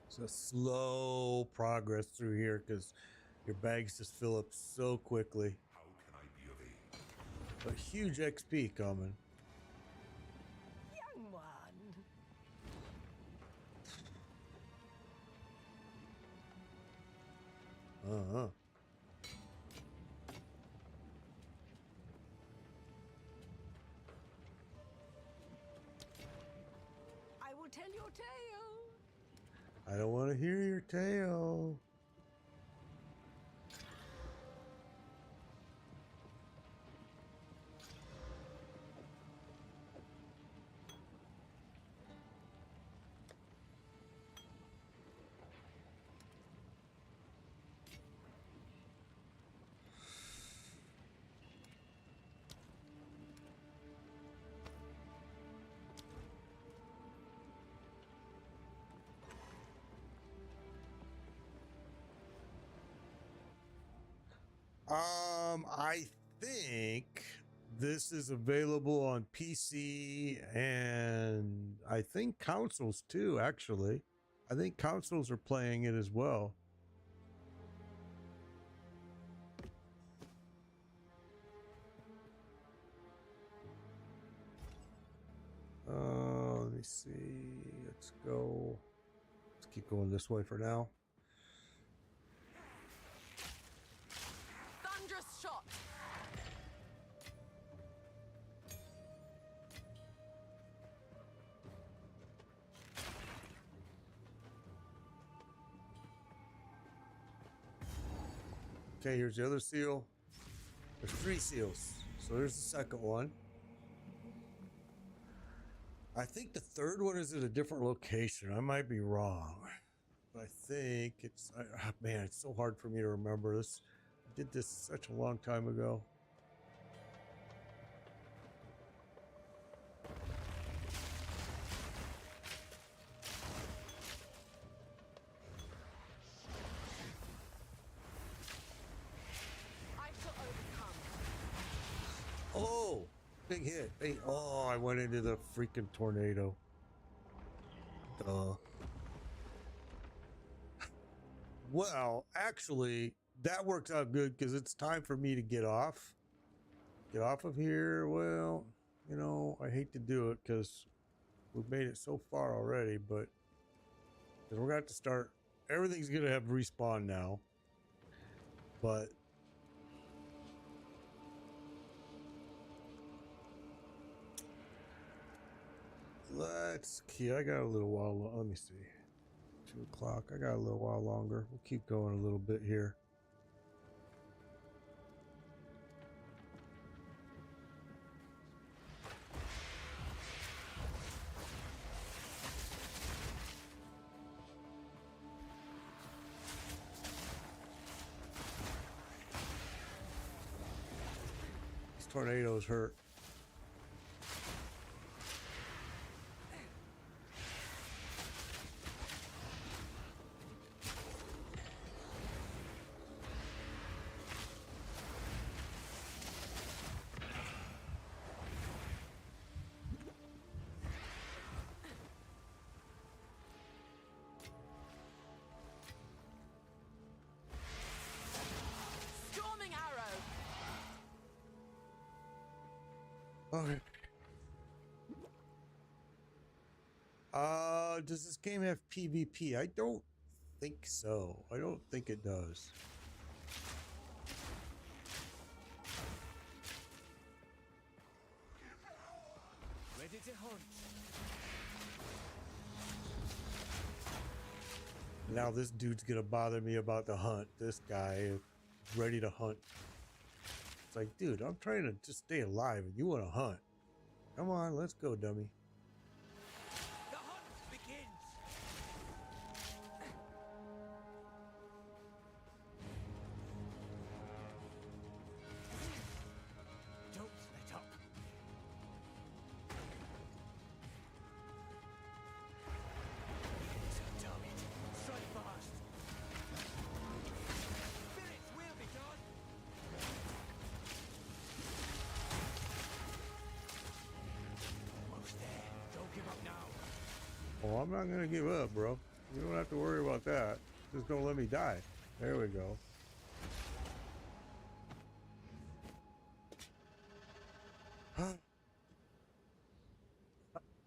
It's a slow progress through here because your bags just fill up so quickly. How can I be of aid? But huge XP coming. Young one. Uh-huh. I will tell your tale. I don't want to hear your tale. I think this is available on PC and I think consoles too, actually. I think consoles are playing it as well. Let me see. Let's go. Let's keep going this way for now. Thunderous shot. Okay, here's the other seal. There's 3 seals. So there's the second one. I think the third one is at a different location. I might be wrong. But I think it's... man, it's so hard for me to remember this. I did this such a long time ago. I shall overcome. Oh! Big hit. Oh, I went into the freaking tornado. Duh. Well, actually, that works out good because it's time for me to get off. Get off of here. Well, you know, I hate to do it because we've made it so far already, but because we're going to have to start. Everything's going to have respawn now. But let's keep. I got a little while. Let me see. 2 o'clock. I got a little while longer. We'll keep going a little bit here. These tornadoes hurt. Storming arrow. Okay. Does this game have PvP? I don't think so. I don't think it does. Ready to hunt. Now this dude's gonna bother me about the hunt. This guy is ready to hunt. It's like, dude, I'm trying to just stay alive and you want to hunt. Come on, let's go, dummy. The hunt begins. Don't let up. Damn it. Strike fast. Spirits will be done. Almost there. Don't give up now. Oh, I'm not gonna give up, bro. You don't have to worry about that. Just don't let me die. There we go.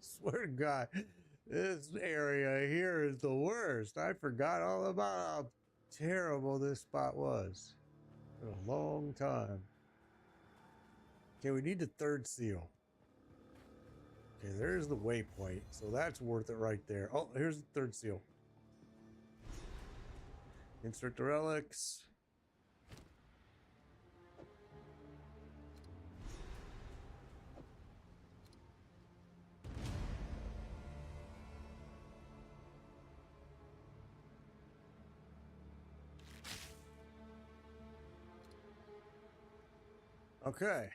Swear to God, this area here is the worst. I forgot all about how terrible this spot was. For a long time. Okay, we need the third seal. Okay, there's the waypoint, so that's worth it right there. Oh, here's the third seal. Insert the relics. Okay.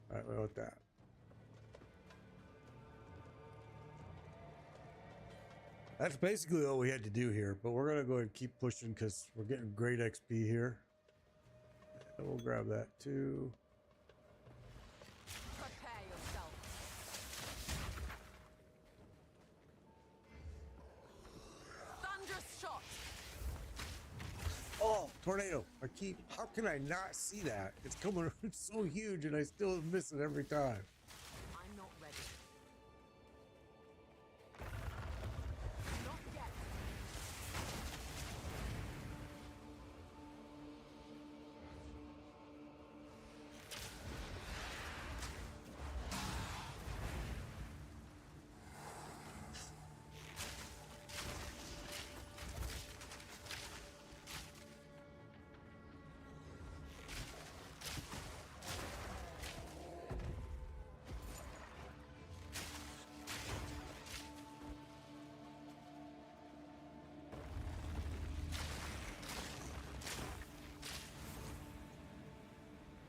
All right, what about that? That's basically all we had to do here, but we're gonna go ahead and keep pushing because we're getting great XP here. And we'll grab that too. Prepare yourself. Thunderous shot. Oh, tornado! How can I not see that? It's coming. It's so huge, and I still miss it every time. I'm not ready. Not yet.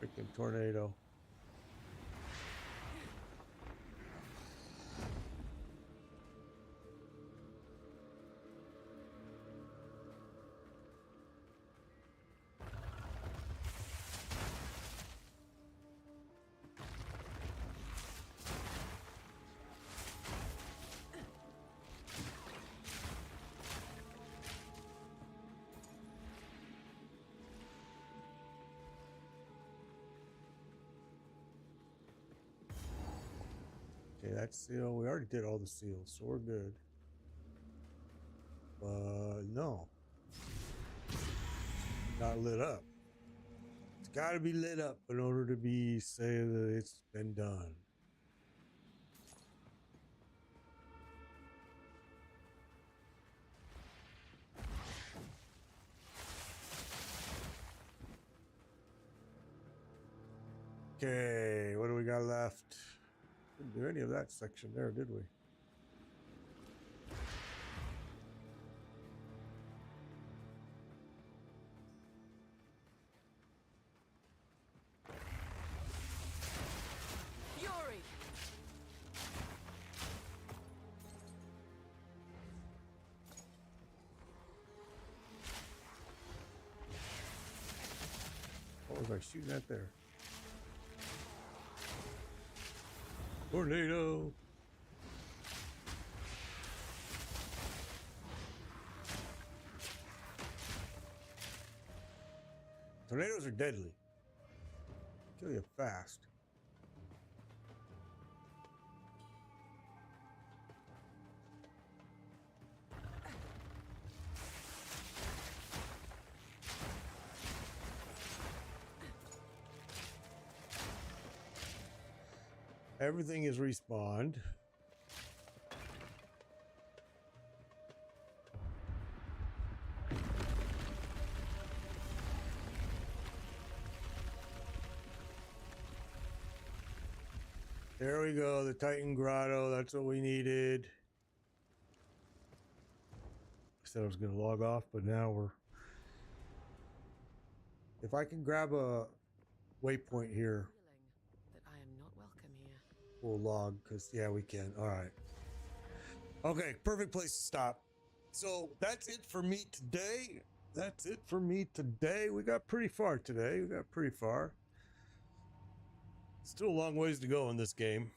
Freaking tornado. Okay, that's seal. We already did all the seals, so we're good. No. Not lit up. It's got to be lit up in order to be say that it's been done. Okay, what do we got left? Didn't do any of that section there, did we? Fury. What was I shooting at there? Tornado! Tornadoes are deadly. Kill you fast. Everything is respawned. There we go, the Titan Grotto. That's what we needed. I said I was going to log off, but now we're... If I can grab a waypoint here, That I am not welcome here. we'll log, because, yeah, we can. All right. Okay, perfect place to stop. So that's it for me today. That's it for me today. We got pretty far today. We got pretty far. Still a long ways to go in this game.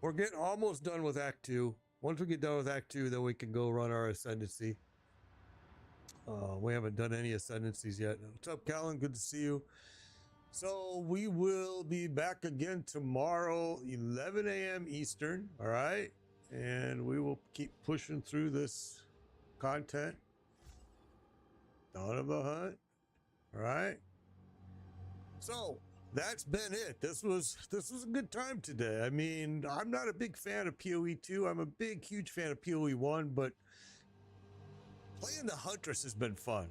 We're getting almost done with Act 2. Once we get done with Act 2, then we can go run our Ascendancy. We haven't done any Ascendancies yet. What's up, Callan? Good to see you. So we will be back again tomorrow, 11 a.m. Eastern. All right. And we will keep pushing through this content. Dawn of a Hunt. All right. So that's been it. This was a good time today. I mean, I'm not a big fan of PoE 2. I'm a huge fan of PoE 1, but playing the Huntress has been fun.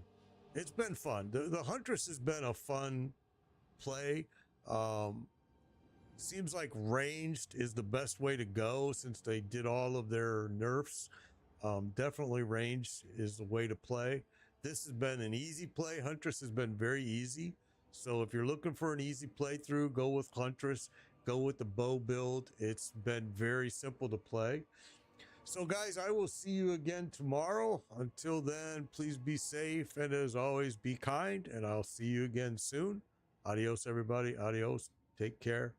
It's been fun. The Huntress has been a fun play. Seems like ranged is the best way to go since they did all of their nerfs. Definitely ranged is the way to play. This has been an easy play. Huntress has been very easy. So if you're looking for an easy playthrough, go with Huntress. Go with the bow build. It's been very simple to play. So guys, I will see you again tomorrow. Until then, please be safe. And as always, be kind. And I'll see you again soon. Adios, everybody. Adios. Take care.